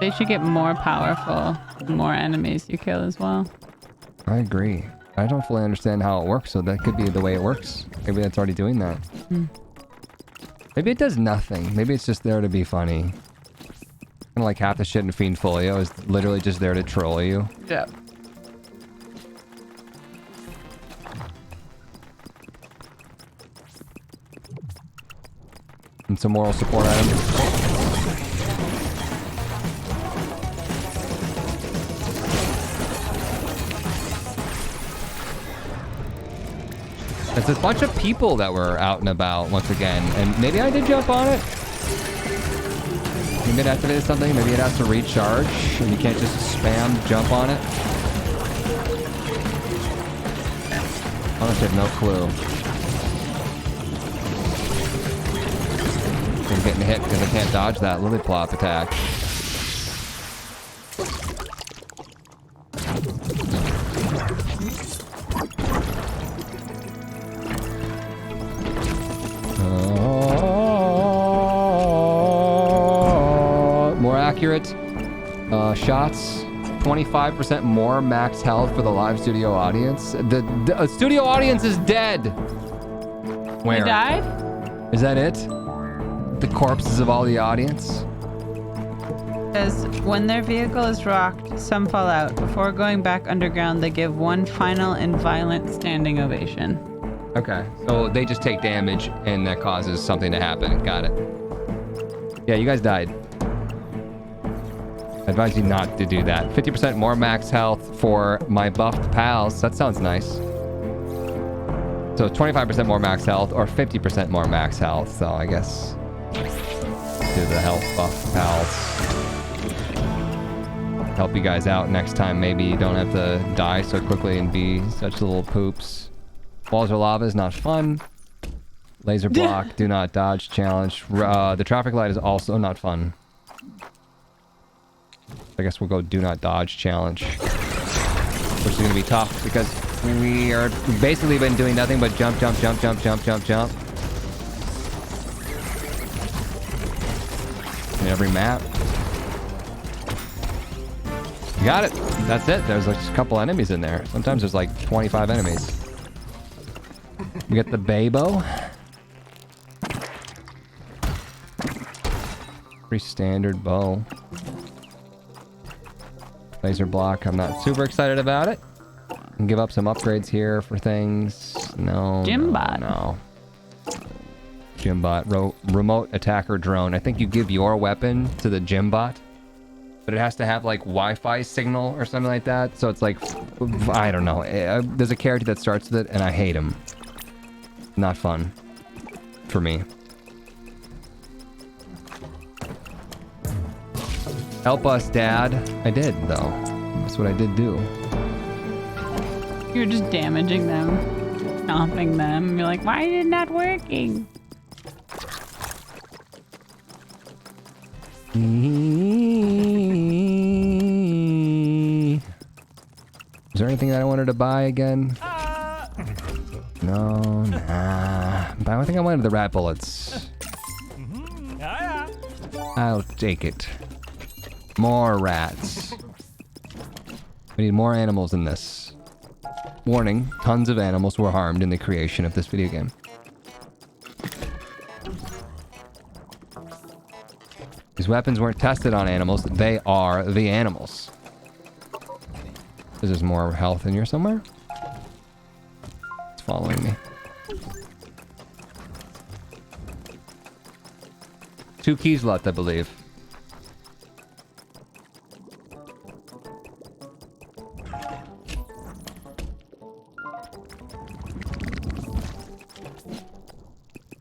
They should get more powerful, the more enemies you kill as well. I agree. I don't fully understand how it works, so that could be the way it works. Maybe that's already doing that. Maybe it does nothing. Maybe it's just there to be funny. Kind of like half the shit in Fiend Folio is literally just there to troll you. Yeah. And some moral support items. There's a bunch of people that were out and about once again, and maybe I did jump on it. Maybe it activated something, maybe it has to recharge, and you can't just spam jump on it. Honestly, I have no clue. I'm getting hit because I can't dodge that lily plop attack. More accurate shots. 25% more max health for the live studio audience. The studio audience is dead. Where? They died? Is that it? The corpses of all the audience? Says, when their vehicle is rocked, some fall out. Before going back underground, they give one final and violent standing ovation. Okay, so they just take damage and that causes something to happen. Got it. Yeah, you guys died. I advise you not to do that. 50% more max health for my buffed pals. That sounds nice. So 25% more max health or 50% more max health. So I guess do the health buff pals. Help you guys out next time. Maybe you don't have to die so quickly and be such little poops. Walls of lava is not fun. Laser block, do not dodge challenge. The traffic light is also not fun. I guess we'll go do not dodge challenge. Which is going to be tough because we are basically been doing nothing but jump, jump, jump, jump, jump, jump, jump. In every map. You got it. That's it. There's like just a couple enemies in there. Sometimes there's like 25 enemies. We get the Babo. Pretty standard bow. Laser block. I'm not super excited about it. Can give up some upgrades here for things. No. Gymbot. No. Gymbot. Remote attacker drone. I think you give your weapon to the Gymbot. But it has to have like Wi-Fi signal or something like that. So it's like, I don't know. There's a character that starts with it and I hate him. Not fun. For me. Help us, Dad. I did, though. That's what I did do. You're just damaging them, stomping them. You're like, why is it not working? Is there anything that I wanted to buy again? No, nah. But I think I wanted the rat bullets. I'll take it. More rats. We need more animals in this. Warning, tons of animals were harmed in the creation of this video game. These weapons weren't tested on animals. They are the animals. There's more health in here somewhere. It's following me. 2 keys left, I believe.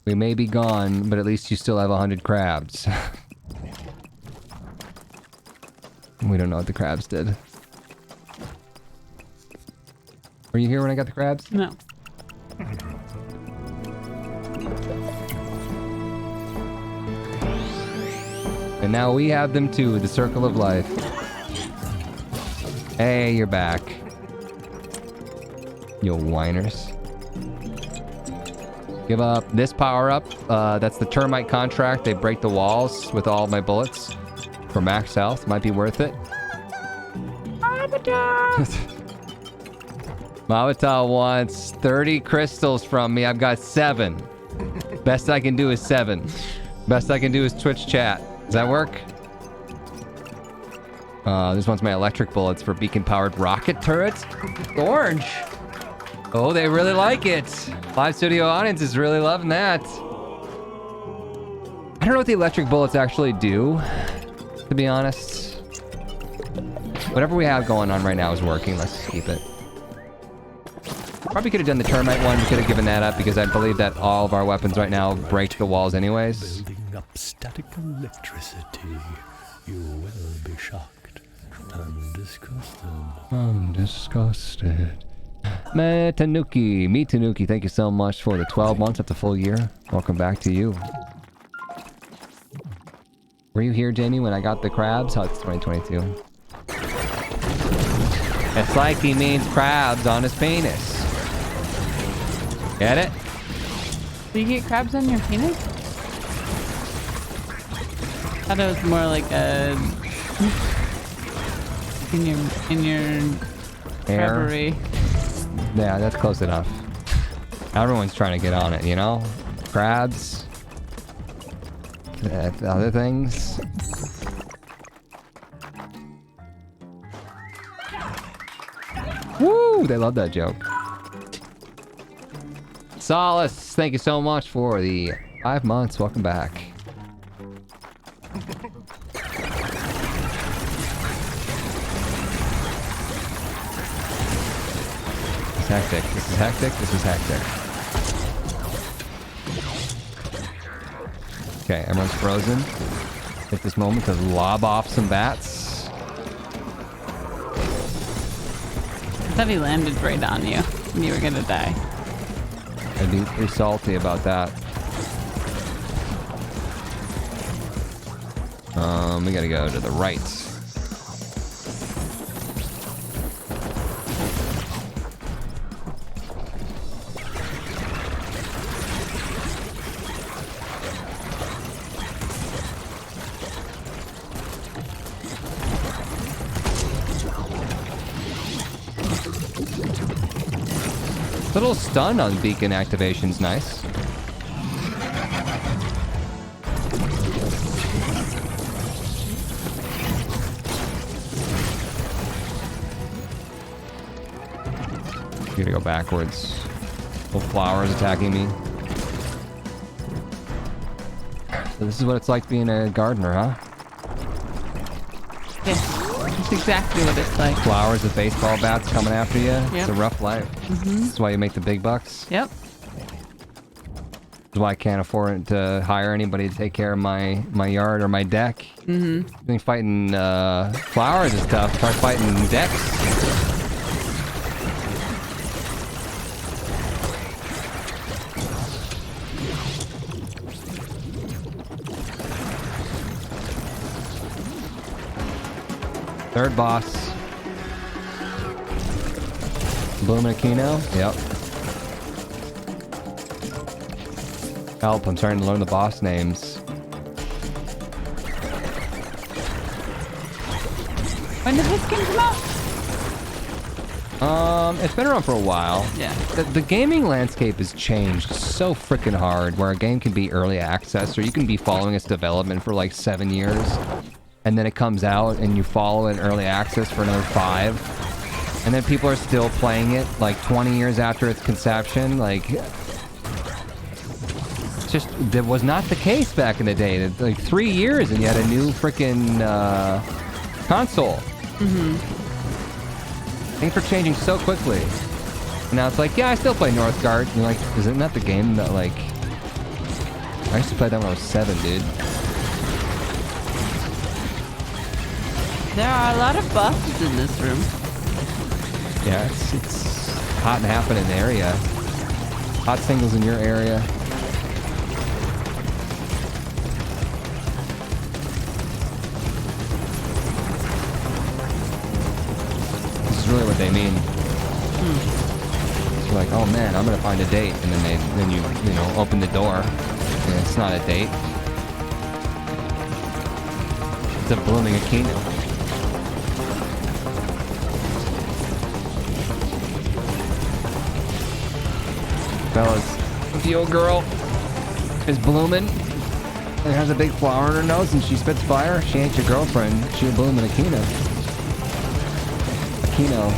We may be gone, but at least you still have 100 crabs. We don't know what the crabs did. Were you here when I got the crabs? No. And now we have them too, the circle of life. Hey, you're back. You whiners. Give up this power up. That's the termite contract. They break the walls with all my bullets. For max health. Might be worth it. Mawata wants 30 crystals from me. I've got 7. Best I can do is 7. Best I can do is Twitch chat. Does that work? This one's my electric bullets for beacon-powered rocket turrets. Orange. Oh, they really like it. Live studio audience is really loving that. I don't know what the electric bullets actually do, to be honest. Whatever we have going on right now is working. Let's just keep it. Probably could have done the termite one. We could have given that up because I believe that all of our weapons right now break the walls anyways. Building up static electricity. You will be shocked and disgusted. I'm disgusted. Tanuki, thank you so much for the 12 months. That's a full year. Welcome back to you. Were you here, Jamie, when I got the crabs? Oh, it's 2022. It's like he means crabs on his penis. Get it? Do you get crabs on your penis? I thought it was more like a in your crabbery. Yeah, that's close enough. Everyone's trying to get on it, you know? Crabs. Other things. Woo! They love that joke. Solace, thank you so much for the 5 months. Welcome back. This is hectic. This is hectic. This is hectic. Okay, everyone's frozen. Take this moment to lob off some bats. I thought he landed right on you and you were gonna die. I'd be pretty salty about that. We gotta go to the right. Little stun on beacon activation's nice. I'm gonna go backwards. Little flowers attacking me. So this is what it's like being a gardener, huh? Yeah, that's exactly what it's like. Flowers with baseball bats coming after you. Yep. It's a rough life. This is why you make the big bucks. Yep. This is why I can't afford to hire anybody to take care of my yard or my deck. I think fighting flowers is tough. Try fighting decks. Third boss. Bloom and Aquino. Yep. Help, I'm starting to learn the boss names. When did this game come out? It's been around for a while. Yeah. The gaming landscape has changed so freaking hard, where a game can be early access, or you can be following its development for like 7 years, and then it comes out and you follow it in early access for another 5, and then people are still playing it like 20 years after its conception. Like, it's just, that was not the case back in the day. Like 3 years and you had a new freaking console. Things were changing so quickly. And now it's like, yeah, I still play Northgard. And you're like, isn't that the game that, like... I used to play that when I was 7, dude. There are a lot of bosses in this room. Yeah, it's hot and happening in the area. Hot singles in your area. This is really what they mean. It's like, oh man, I'm gonna find a date, and then you know, open the door, and it's not a date. It's a blooming Aquino. Fellas, if the old girl is blooming and has a big flower in her nose and she spits fire, she ain't your girlfriend. She a blooming Aquino. Aquino.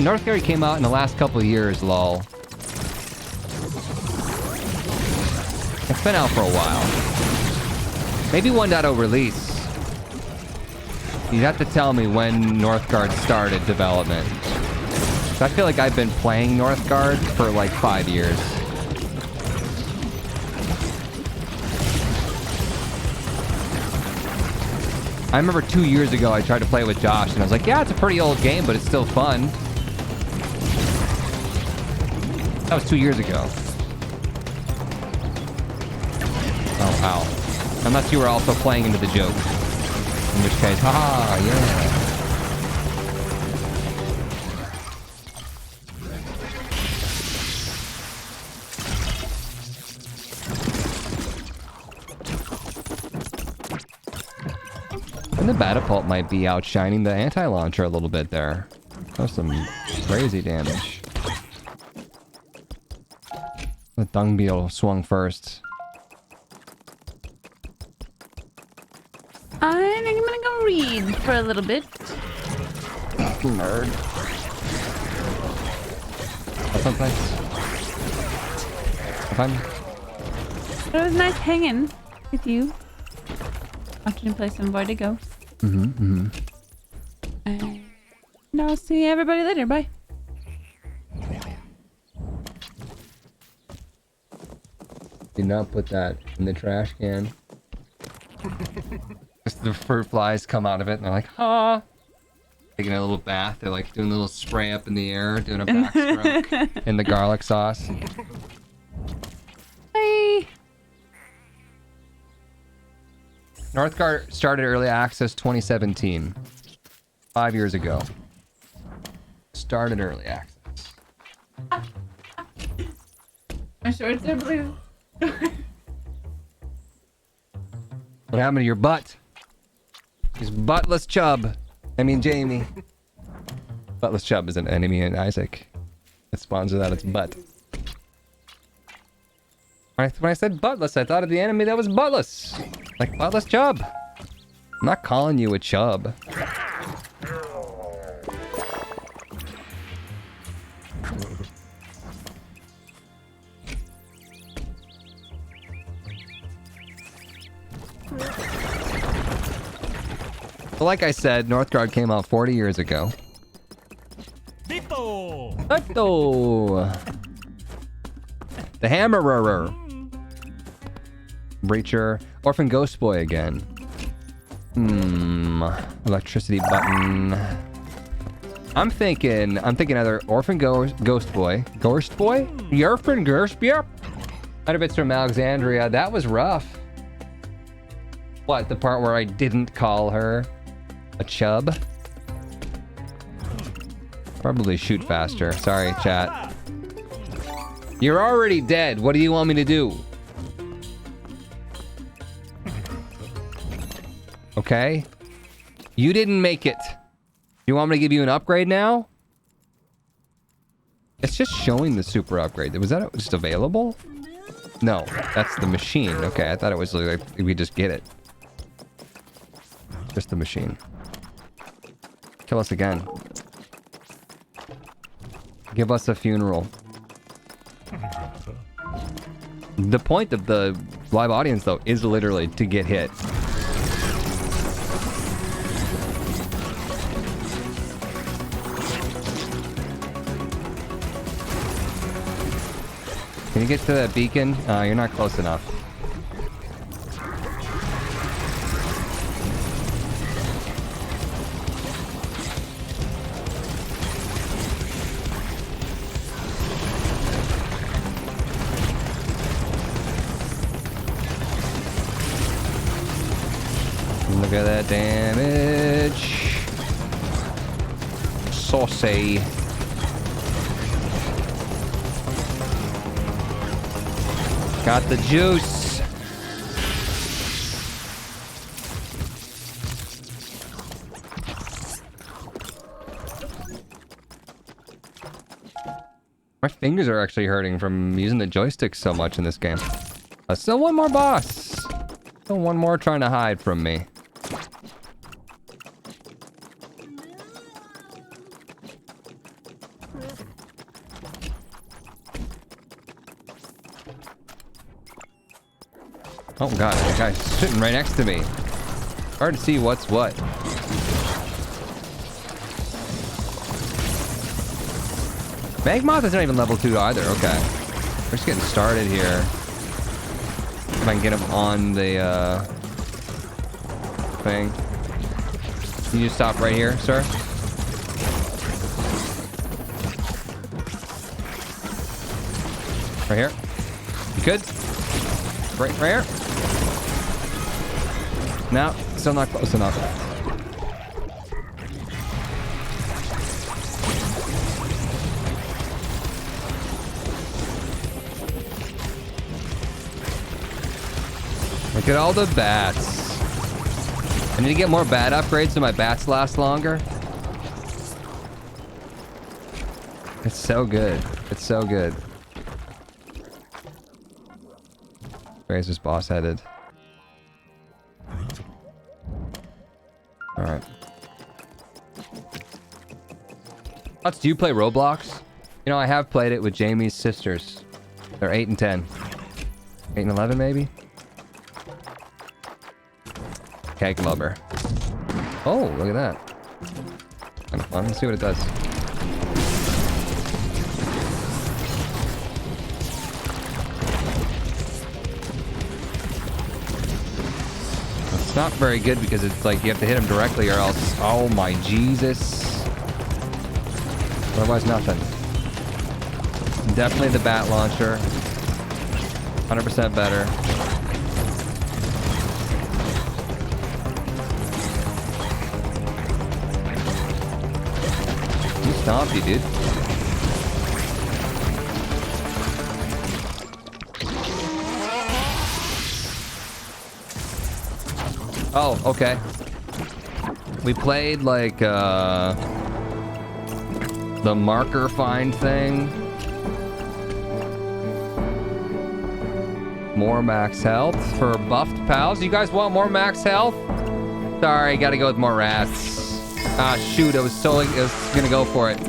Northgard came out in the last couple of years, lol. It's been out for a while. Maybe 1.0 release. You'd have to tell me when Northgard started development. I feel like I've been playing Northgard for like 5 years. I remember 2 years ago I tried to play it with Josh and I was like, yeah, it's a pretty old game, but it's still fun. That was 2 years ago. Oh, ow. Unless you were also playing into the joke. In which case, haha, yeah. And the Batapult might be outshining the anti-launcher a little bit there. That's some crazy damage. The Dung Beetle swung first. I'm gonna go read for a little bit. Nerd. Have fun, place. Have fun. It was nice hanging with you. Watching you play some Voidigo. And I'll see everybody later. Bye. Do not put that in the trash can. Just the fruit flies come out of it and they're like, ah. Taking a little bath. They're like doing a little spray up in the air, doing a backstroke in the garlic sauce. Bye. Northgard started early access 2017. 5 years ago. Started early access. My shorts are blue. What happened to your butt? He's buttless Chubb. I mean Jamie. Buttless Chubb is an enemy in Isaac. It sponsors that, it's butt. When I said buttless, I thought of the enemy that was buttless. Like buttless Chubb. I'm not calling you a Chubb. But like I said, Northgard came out 40 years ago. Bippo! The Hammerer. Breacher. Orphan Ghost Boy again. Electricity button. I'm thinking either Orphan Ghost Boy. Ghost Boy? The Orphan Ghost? Yep. 100 bits from Alexandria. That was rough. What, the part where I didn't call her a chub? Probably shoot faster. Sorry, chat. You're already dead. What do you want me to do? Okay? You didn't make it. You want me to give you an upgrade now? It's just showing the super upgrade. Was that just available? No, that's the machine. Okay, I thought it was like we just get it. Just the machine. Kill us again. Give us a funeral. The point of the live audience, though, is literally to get hit. Can you get to that beacon? You're not close enough. Look at that damage. Saucy. Got the juice. My fingers are actually hurting from using the joystick so much in this game. Still one more boss. Still one more trying to hide from me. Oh god, that guy's sitting right next to me. Hard to see what's what. Magmoth is not even level 2 either, okay. We're just getting started here. If I can get him on the thing. Can you stop right here, sir? Right here? You good? Right here? No, still not close enough. Look at all the bats. I need to get more bat upgrades so my bats last longer. It's so good. It's so good. Where is this boss headed? Alright. Lots, do you play Roblox? You know, I have played it with Jamie's sisters. They're 8 and 10. 8 and 11, maybe? Keg Lover. Oh, look at that. Kind of fun. Let's see what it does. It's not very good because it's like you have to hit him directly or else... Oh my Jesus. Otherwise, nothing. Definitely the bat launcher. 100% better. You stomped you, dude. Oh, okay. We played like the marker find thing. More max health for buffed pals. You guys want more max health? Sorry, gotta go with more rats. Ah, shoot, I was gonna go for it.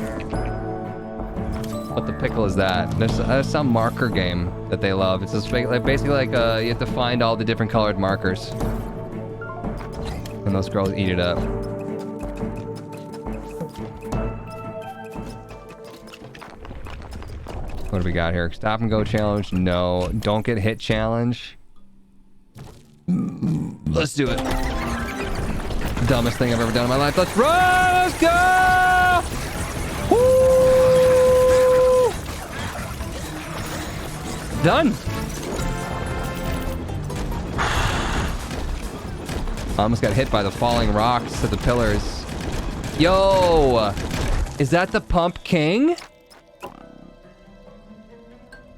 What the pickle is that? There's some marker game that they love. It's just basically like you have to find all the different colored markers. And those girls eat it up. What do we got here? Stop and go challenge? No. Don't get hit challenge. Let's do it. Dumbest thing I've ever done in my life. Let's run! Let's go! Woo! Done. I almost got hit by the falling rocks to the pillars. Yo! Is that the Pump King?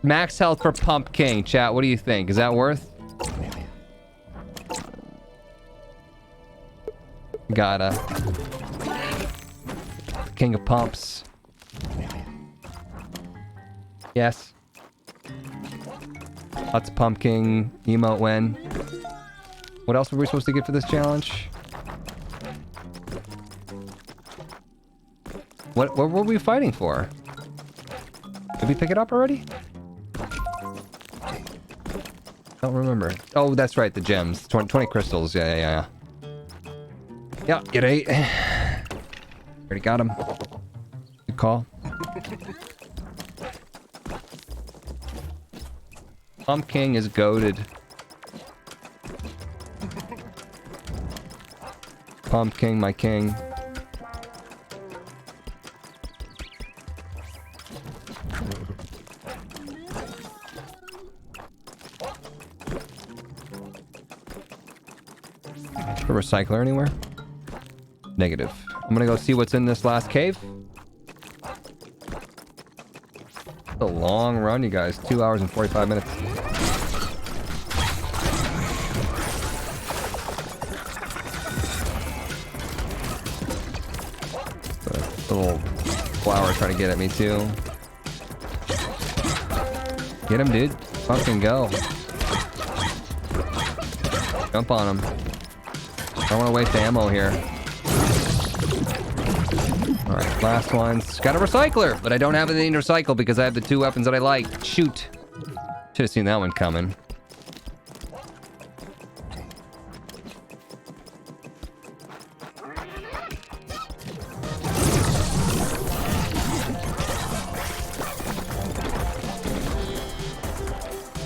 Max health for Pump King. Chat, what do you think? Is that worth? Gotta. King of Pumps. Yes. Let's Pump King emote win. What else were we supposed to get for this challenge? What were we fighting for? Did we pick it up already? Don't remember. Oh, that's right, the gems. 20 crystals. Yeah. Yeah, get 8. Already got him. Good call. Pump King is goated. Pump King, my king. A recycler anywhere? Negative. I'm gonna go see what's in this last cave. It's a long run, you guys. 2 hours and 45 minutes. The little flower trying to get at me too. Get him, dude. Fucking go. Jump on him. I don't want to waste ammo here. Alright, last one's got a recycler, but I don't have anything to recycle because I have the 2 weapons that I like. Shoot. Should have seen that one coming.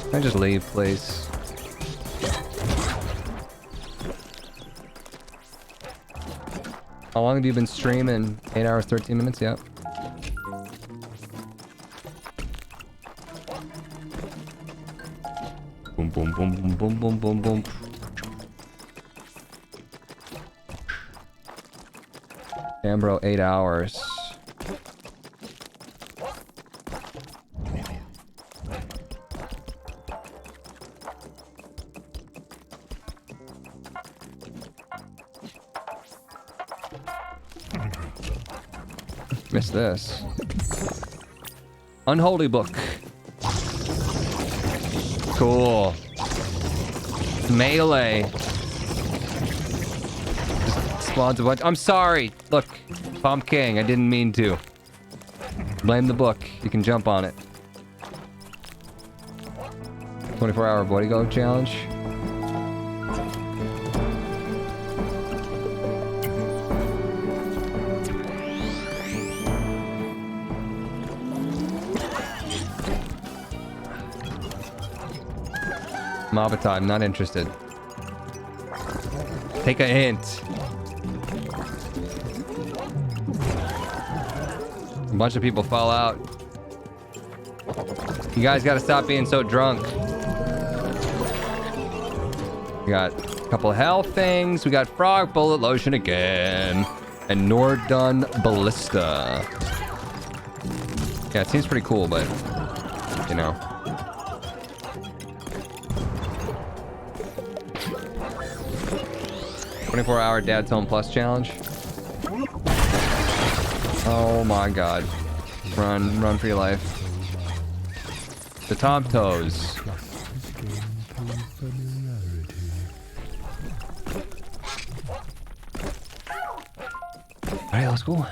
Can I just leave, please? How long have you been streaming? 8 hours, 13 minutes? Yep. Boom, boom, boom, boom, boom, boom, boom, boom. Damn, bro, 8 hours. Missed this. Unholy book. Cool. Melee. Just spawns a bunch. I'm sorry. Look, Pumpkin, I didn't mean to. Blame the book. You can jump on it. 24-hour Voidigo challenge. Mobita, I'm not interested. Take a hint. A bunch of people fall out. You guys gotta stop being so drunk. We got a couple of health things. We got frog bullet lotion again. And Nordun Ballista. Yeah, it seems pretty cool, but you know. "24-hour Dad's Home Plus challenge." Oh my god. Run for your life. The Tom Toes. Alright, let's go.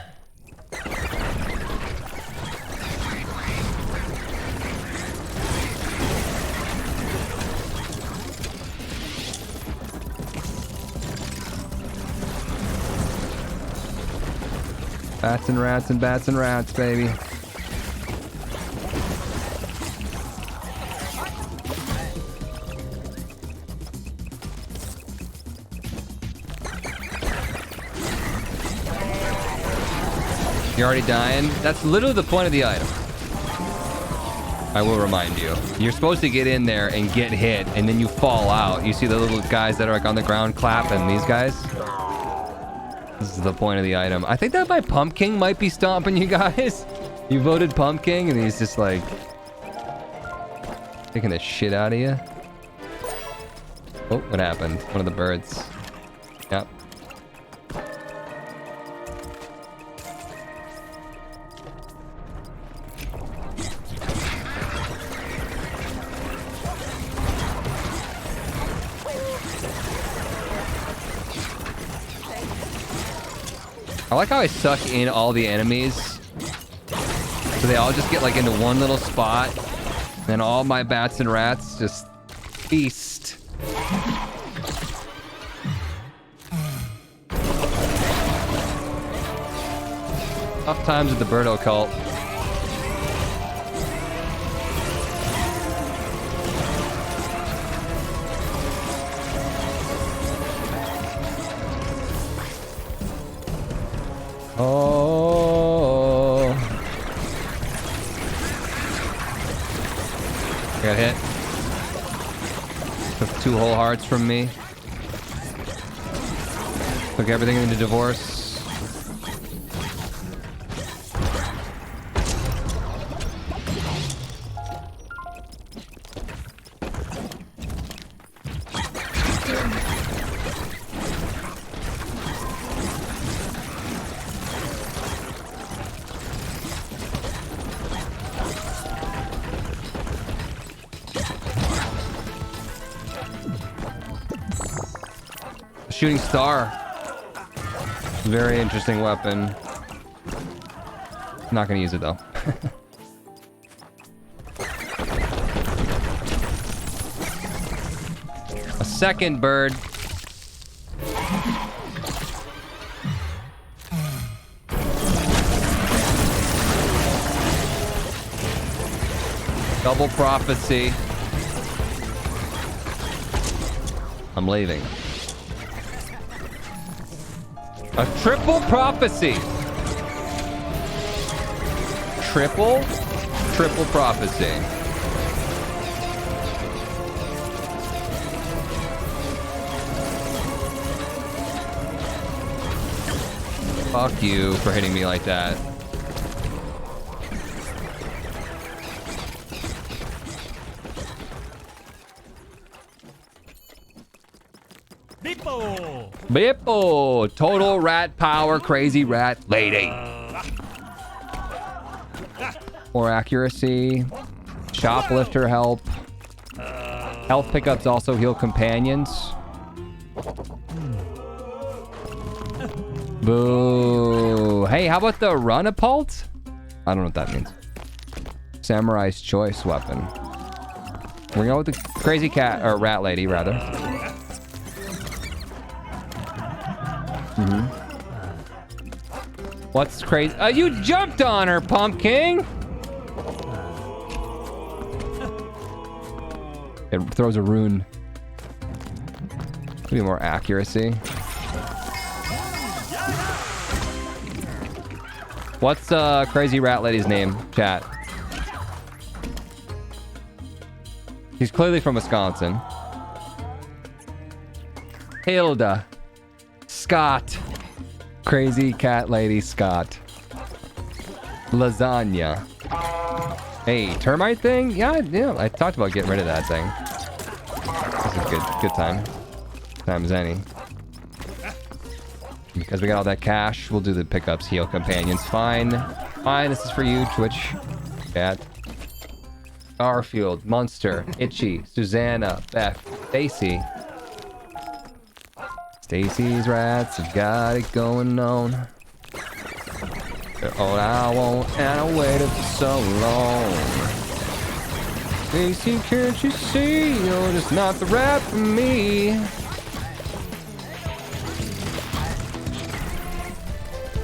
Bats and rats and bats and rats, baby. You're already dying? That's literally the point of the item. I will remind you. You're supposed to get in there and get hit, and then you fall out. You see the little guys that are like on the ground clapping, these guys? This is the point of the item. I think that my Pumpkin might be stomping you guys. You voted Pumpkin, and he's just like taking the shit out of you. Oh, what happened? One of the birds. Yep. I like how I suck in all the enemies. So they all just get like into one little spot. And all my bats and rats just feast. Tough times with the Birdo cult. Oh. I got hit. Took 2 whole hearts from me. Took everything into divorce. Shooting star. Very interesting weapon. Not gonna use it though. A second bird. Double prophecy. I'm leaving. A triple prophecy. Triple prophecy. Fuck you for hitting me like that. Bippo! Total rat power, crazy rat lady. More accuracy. Shoplifter help. Health pickups also heal companions. Boo. Hey, how about the runapult? I don't know what that means. Samurai's choice weapon. We're going with the crazy cat, or rat lady, rather. What's crazy? You jumped on her, Pumpkin! It throws a rune. Maybe more accuracy. What's crazy rat lady's name, chat? He's clearly from Wisconsin. Hilda. Scott. Crazy cat lady Scott. Lasagna. Hey, termite thing? Yeah, I talked about getting rid of that thing. This is a good time. Time as any. Because we got all that cash, we'll do the pickups, heal companions. Fine. Fine, this is for you, Twitch. Chat. Garfield, Munster, Itchy, Susanna, Beth, Stacy. Stacy's rats have got it going on. They're all I want, and I waited for so long. Stacy, can't you see? You're just not the rat for me.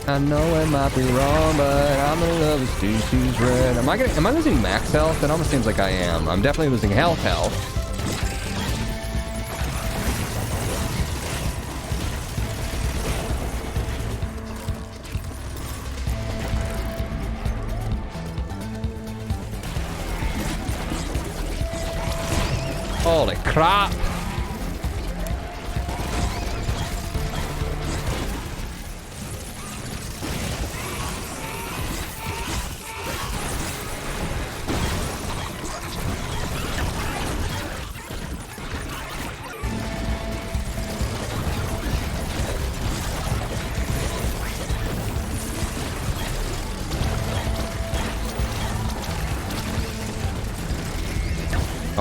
I know it might be wrong, but I'm in love with Stacy's red. Am I losing max health? It almost seems like I am. I'm definitely losing health. Holy crap!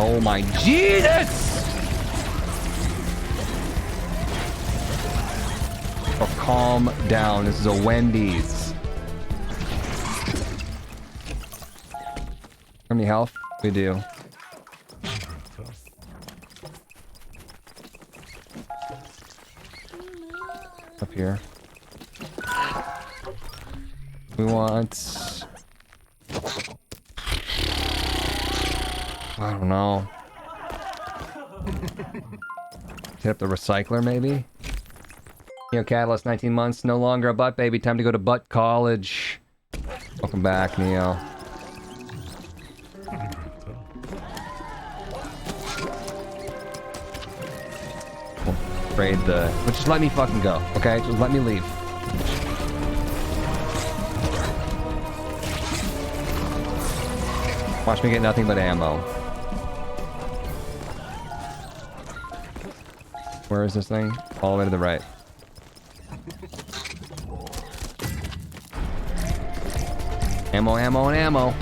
Oh my Jesus! Oh, calm down. This is a Wendy's. How many health? We do. Up here. We want... I don't know. Hit up the recycler, maybe? Neo Catalyst, 19 months, no longer a butt baby. Time to go to butt college. Welcome back, Neo. Trade the... But just let me fucking go, okay? Just let me leave. Watch me get nothing but ammo. Where is this thing? All the way to the right. Ammo, ammo, and ammo.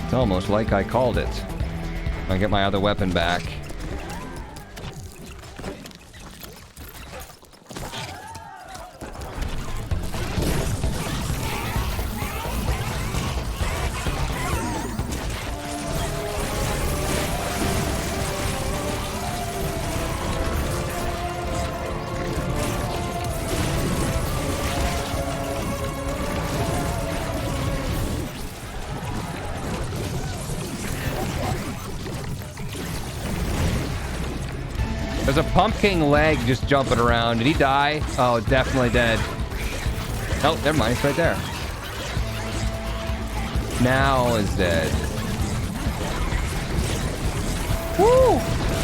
It's almost like I called it. I get my other weapon back. There's a pumpkin leg just jumping around. Did he die? Oh, definitely dead. Oh, never mind. It's right there. Now is dead. Woo!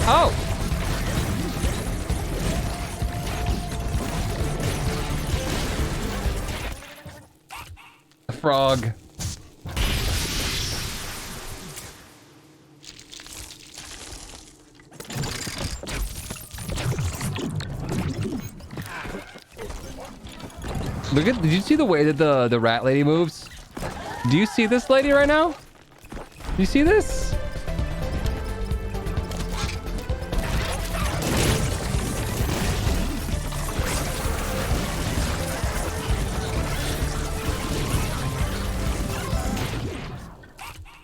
Oh! A frog. Look at, did you see the way that the rat lady moves? Do you see this lady right now? Do you see this?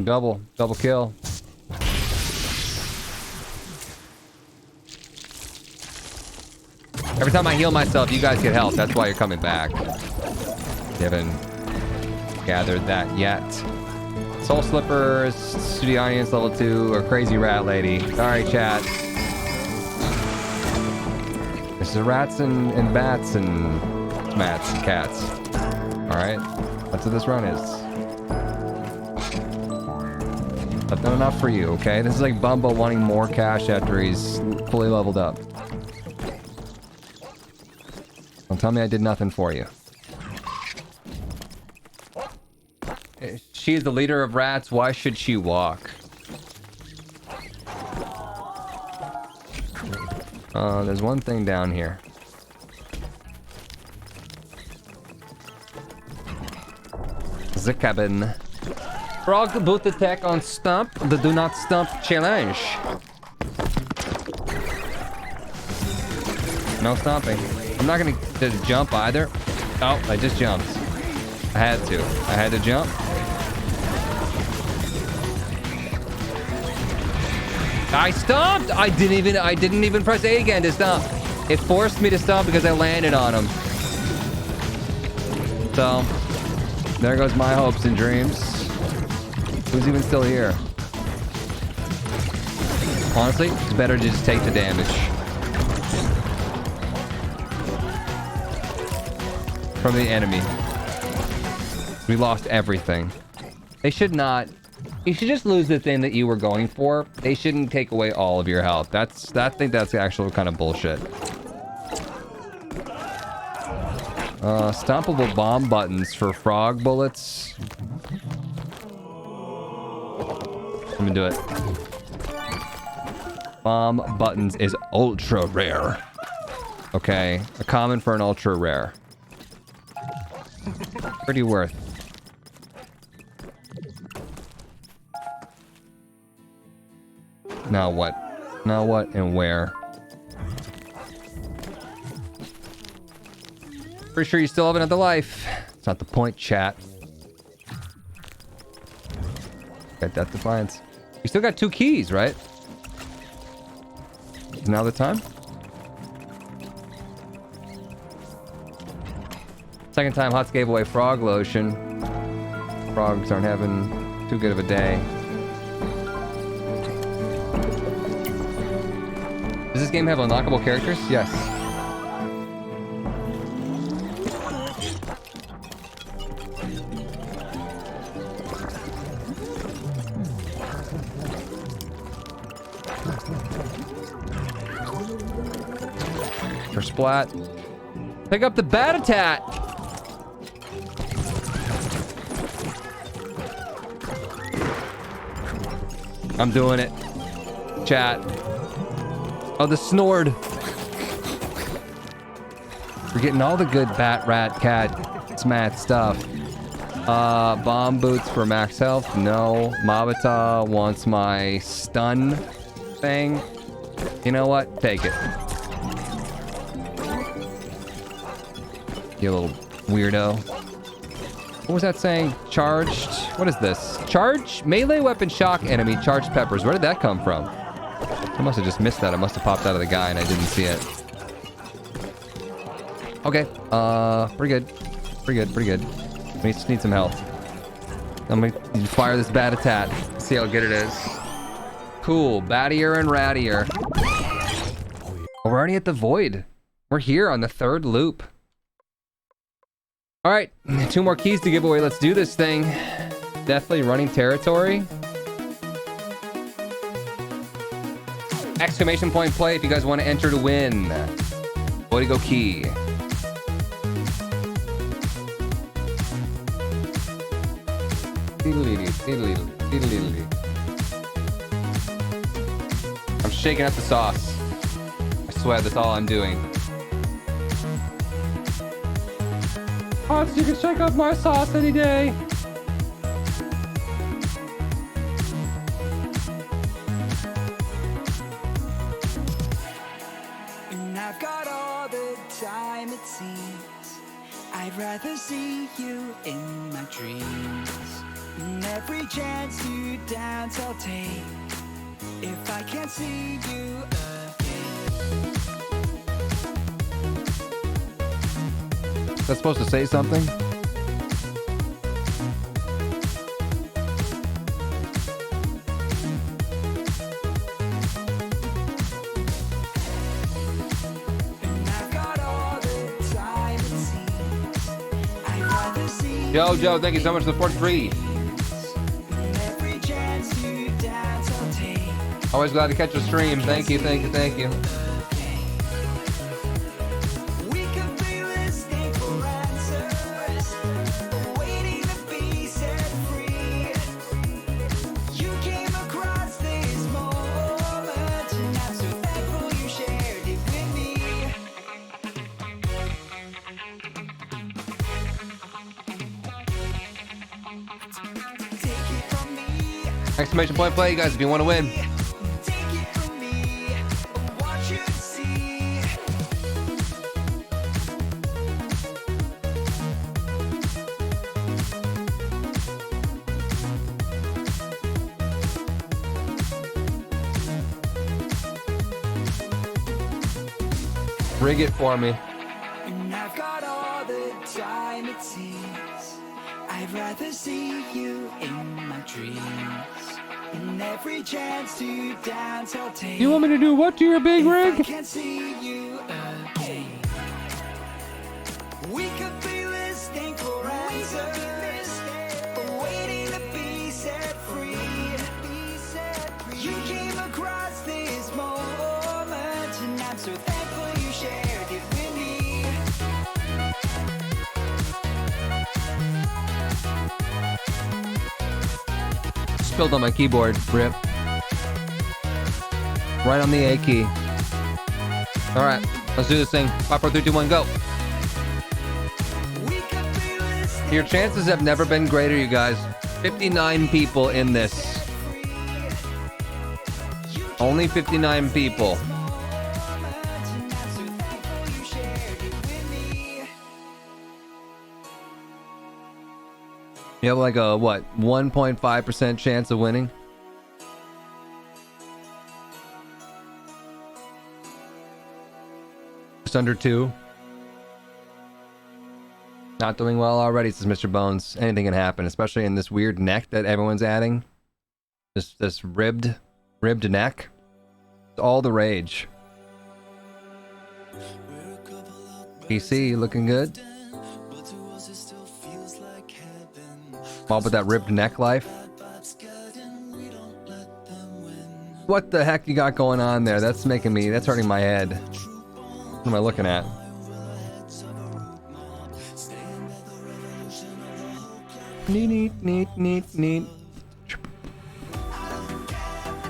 Double kill. Every time I heal myself, you guys get health. That's why you're coming back. You haven't gathered that yet. Soul Slippers, Studionians level 2, or Crazy Rat Lady. Sorry, chat. This is rats and bats and mats and cats. Alright, that's what this run is. I've done enough for you, okay? This is like Bumbo wanting more cash after he's fully leveled up. Don't tell me I did nothing for you. She is the leader of rats. Why should she walk? There's one thing down here. The cabin. Frog boot attack on stump. The do not stump challenge. No stomping. I'm not gonna just jump either. Oh, I just jumped. I had to. I had to jump. I stomped! I didn't even press A again to stomp. It forced me to stomp because I landed on him. So, there goes my hopes and dreams. Who's even still here? Honestly, it's better to just take the damage. From the enemy. We lost everything. They should not... You should just lose the thing that you were going for. They shouldn't take away all of your health. I think that's actual kind of bullshit. Stompable bomb buttons for frog bullets. Let me do it. Bomb buttons is ultra rare. Okay, a common for an ultra rare. Pretty worth. Now what? Now what and where? Pretty sure you still have another life. It's not the point, chat. Got Death Defiance. You still got 2 keys, right? Is now the time? Second time Huts gave away frog lotion. Frogs aren't having too good of a day. Does this game have unlockable characters? Yes. For splat. Pick up the Bat-A-Tat! I'm doing it. Chat. Oh, the Snord. We're getting all the good bat, rat, cat, smat stuff. Bomb boots for max health. No. Mabata wants my stun thing. You know what? Take it. You little weirdo. What was that saying? Charged? What is this? Charge? Melee weapon shock enemy charged peppers. Where did that come from? I must have just missed that. It must have popped out of the guy and I didn't see it. Okay. Pretty good. Pretty good. We just need some health. I'm gonna fire this Bat-A-Tat. See how good it is. Cool. Battier and rattier. We're already at the Void. We're here on the 3rd loop. Alright. 2 more keys to give away. Let's do this thing. Definitely running territory. Exclamation point play if you guys want to enter to win. Voidigo key. I'm shaking up the sauce. I swear that's all I'm doing. Oh, so you can shake up my sauce any day. I've got all the time it seems. I'd rather see you in my dreams. And every chance you dance, I'll take. If I can't see you again. That's supposed to say something? And I've got all the time it seems. I'd rather see Joe, thank you so much for the 43. and every chance you dance, I'll take. Always glad to catch a stream. Thank you. We could be listening for answers, waiting to be set free. You came across this moment, and I'm so thankful you shared it with me. Take it from me, Exclamation point play, you guys, if you want to win. take it from me, what you see. Rig it for me. And I've got all the time it seems. I'd rather see you in my dreams. And every chance to dance, I'll take. You want me to do what to your big If I rig? can't see you again. We could be listening for answers, waiting to be set free. You came across this moment, and I'm so thankful you shared it with me. Spilled on my keyboard. Rip. Right on the A key. Alright, let's do this thing. 5, 4, 3, 2, 1, go. We could be listening Your chances have never been greater, you guys. 59 people in this. Only 59 people. and I'm so thankful you shared it with me. You have like a, what, 1.5% chance of winning? Just under 2. Not doing well already, says Mr. Bones. Anything can happen, especially in this weird neck that everyone's adding. This ribbed neck. It's all the rage. PC looking good. All but that ribbed neck life. What the heck you got going on there? That's hurting my head. What am I looking at? Neat.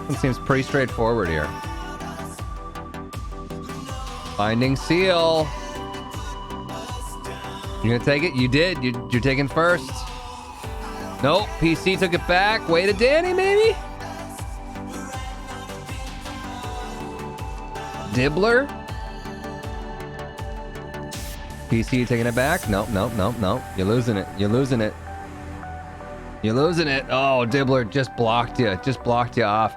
It seems pretty straightforward here. Finding seal. You gonna take it? You did. You're taking first. Nope. PC took it back. Way to Danny, maybe? Dibbler? PC taking it back? Nope. You're losing it. Oh, Dibbler just blocked you off.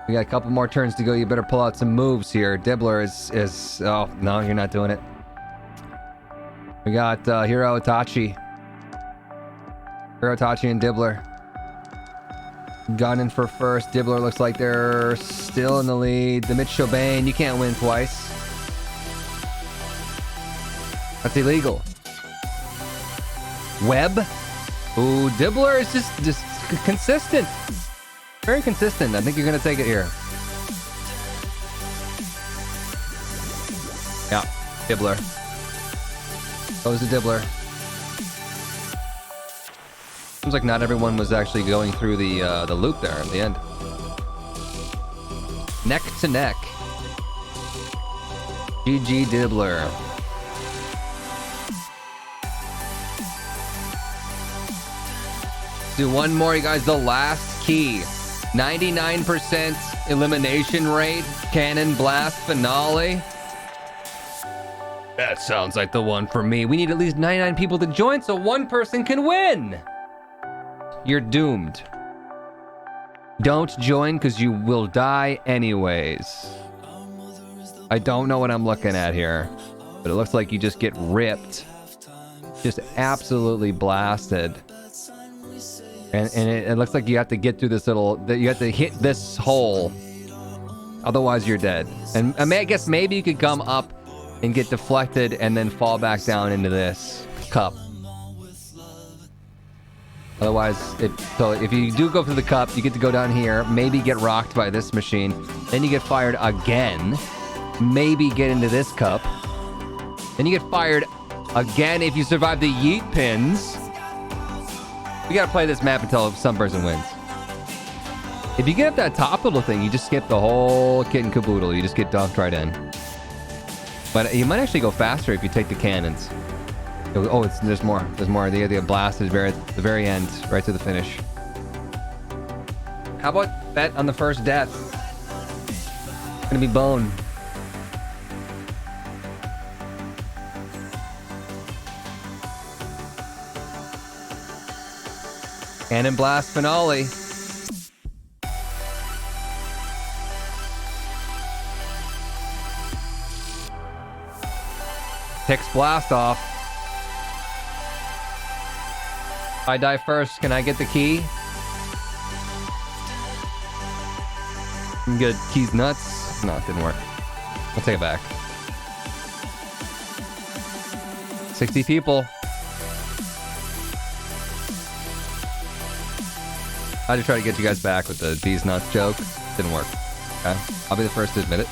We got a couple more turns to go. You better pull out some moves here. Dibbler is oh, no, you're not doing it. We got Hiro Itachi and Dibbler. Gunning for first. Dibbler looks like they're still in the lead. The Mitch Chobane, you can't win twice. That's illegal. Webb. Ooh, Dibbler is just consistent. Very consistent. I think you're gonna take it here. Yeah, Dibbler. Goes to Dibbler. Seems like not everyone was actually going through the loop there at the end. Neck to neck. GG Dibbler. Do one more, you guys. The last key. 99% elimination rate. Cannon Blast Finale. That sounds like the one for me. We need at least 99 people to join so one person can win. You're doomed. Don't join because you will die anyways. I don't know what I'm looking at here, but it looks like you just get ripped. Just absolutely blasted. And it looks like you have to get through this little... You have to hit this hole. Otherwise, you're dead. And I guess maybe you could come up and get deflected and then fall back down into this cup. Otherwise, so if you do go through the cup, you get to go down here, maybe get rocked by this machine, then you get fired again, maybe get into this cup, then you get fired again if you survive the yeet pins. We gotta play this map until some person wins. If you get up that top little thing, you just skip the whole kit and caboodle. You just get dunked right in. But you might actually go faster if you take the cannons. Oh, there's more. There's more. They get blasted at the very end, right to the finish. How about bet on the first death? It's gonna be Bone. Cannon blast finale. Picks blast off. If I die first, can I get the key? Good. Key's nuts. No, it didn't work. I'll take it back. 60 people. I had to try to get you guys back with the bees nuts joke. Didn't work. Okay. I'll be the first to admit it.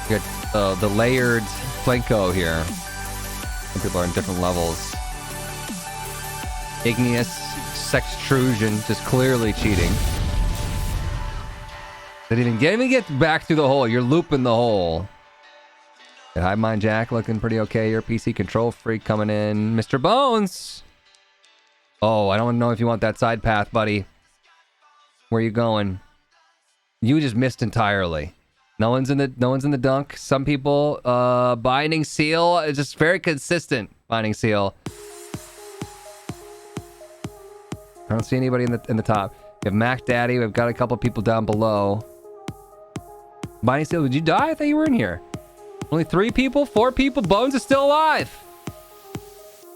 You got the layered Flanko here. Some people are in different levels. Igneous Sextrusion, just clearly cheating. Didn't even get back through the hole. You're looping the hole. Got Hive Mind Jack looking pretty okay. Your PC control freak coming in. Mr. Bones. Oh, I don't know if you want that side path, buddy. Where are you going? You just missed entirely. No one's in the dunk. Some people, Binding Seal is just very consistent. Binding Seal. I don't see anybody in the top. We have Mac Daddy. We've got a couple people down below. Binding Seal, did you die? I thought you were in here. Only 3 people, 4 people. Bones is still alive.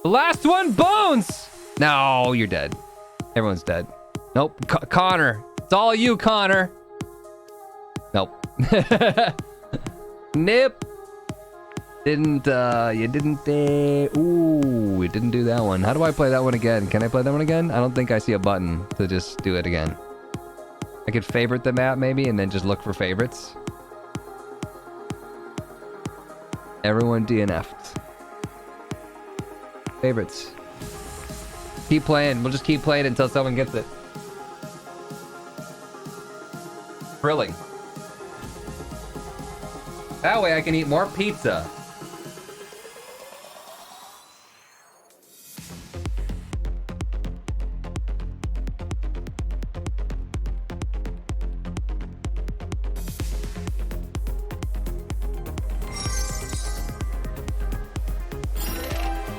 The last one, Bones. No, you're dead. Everyone's dead. Nope. Connor. It's all you, Connor. Nope. Nope. Didn't, you didn't, ooh, we didn't do that one. How do I play that one again? Can I play that one again? I don't think I see a button to just do it again. I could favorite the map maybe and then just look for favorites. Everyone DNF'd. Favorites. Keep playing. We'll just keep playing until someone gets it. Thrilling. That way I can eat more pizza.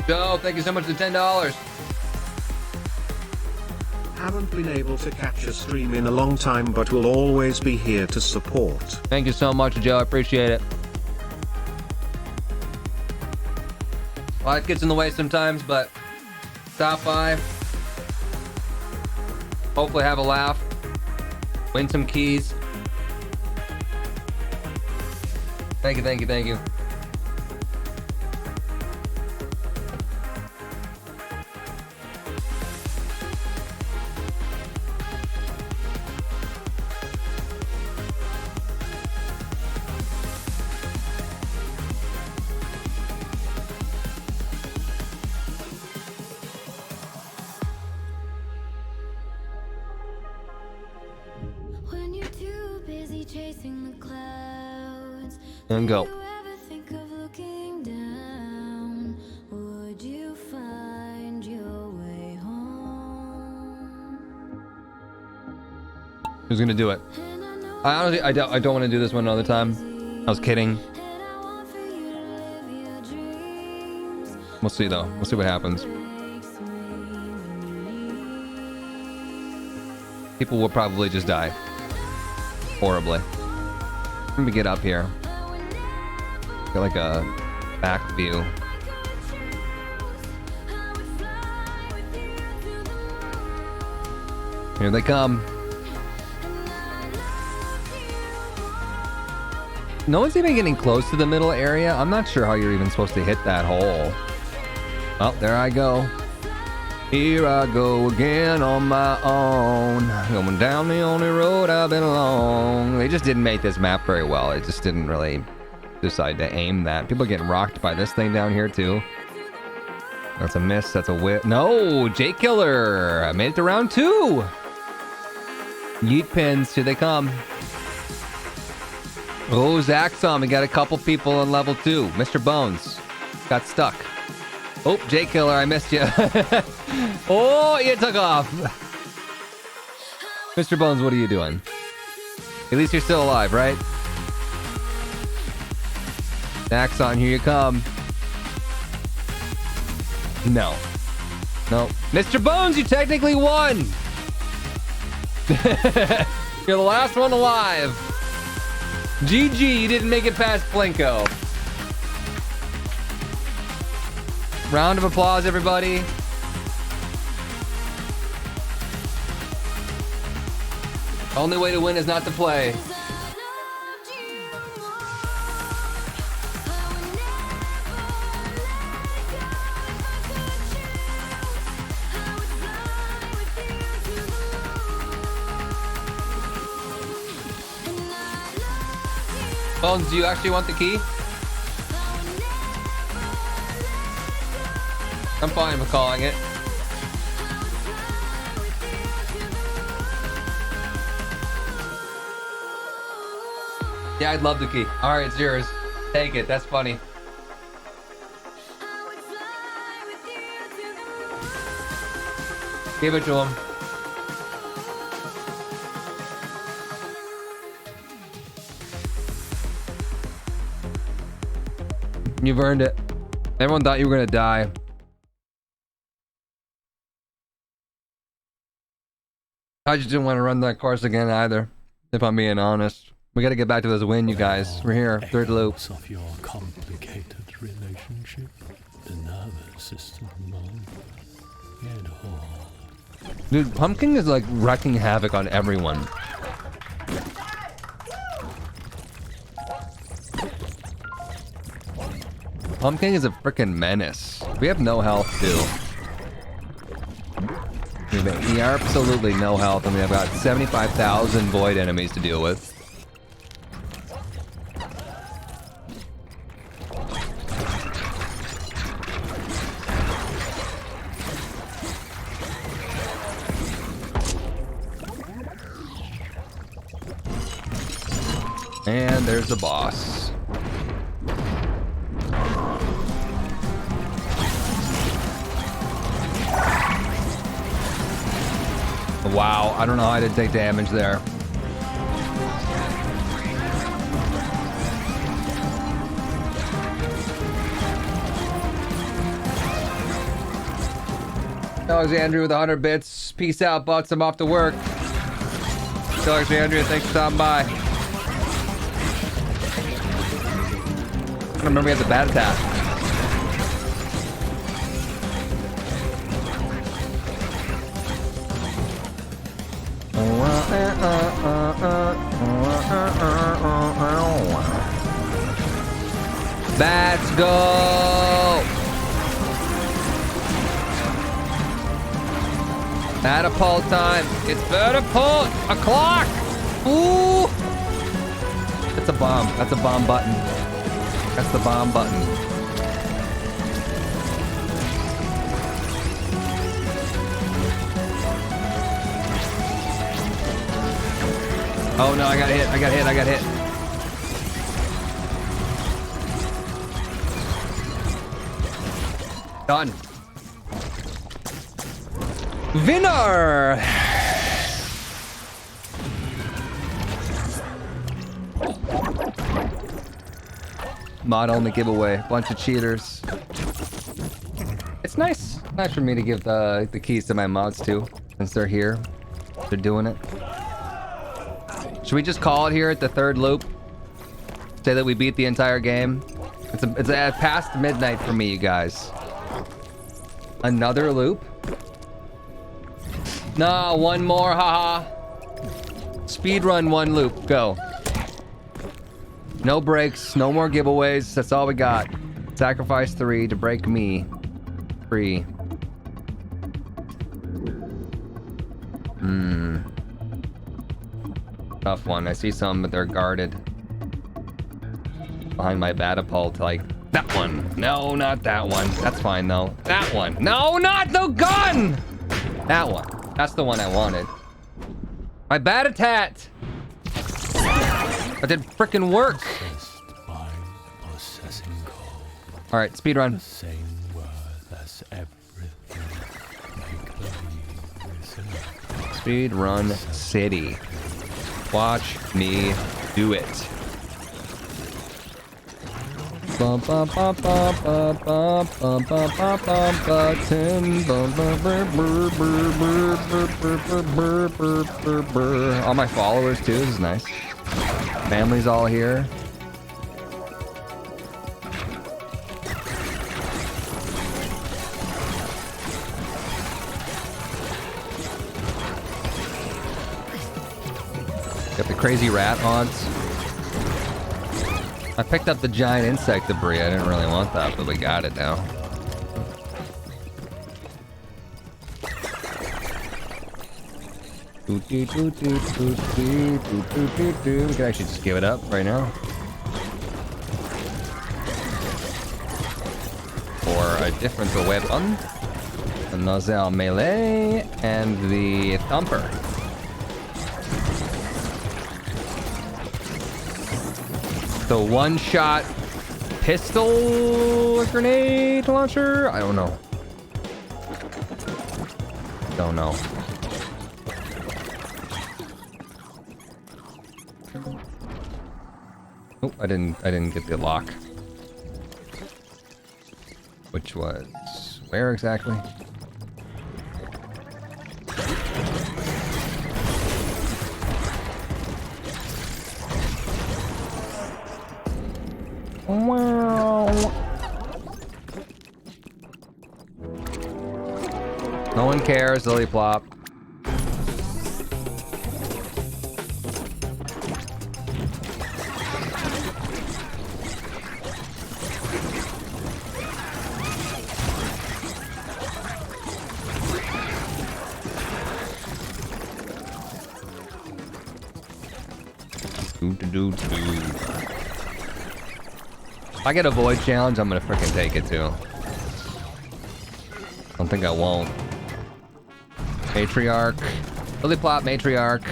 Joe, thank you so much for $10. Haven't been able to catch a stream in a long time, but will always be here to support. Thank you so much, Joe. I appreciate it. Life gets in the way sometimes, but stop by. Hopefully have a laugh. Win some keys. Thank you, thank you, thank you. When you're too busy chasing the clouds, And go. do you ever think of looking down? Would you find your way home? Who's gonna do it? And I know I honestly, I don't want to do this one another time. I was kidding. that I want for you to live your dreams. We'll see though. We'll see what happens. Break People will probably just die. Horribly. Let me get up here. Get like a back view. Here they come. No one's even getting close to the middle area. I'm not sure how you're even supposed to hit that hole. Oh, there I go. Here I go again on my own. Going down the only road I've been along. They just didn't make this map very well. It just didn't really decide to aim that. People are getting rocked by this thing down here too. That's a miss. That's a whip. No, J Killer. I made it to round 2. Yeet pins. Here they come. Oh, Zaxxon. We got a couple people in level 2. Mr. Bones got stuck. Oh, J Killer, I missed you. Oh, you took off. Mr. Bones, what are you doing? At least you're still alive, right? Zaxxon, here you come. No. No. Mr. Bones, you technically won. You're the last one alive. GG, you didn't make it past Plinko. Round of applause, everybody. Only way to win is not to play. Bones, do you actually want the key? I'm fine with calling it. Yeah, I'd love the key. All right, it's yours. Take it. That's funny. Give it to him. You've earned it. Everyone thought you were gonna die. I just didn't want to run that course again either, if I'm being honest. We gotta get back to this win, you guys. We're here, third loop. Of your complicated relationship, the nervous system, it all. Dude, Pumpkin is like wrecking havoc on everyone. Pumpkin is a freaking menace. We have no health too. We are absolutely no health, and we have got 75,000 void enemies to deal with. And there's the boss. Wow, I don't know how I didn't take damage there. Alexandria with 100 bits. Peace out, bots. I'm off to work. Alexandria, thanks for stopping by. I remember we had the bat attack. Let's go! Catapult time. It's catapult o'clock. Ooh! That's a bomb. That's a bomb button. That's the bomb button. Oh no, I got hit. I got hit. I got hit. Done. Winner! Mod only giveaway. Bunch of cheaters. It's nice. Nice for me to give the keys to my mods too, since they're here. They're doing it. Should we just call it here at the third loop? Say that we beat the entire game? It's past midnight for me, you guys. Another loop? No, one more, haha. Speed run one loop, go. No breaks, no more giveaways. That's all we got. Sacrifice 3 to break me free. Tough one. I see some, but they're guarded. Behind my batapult, like that one. No, not that one. That's fine though. That one. No, not the gun! That one. That's the one I wanted. My Batatat! That did frickin' work. By possessing gold, Alright, speed run. the same worth as everything. Make believe is enough. Speed run city. Watch me do it. Bum bum bum bum bum bum bum bum bum bum button bum bum bur bur bur bur bur bur bur bur bur. All my followers too. This is nice. Family's all here. Got the crazy rat haunts. I picked up the giant insect debris. I didn't really want that, but we got it now. We can actually just give it up right now. For a different weapon. The nozzle melee and the thumper. The one-shot pistol grenade launcher? I don't know. Don't know. Oh, I didn't get the lock. Which was where exactly? No one cares, Lily Plop. If I get a void challenge, I'm gonna frickin' take it too. Don't think I won't. Matriarch. Lily Plop, Matriarch.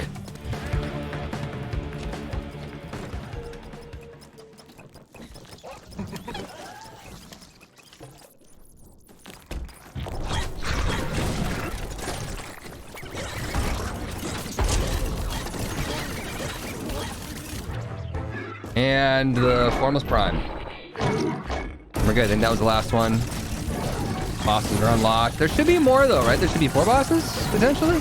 And the Formless Prime. We're good. I think that was the last one. Bosses are unlocked. There should be more though, right? There should be 4 bosses, potentially? I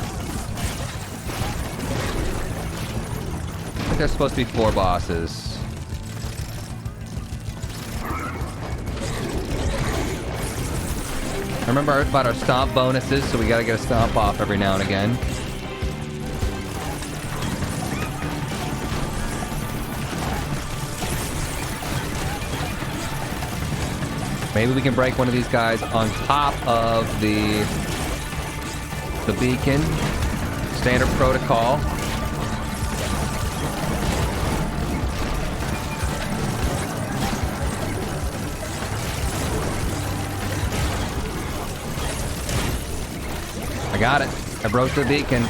think there's supposed to be 4 bosses. I remember about our stomp bonuses, so we gotta get a stomp off every now and again. Maybe we can break one of these guys on top of the beacon. Standard protocol. I got it. I broke the beacon.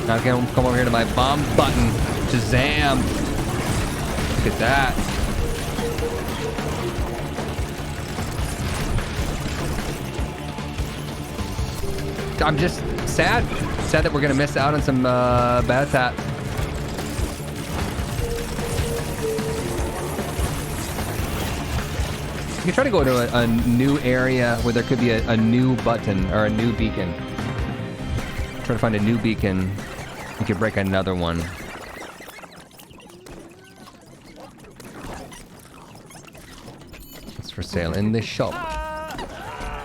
Now I can come over here to my bomb button. Shazam. Look at that. I'm just sad that we're gonna miss out on some Batatat. You can try to go to a new area where there could be a new button or a new beacon. Try to find a new beacon. We could break another one. What's for sale in the shop?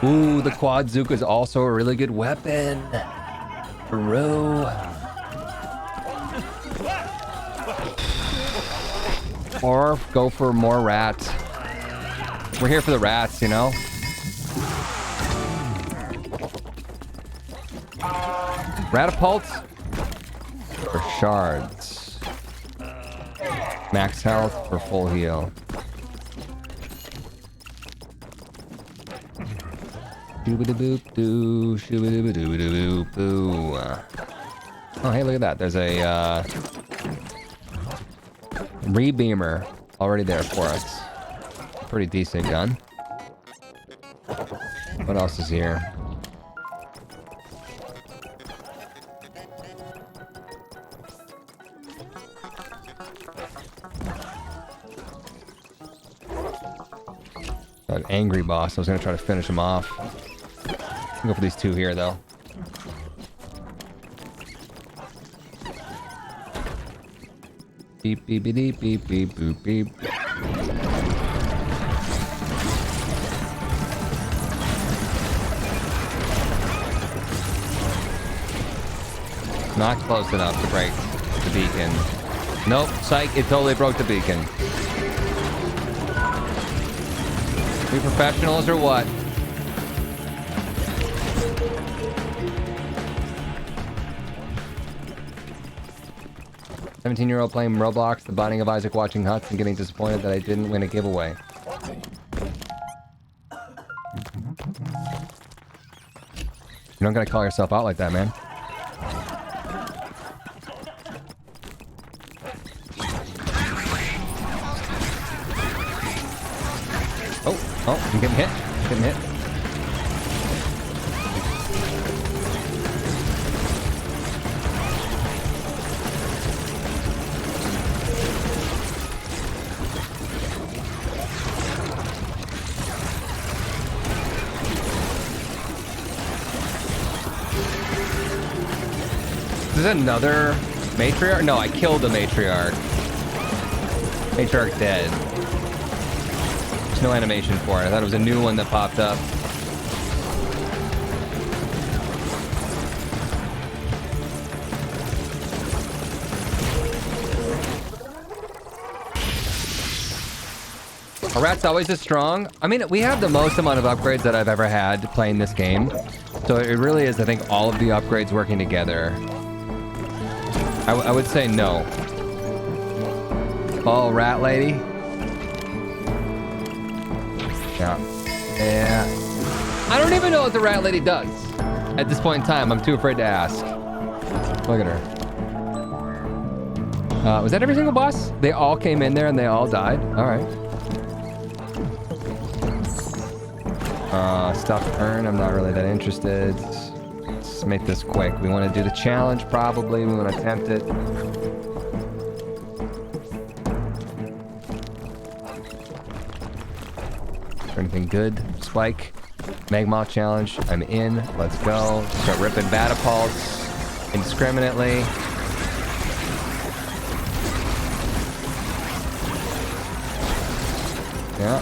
Ooh, the Quadzuka is also a really good weapon. Bro. Or go for more rats. We're here for the rats, you know? Ratapults or shards? Max health or full heal? Shoo-ba-da-boop-doo, shoo-ba-da-ba-doo-ba-doo-boo. Oh, hey, look at that. There's a Rebeamer already there for us. Pretty decent gun. What else is here? An angry boss. I was gonna try to finish him off. Go for these two here, though. Beep beep beep beep beep beep boop beep. Not close enough to break the beacon. Nope, psych, it totally broke the beacon. We professionals or what? "17-year-old playing Roblox, The Binding of Isaac, watching Huts, and getting disappointed that I didn't win a giveaway." You don't gotta call yourself out like that, man. Oh, I'm getting hit. Getting hit. Is this another matriarch? No, I killed the matriarch. Matriarch dead. There's no animation for it. I thought it was a new one that popped up. Are rats always this strong? I mean, we have the most amount of upgrades that I've ever had playing this game. So it really is, I think, all of the upgrades working together. I would say no. Oh, rat lady. Yeah. I don't even know what the rat lady does. At this point in time, I'm too afraid to ask. Look at her. Was that every single boss? They all came in there and they all died? Alright. Stuffed urn, I'm not really that interested. Let's make this quick. We want to do the challenge, probably. We want to attempt it. Anything good? Spike. Magma challenge. I'm in. Let's go. Start ripping Batapults indiscriminately. Yeah.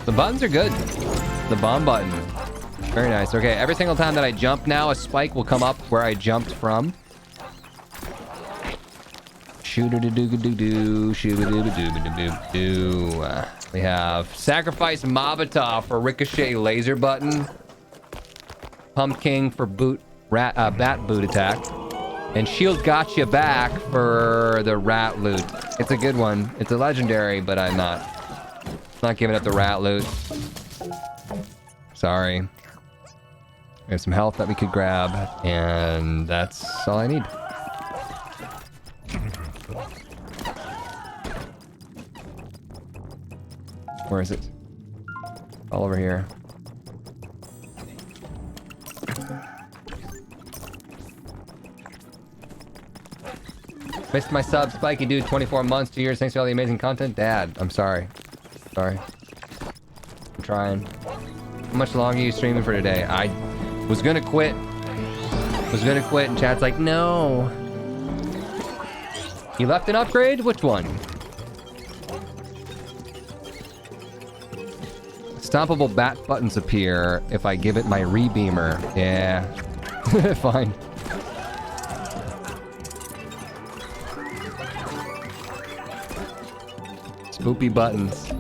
The buttons are good. The bomb button. Very nice. Okay, every single time that I jump now, a spike will come up where I jumped from. Shoo-doo-doo-doo-doo-doo, shoo-doo-doo-doo-doo-doo. We have Sacrifice Mobotov for Ricochet Laser Button. Pumpkin for Bat Boot Attack. And Shield Gotcha Back for the Rat Loot. It's a good one. It's a legendary, but I'm not giving up the Rat Loot. Sorry. We have some health that we could grab, and that's all I need. Where is it? All over here. Missed my sub, Spiky Dude, 24 months, 2 years. Thanks for all the amazing content. Dad, I'm sorry. Sorry. I'm trying. How much longer are you streaming for today? I was gonna quit. And chat's like, no. You left an upgrade? Which one? Stompable bat buttons appear if I give it my rebeamer. Yeah. Fine. Spoopy buttons.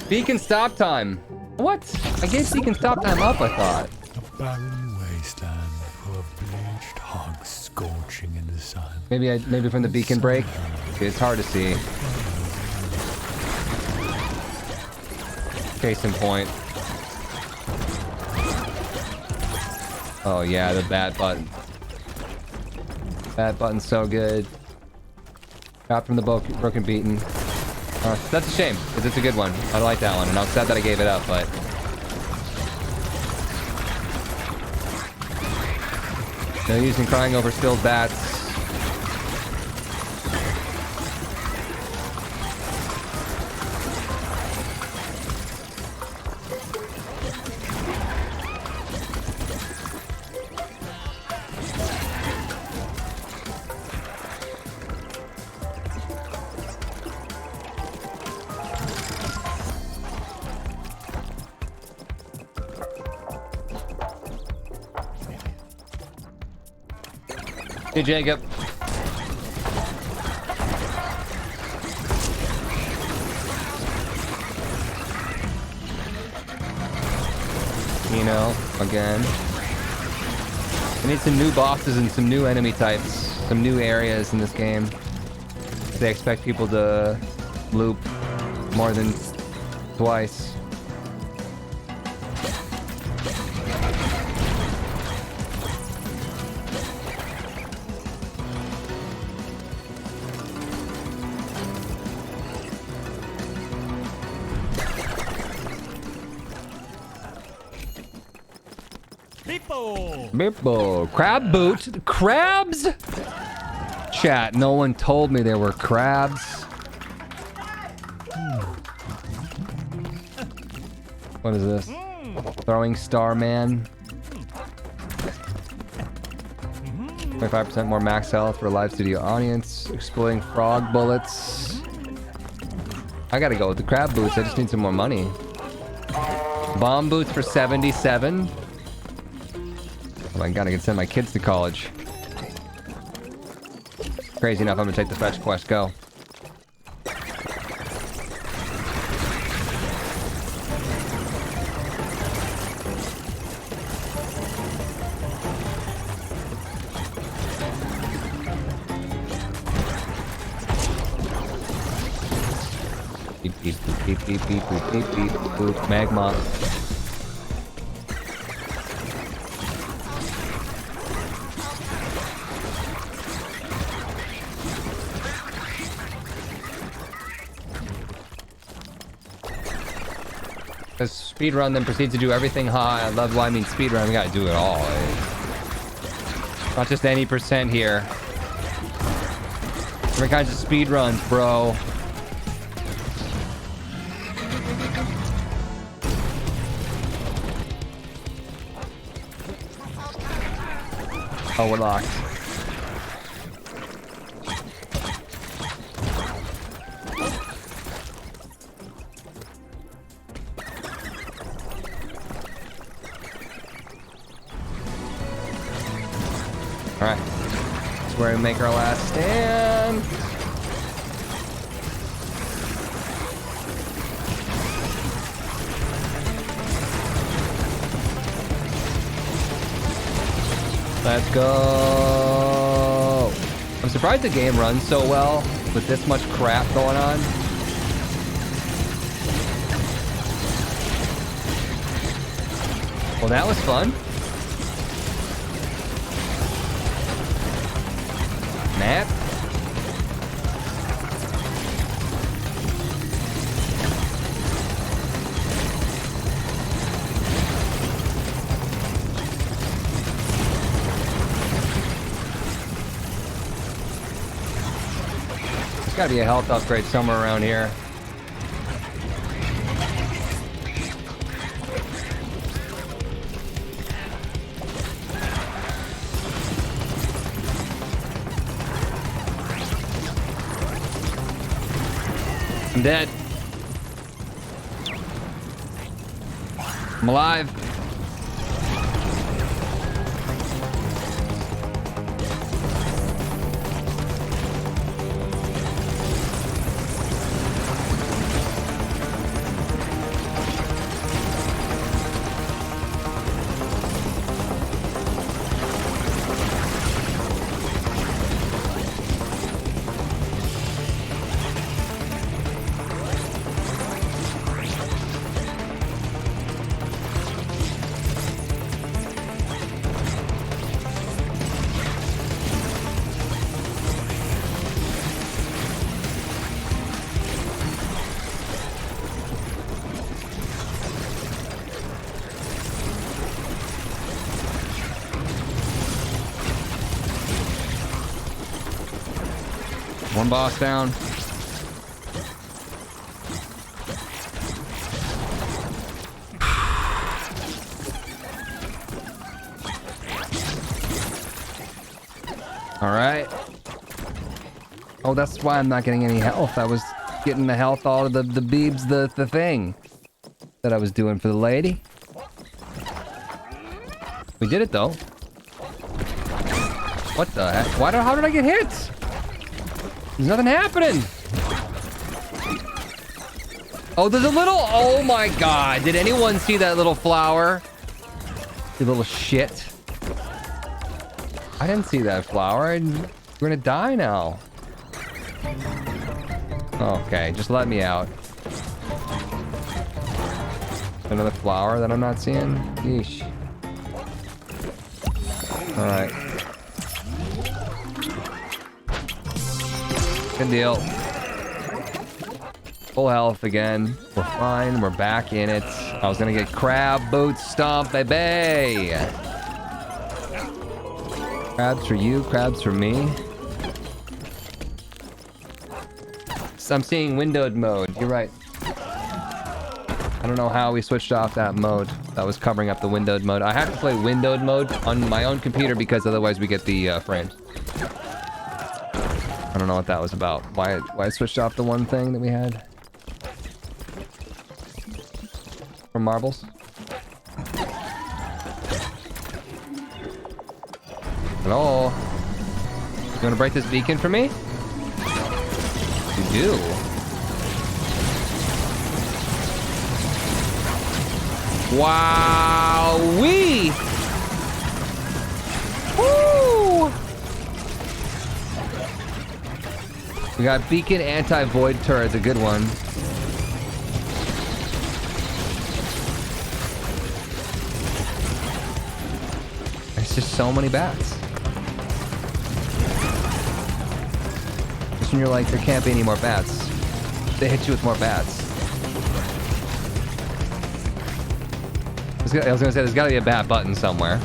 Beacon stop time. What? I gave beacon stop time up, I thought. A barren wasteland full of bleached hogs scorching in the sun. Maybe from the beacon break. It's hard to see. Case in point. Oh yeah, the bat button. Bat button's so good. Got from the broken beaten. That's a shame, because it's a good one. I like that one, and I'm sad that I gave it up, but... No use in crying over spilled bats. Hey, Jacob. You know, again. I need some new bosses and some new enemy types, some new areas in this game. They expect people to loop more than twice. Bippo. Crab boots. Crabs? Chat, no one told me there were crabs. What is this? Throwing Star Man. 25% more max health for live studio audience. Exploding frog bullets. I gotta go with the crab boots. I just need some more money. Bomb boots for 77. Oh my god, I can send my kids to college. Crazy enough, I'm gonna take the fetch quest. Go. Beep beep beep beep beep beep beep beep beep boop. Magma. Because speedrun then proceeds to do everything high. I love why I mean speedrun. We gotta do it all. Not just any percent here. Different kinds of speedruns, bro. Oh, we're locked. Alright. That's where we make our last stand. Let's go. I'm surprised the game runs so well with this much crap going on. Well, that was fun. Map. Gotta be a health upgrade somewhere around here. I'm dead. I'm alive. One boss down. All right. Oh, that's why I'm not getting any health. I was getting the health all of the beebs, the thing that I was doing for the lady. We did it though. What the heck? How did I get hit? There's nothing happening. Oh, there's a little... Oh my god. Did anyone see that little flower? You little shit. I didn't see that flower. We're gonna die now. Okay, just let me out. Another flower that I'm not seeing? Yeesh. Alright. Good deal. Full health again. We're fine. We're back in it. I was gonna get crab boots stomp, baby. Crabs for you, crabs for me. So I'm seeing windowed mode. You're right. I don't know how we switched off that mode. That was covering up the windowed mode. I have to play windowed mode on my own computer because otherwise we get the frames. I don't know what that was about. Why I switched off the one thing that we had? For marbles? Hello? You wanna break this beacon for me? You do. Wow-wee! Woo! We got beacon anti-void turret, a good one. There's just so many bats. Just when you're like, there can't be any more bats. They hit you with more bats. I was gonna say, there's gotta be a bad button somewhere.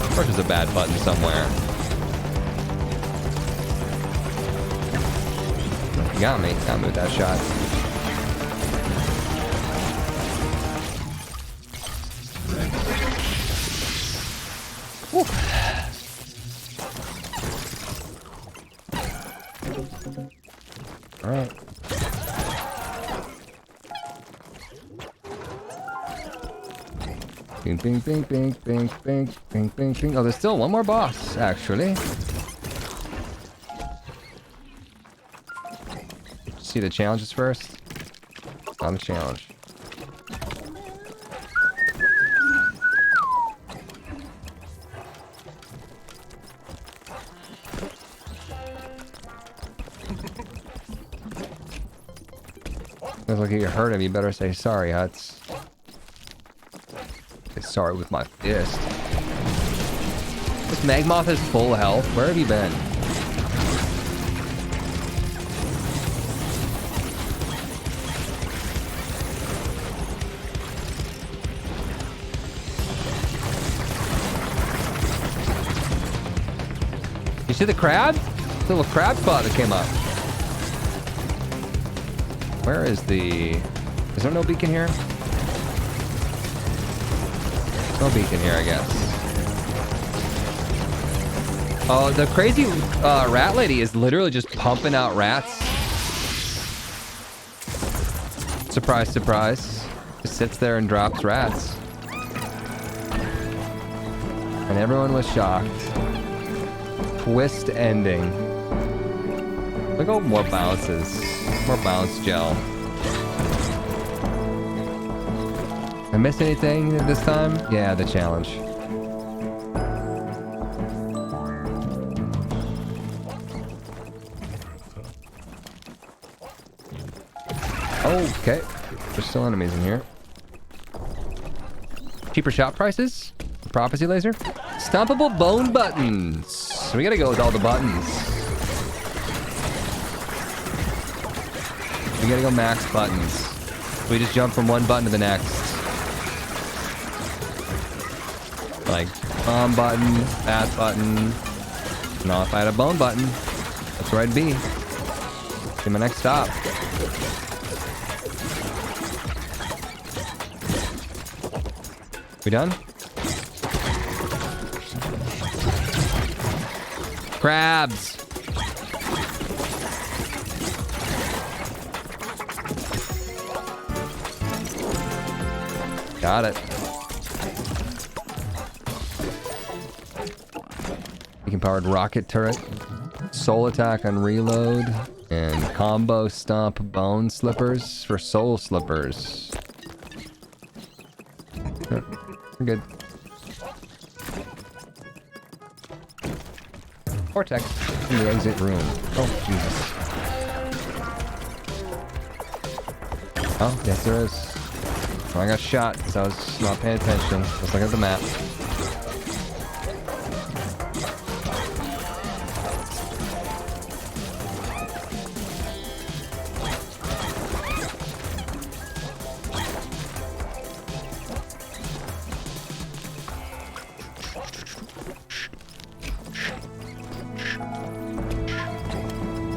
Of course there's a bad button somewhere. You got me. Got me with that shot. Woo. All right. Bing, bing, bing, bing, bing, bing, bing, bing, bing. Oh, there's still one more boss, actually. See the challenges first? Not a challenge. Looks like you hurt him. You better say sorry, Huts. Say sorry with my fist. This Magmoth is full health. Where have you been? You see the crab? Still a crab spot that came up. Where is the... Is there no beacon here? No beacon here, I guess. Oh, the crazy rat lady is literally just pumping out rats. Surprise, surprise. Just sits there and drops rats. And everyone was shocked. Twist ending. Look, oh, more bounces. More bounce gel. I missed anything this time? Yeah, the challenge. Okay. There's still enemies in here. Cheaper shop prices? Prophecy laser? Stompable bone buttons. We gotta go with all the buttons. We gotta go max buttons. We just jump from one button to the next. Like, bomb button, that button. Now if I had a bone button, that's where I'd be. To my next stop. We done? Crabs! Got it. Beacon-powered rocket turret. Soul attack on reload. And combo stomp bone slippers for soul slippers. We're good. Vortex in the exit room. Oh, Jesus. Oh, yes there is. Oh, I got shot because I was not paying attention. Just looking at the map.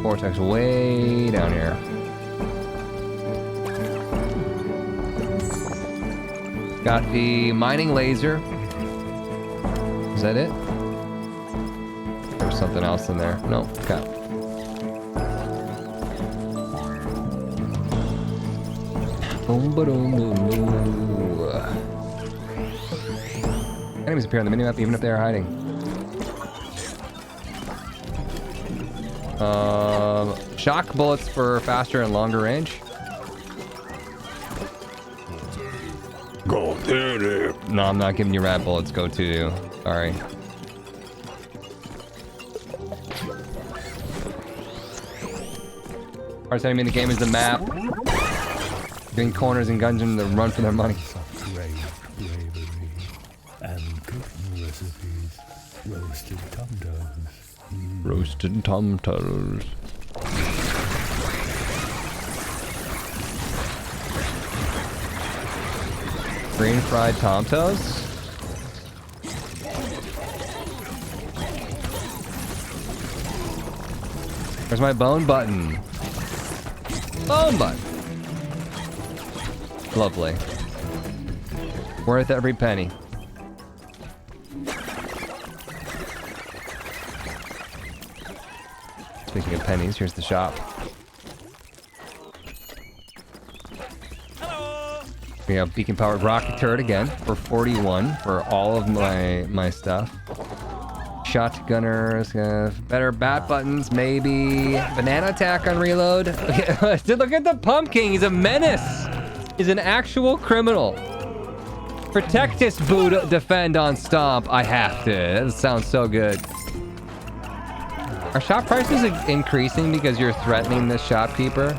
Vortex way down here. Got the mining laser. Is that it? There's something else in there. No, okay. Boom, ba-doom, boom, boom. Enemies appear on the minimap even if they are hiding. Shock bullets for faster and longer range. Go to No, I'm not giving you rat bullets. Go to. Sorry. Hardest enemy in the game is the map. Getting corners and guns to run for their money. brave bravery and cooking recipes. Roasted tum-tums. Roasted tum-tums. Green fried tom-toes? Where's my bone button? Bone button. Lovely. Worth every penny. Speaking of pennies, here's the shop. We have beacon powered rocket turret again for 41 for all of my stuff. Shotgunners, better bat buttons, maybe. Banana attack on reload. Look at the pumpkin, he's a menace. He's an actual criminal. Protect this boot, defend on stomp. I have to. That sounds so good. Are shop prices increasing because you're threatening the shopkeeper?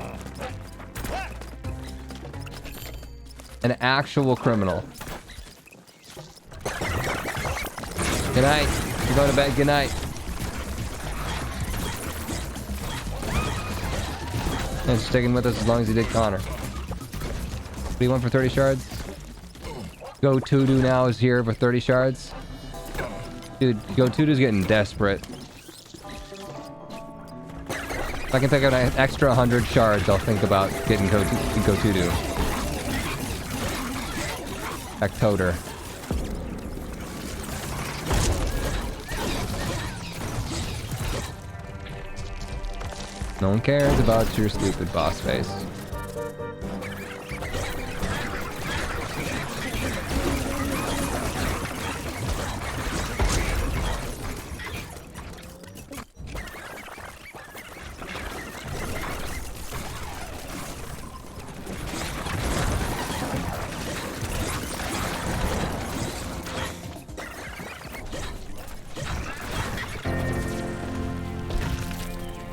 An actual criminal. Good night. You're going to bed. Good night. And sticking with us as long as he did Connor. What do you want for 30 shards? Go to-do now is here for 30 shards. Dude, Go to-do's getting desperate. If I can pick up an extra 100 shards, I'll think about getting Gotudu. Ectoder. No one cares about your stupid boss face.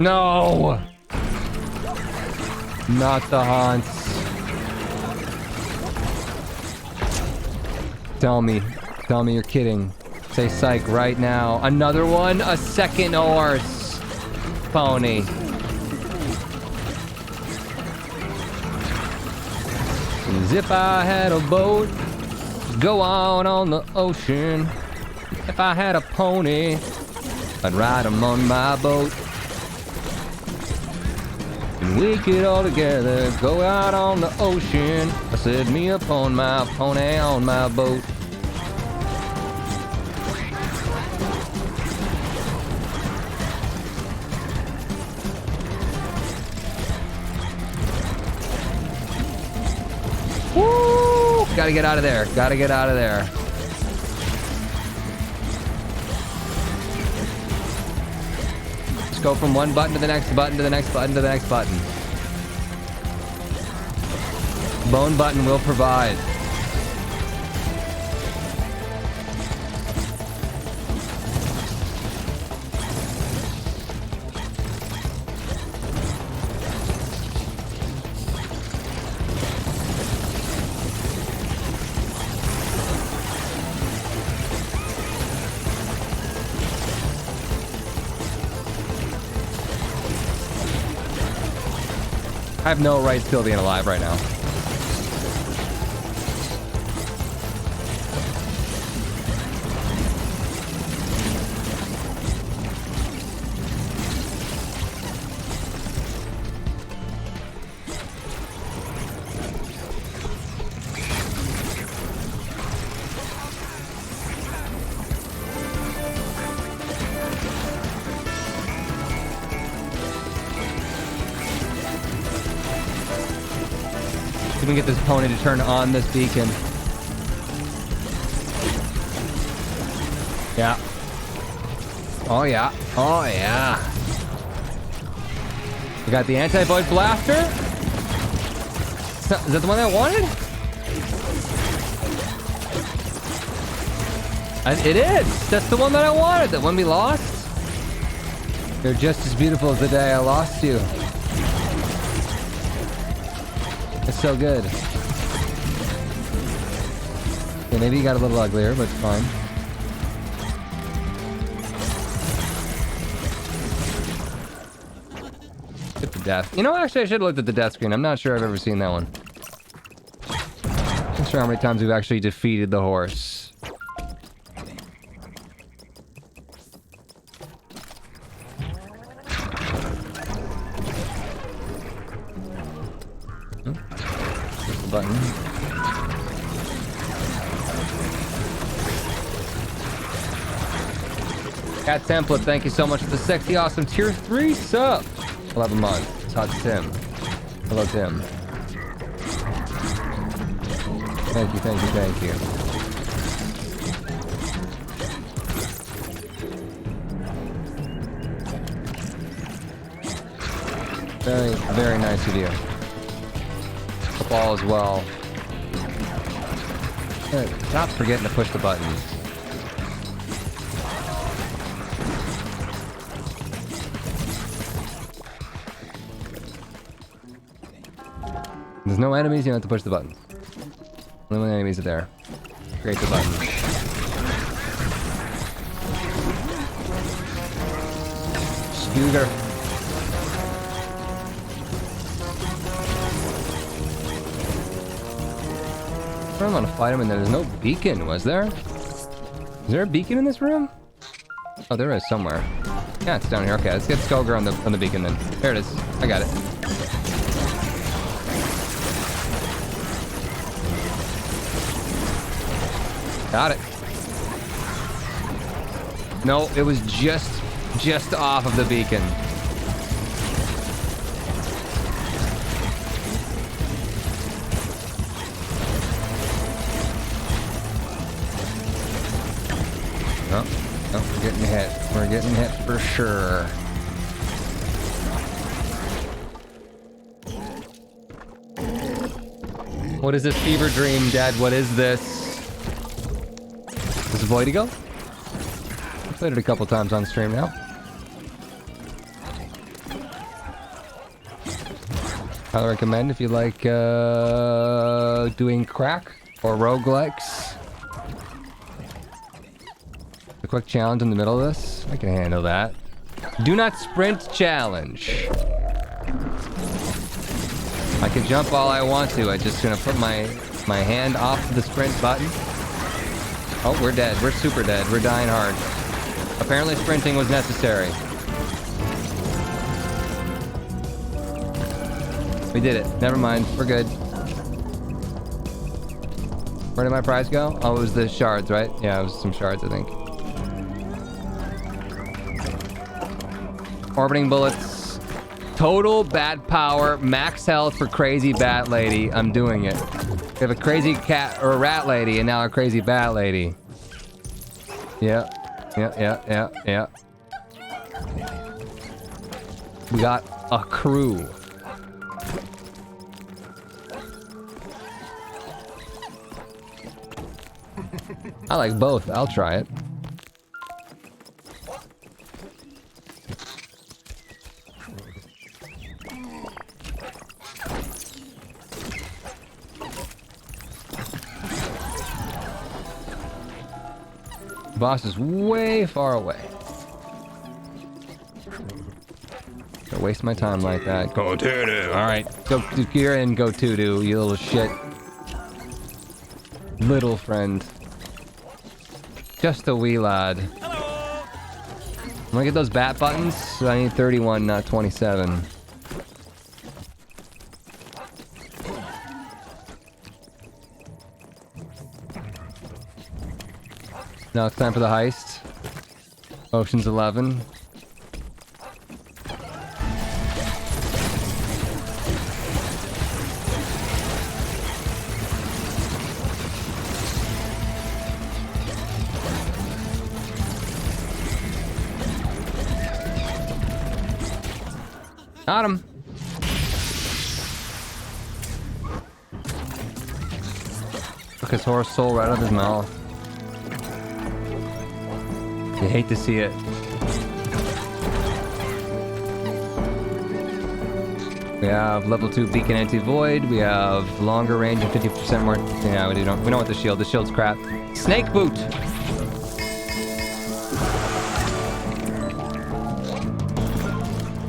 No! Not the haunts. Tell me you're kidding. Say psych right now. Another one? A second horse. Pony. If I had a boat, go out on the ocean. If I had a pony, I'd ride him on my boat. And we could all together go out on the ocean. I said me upon my pony on my boat. Woo! Gotta get out of there. Gotta get out of there. Just go from one button to the next button to the next button to the next button. Bone button will provide. I have no right still being alive right now. We can get this pony to turn on this beacon. Yeah. Oh yeah. Oh yeah. We got the anti-void blaster. Is that the one I wanted? It is. That's the one that I wanted. That one we lost. You're just as beautiful as the day I lost you. It's so good. Yeah, maybe you got a little uglier, but it's fine. Get the death. You know, actually, I should have looked at the death screen. I'm not sure I've ever seen that one. I'm not sure how many times we've actually defeated the horse. Button. Cat Template, thank you so much for the sexy, awesome tier 3 sub. 11 months. It's hot Tim. Hello, Tim. Thank you, thank you, thank you. Very, very nice of you. Ball as well. Stop forgetting to push the buttons. There's no enemies, you don't have to push the buttons. Only when the enemies are there. Create the buttons. Scooter. I don't want to fight him and there's no beacon, was there? Is there a beacon in this room? Oh, there is somewhere. Yeah, it's down here. Okay, let's get Skoger on the beacon then. There it is. I got it. Got it. No, it was just off of the beacon. No, no, we're getting hit. We're getting hit for sure. What is this fever dream, Dad? What is this? This is Voidigo? I've played it a couple times on stream now. Highly recommend if you like doing crack or roguelikes. A quick challenge in the middle of this. I can handle that. Do not sprint challenge. I can jump all I want to. I'm just gonna put my hand off the sprint button. Oh, we're dead. We're super dead. We're dying hard. Apparently sprinting was necessary. We did it. Never mind. We're good. Where did my prize go? Oh, it was the shards, right? Yeah, it was some shards, I think. Orbiting bullets. Total bat power. Max health for crazy bat lady. I'm doing it. We have a crazy cat or a rat lady and now a crazy bat lady. Yeah. Yeah. We got a crew. I like both. I'll try it. Boss is way far away. Don't waste my time like that. Go to. All right, go. You're in. Go to. You little shit. Little friend. Just a wee lad. I'm gonna get those bat buttons. So I need 31, not 27. Now it's time for the heist. Ocean's 11. Got him. Took his horse soul right out of his mouth. You hate to see it. We have level 2 beacon anti-void. We have longer range and 50% more. Yeah, we don't want the shield. The shield's crap. Snake boot.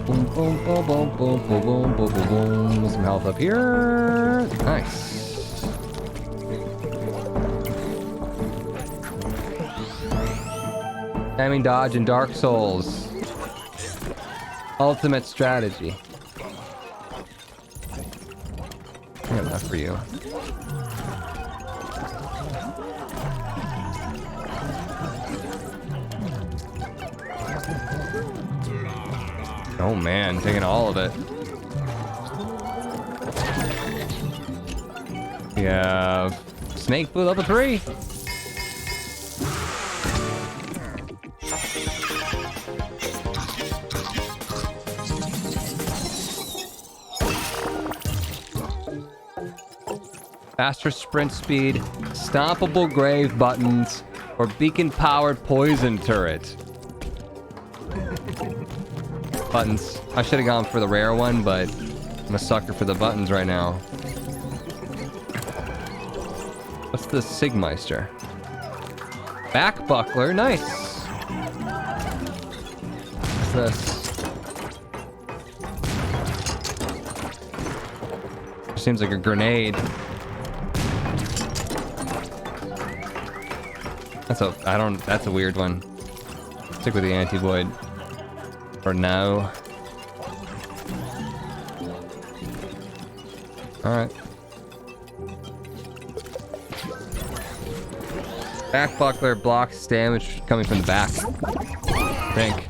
Boom, boom, boom, boom, boom, boom, boom, boom, boom, boom. Some health up here. Nice. Timing dodge and Dark Souls. Ultimate strategy. I got enough for you. Oh man, taking all of it. We have Snake Boot level 3. Faster sprint speed, stompable grave buttons, or beacon-powered poison turret. Buttons. I should have gone for the rare one, but I'm a sucker for the buttons right now. What's the Sigmeister? Back buckler, nice. What's this? Seems like a grenade. That's a weird one. Stick with the anti-void. For now. Alright. Back buckler blocks damage coming from the back. I think.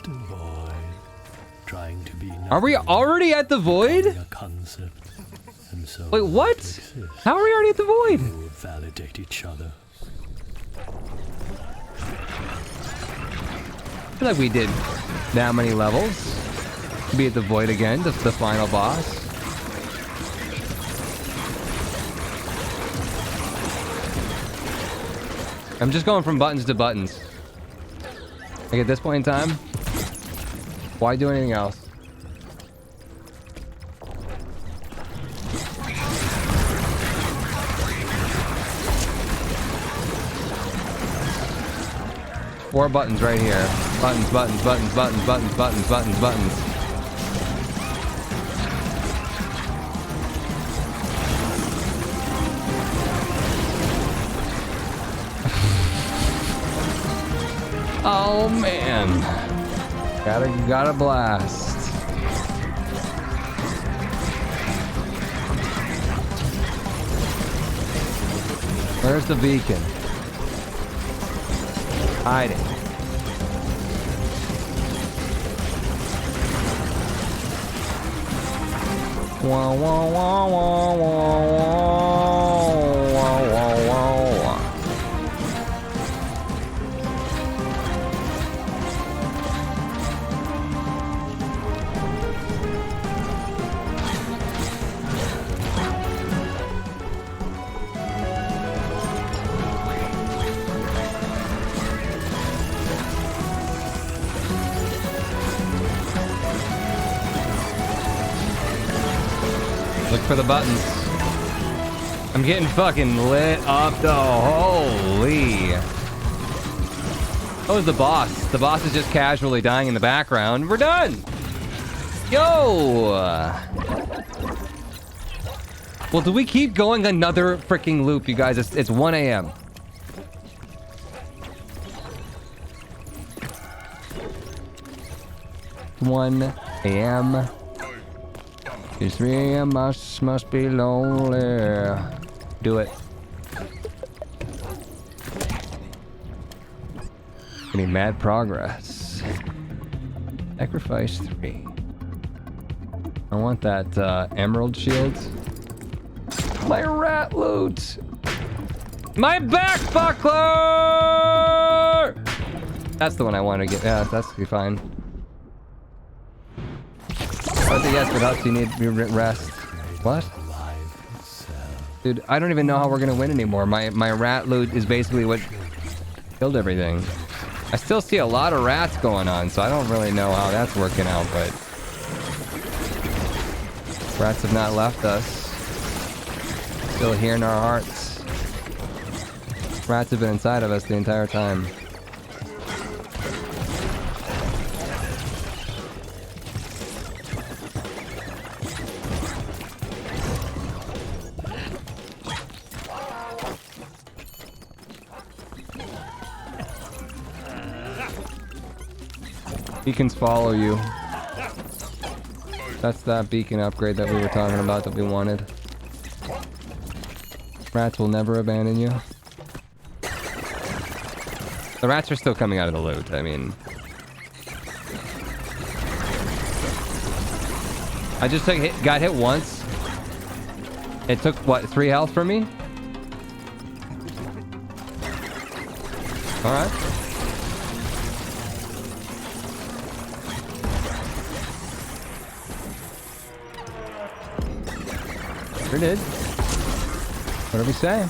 The void. Trying to be Are we already at the void? a concept. And so Wait, what? exist How are we already at the void? to validate each other. I feel like we did that many levels. Be at the void again, the final boss. I'm just going from buttons to buttons. Like at this point in time, why do anything else? Four buttons right here. Buttons, buttons, buttons, buttons, buttons, buttons, buttons, buttons. Oh man. Gotta blast. Where's the beacon? Hiding. Wah wah wah wah wah wah wah wah wah. Look for the buttons. I'm getting fucking lit up though. Holy. Oh, it's the boss. The boss is just casually dying in the background. We're done. Yo. Well, do we keep going another freaking loop, you guys? It's 1 a.m. One a.m. It's 3 a.m. Must be lonely. Do it. Getting mad progress. Sacrifice 3. I want that emerald shield. My rat loot. My back buckler. That's the one I want to get. Yeah, that's fine. Oh, yes, but else you need rest. What? Dude, I don't even know how we're gonna win anymore. My rat loot is basically what killed everything. I still see a lot of rats going on, so I don't really know how that's working out, but rats have not left us. Still here in our hearts. Rats have been inside of us the entire time. Beacons follow you. That's that beacon upgrade that we were talking about that we wanted. Rats will never abandon you. The rats are still coming out of the loot, I mean. I just got hit once. It took, what, 3 health from me? Alright. Sure did. What did we say?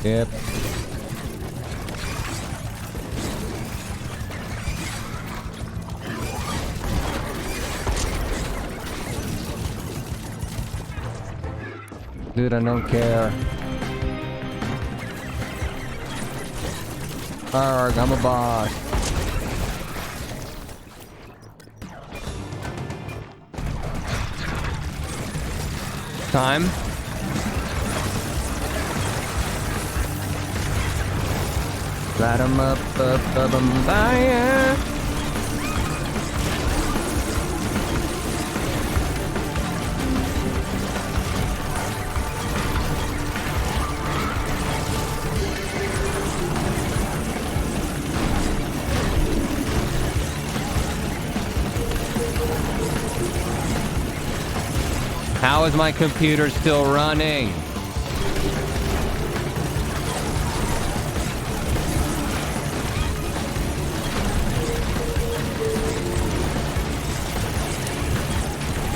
Yep. Dude, I don't care. Arrgh, I'm a boss. time. Light 'em up, fire. How is my computer still running?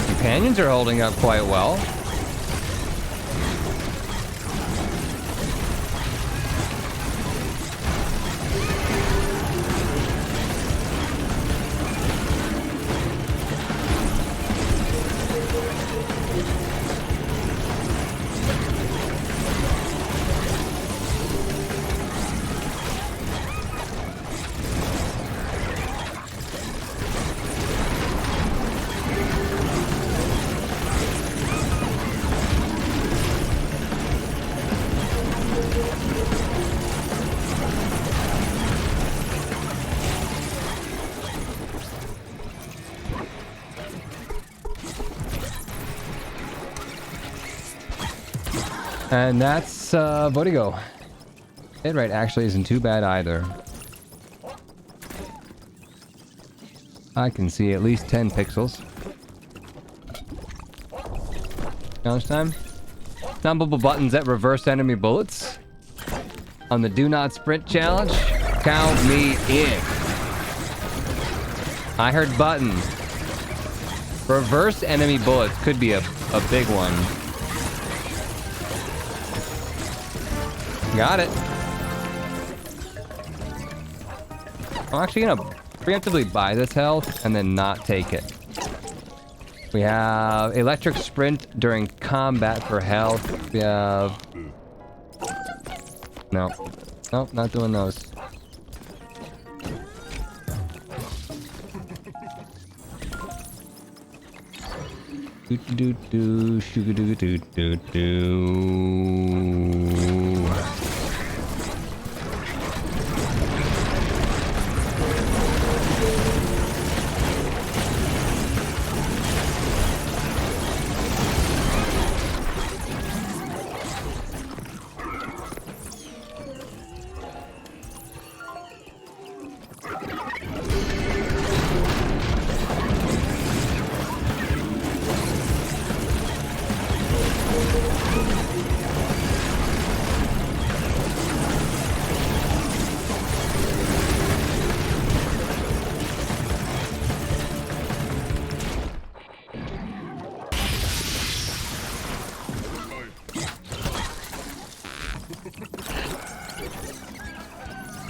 Companions are holding up quite well. And that's Voidigo. Hit rate actually isn't too bad either. I can see at least 10 pixels. Challenge time. Numbable buttons that reverse enemy bullets. On the do not sprint challenge. Count me in. I heard buttons. Reverse enemy bullets could be a big one. Got it. I'm actually gonna preemptively buy this health and then not take it. We have electric sprint during combat for health. We have... No. Nope, not doing those. Do do do do do do do do.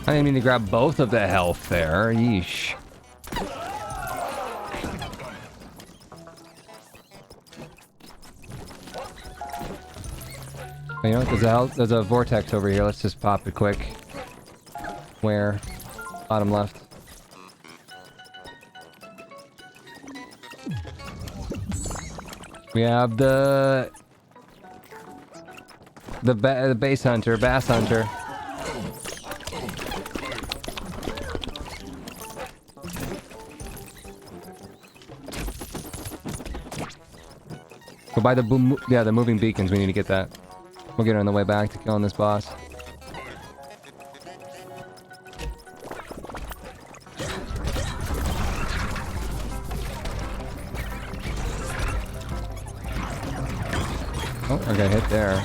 I didn't mean to grab both of the health there. Yeesh. You know what? There's a vortex over here. Let's just pop it quick. Where? Bottom left. We have the base hunter, bass hunter. Go by the the moving beacons. We need to get that. We'll get it on the way back to killing this boss. Oh, I got hit there.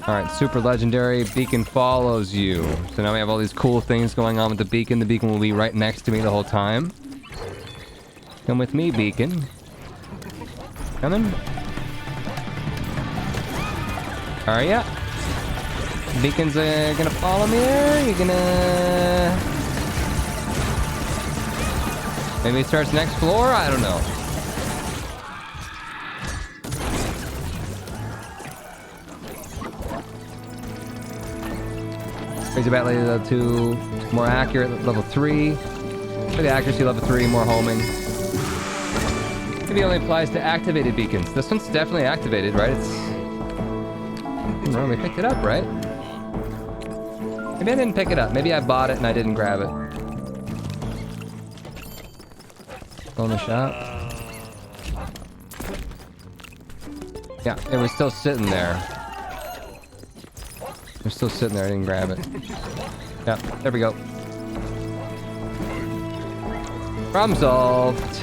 Alright, super legendary. Beacon follows you. So now we have all these cool things going on with the beacon. The beacon will be right next to me the whole time. Come with me, beacon. Coming? Are ya? Beacon's gonna follow me there? You gonna... Maybe it starts next floor? I don't know. Raise your bat level 2, more accurate, level 3. For the accuracy, level 3, more homing. Maybe only applies to activated beacons. This one's definitely activated, right? It's... No, we picked it up, right? Maybe I didn't pick it up. Maybe I bought it and I didn't grab it. Go in the shop. Yeah, it was still sitting there. It was still sitting there. I didn't grab it. Yeah, there we go. Problem solved.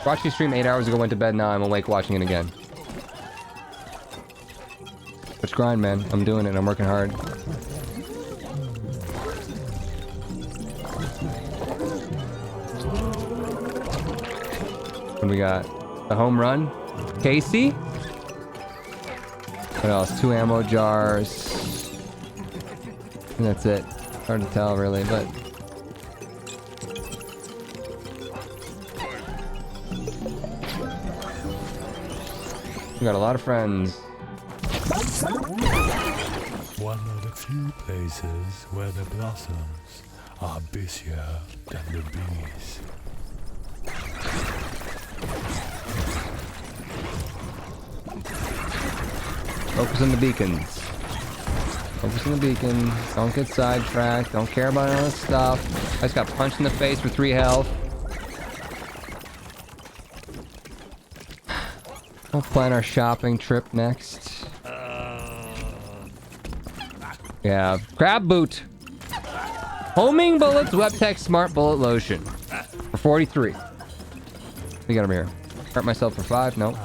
Watched you stream 8 hours ago, went to bed, now I'm awake watching it again. It's grind, man. I'm doing it, I'm working hard. What do we got? The home run? Casey? What else? 2 ammo jars. And that's it. Hard to tell, really, but... We got a lot of friends. One of the few places where the blossoms are busier than the bees. Focus on the beacons. Focus on the beacons. Don't get sidetracked. Don't care about all this stuff. I just got punched in the face for 3 health. We'll plan our shopping trip next. Yeah, crab boot. Homing bullets, Webtech Smart Bullet Lotion. For 43. We got over here. Hurt myself for 5? Nope.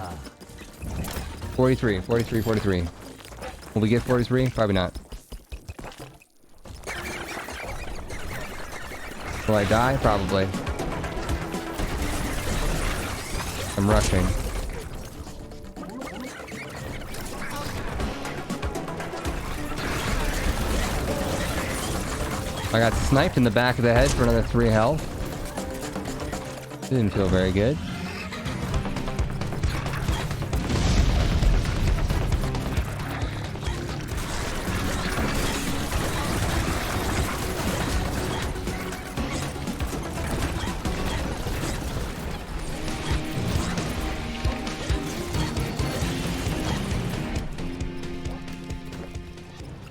43, 43, 43. Will we get 43? Probably not. Will I die? Probably. I'm rushing. I got sniped in the back of the head for another 3 health. Didn't feel very good.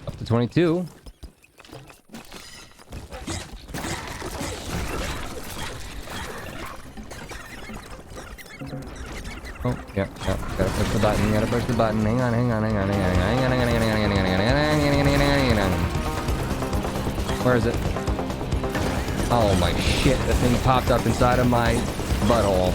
Up to 22. Oh, yeah. Gotta push the button, gotta push the button. Hang on. Where is it? Oh my shit, the thing popped up inside of my butthole.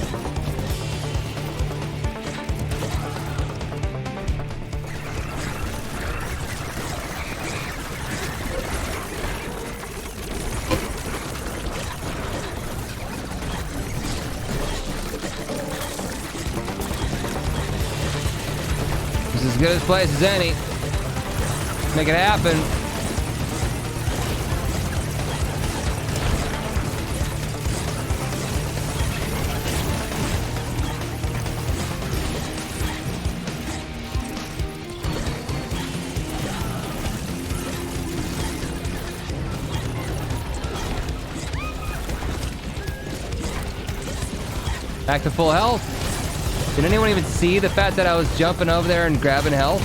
As good a place as any. Make it happen. Back to full health. Did anyone even see the fact that I was jumping over there and grabbing health?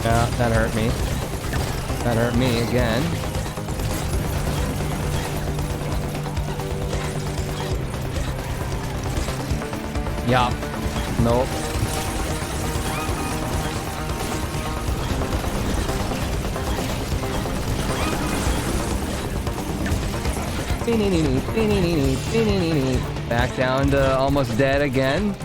Yeah, that hurt me. That hurt me again. Yup. Nope. Back down to almost dead again.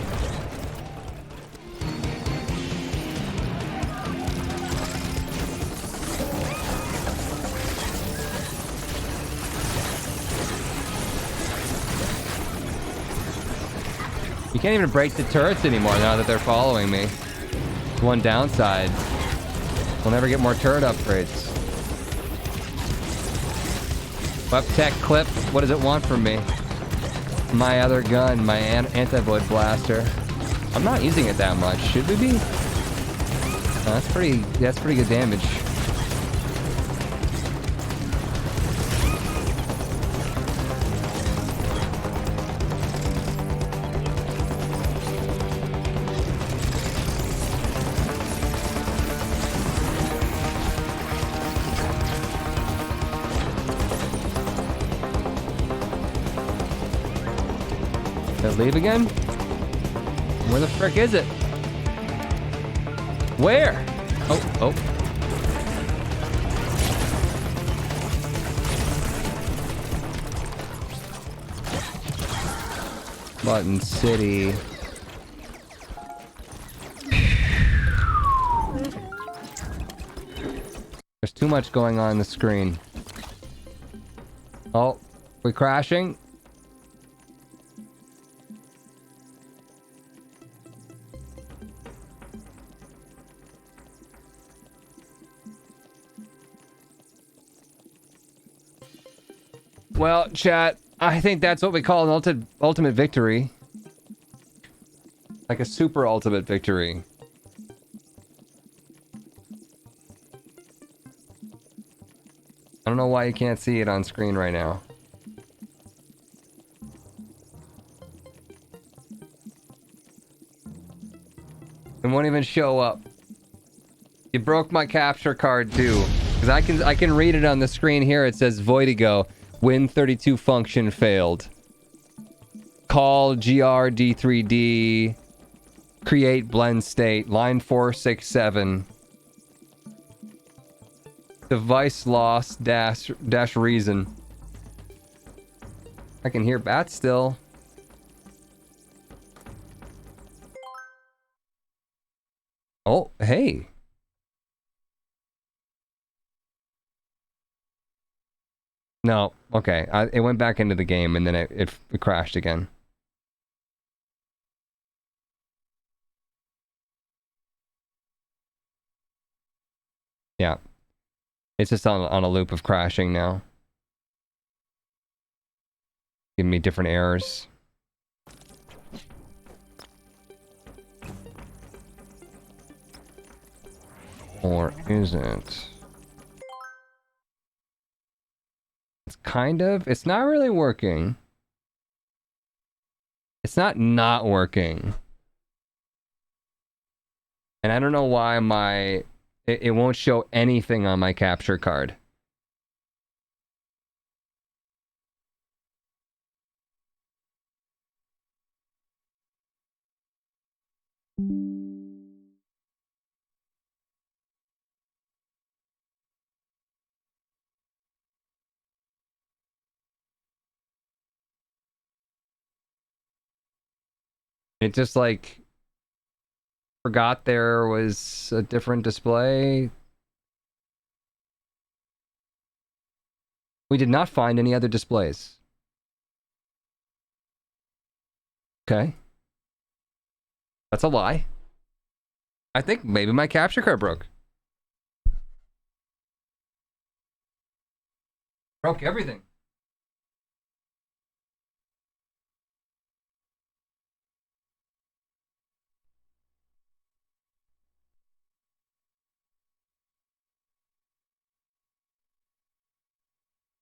You can't even break the turrets anymore now that they're following me. One downside. We'll never get more turret upgrades. Web tech clip. What does it want from me? My other gun, my anti-void blaster. I'm not using it that much. Should we be? That's pretty good damage. Did it leave again? Where the frick is it? Where? Oh. Button City. There's too much going on the screen. Oh, we crashing? Well, chat, I think that's what we call an ultimate victory. Like a super ultimate victory. I don't know why you can't see it on screen right now. It won't even show up. You broke my capture card too. Because I can read it on the screen here. It says Voidigo. Win32 function failed. Call GRD3D. Create blend state. Line 467. Device loss dash reason. I can hear bats still. Oh, hey. No, okay. It went back into the game and then it crashed again. Yeah. It's just on a loop of crashing now. Giving me different errors. Or is it? It's kind of. It's not really working. It's not working. And I don't know why it won't show anything on my capture card. It just like forgot there was a different display. We did not find any other displays. Okay. That's a lie. I think maybe my capture card broke. Broke everything.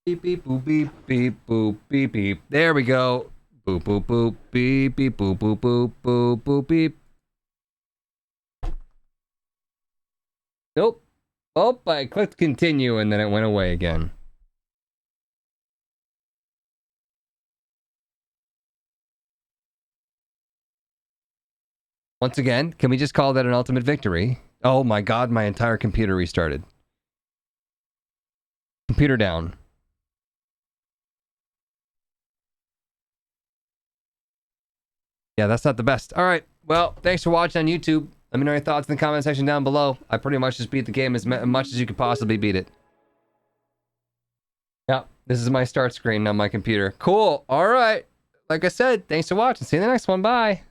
Beep beep boop beep beep boop beep beep. There we go. Boop boop boop beep beep boop boop boop boop boop beep. Nope. Oh, I clicked continue and then it went away again. Once again, can we just call that an ultimate victory? Oh my god, my entire computer restarted. Computer down. Yeah, that's not the best. All right. Well, thanks for watching on YouTube. Let me know your thoughts in the comment section down below. I pretty much just beat the game as much as you could possibly beat it. Yeah, this is my start screen on my computer. Cool. All right. Like I said, thanks for watching. See you in the next one. Bye.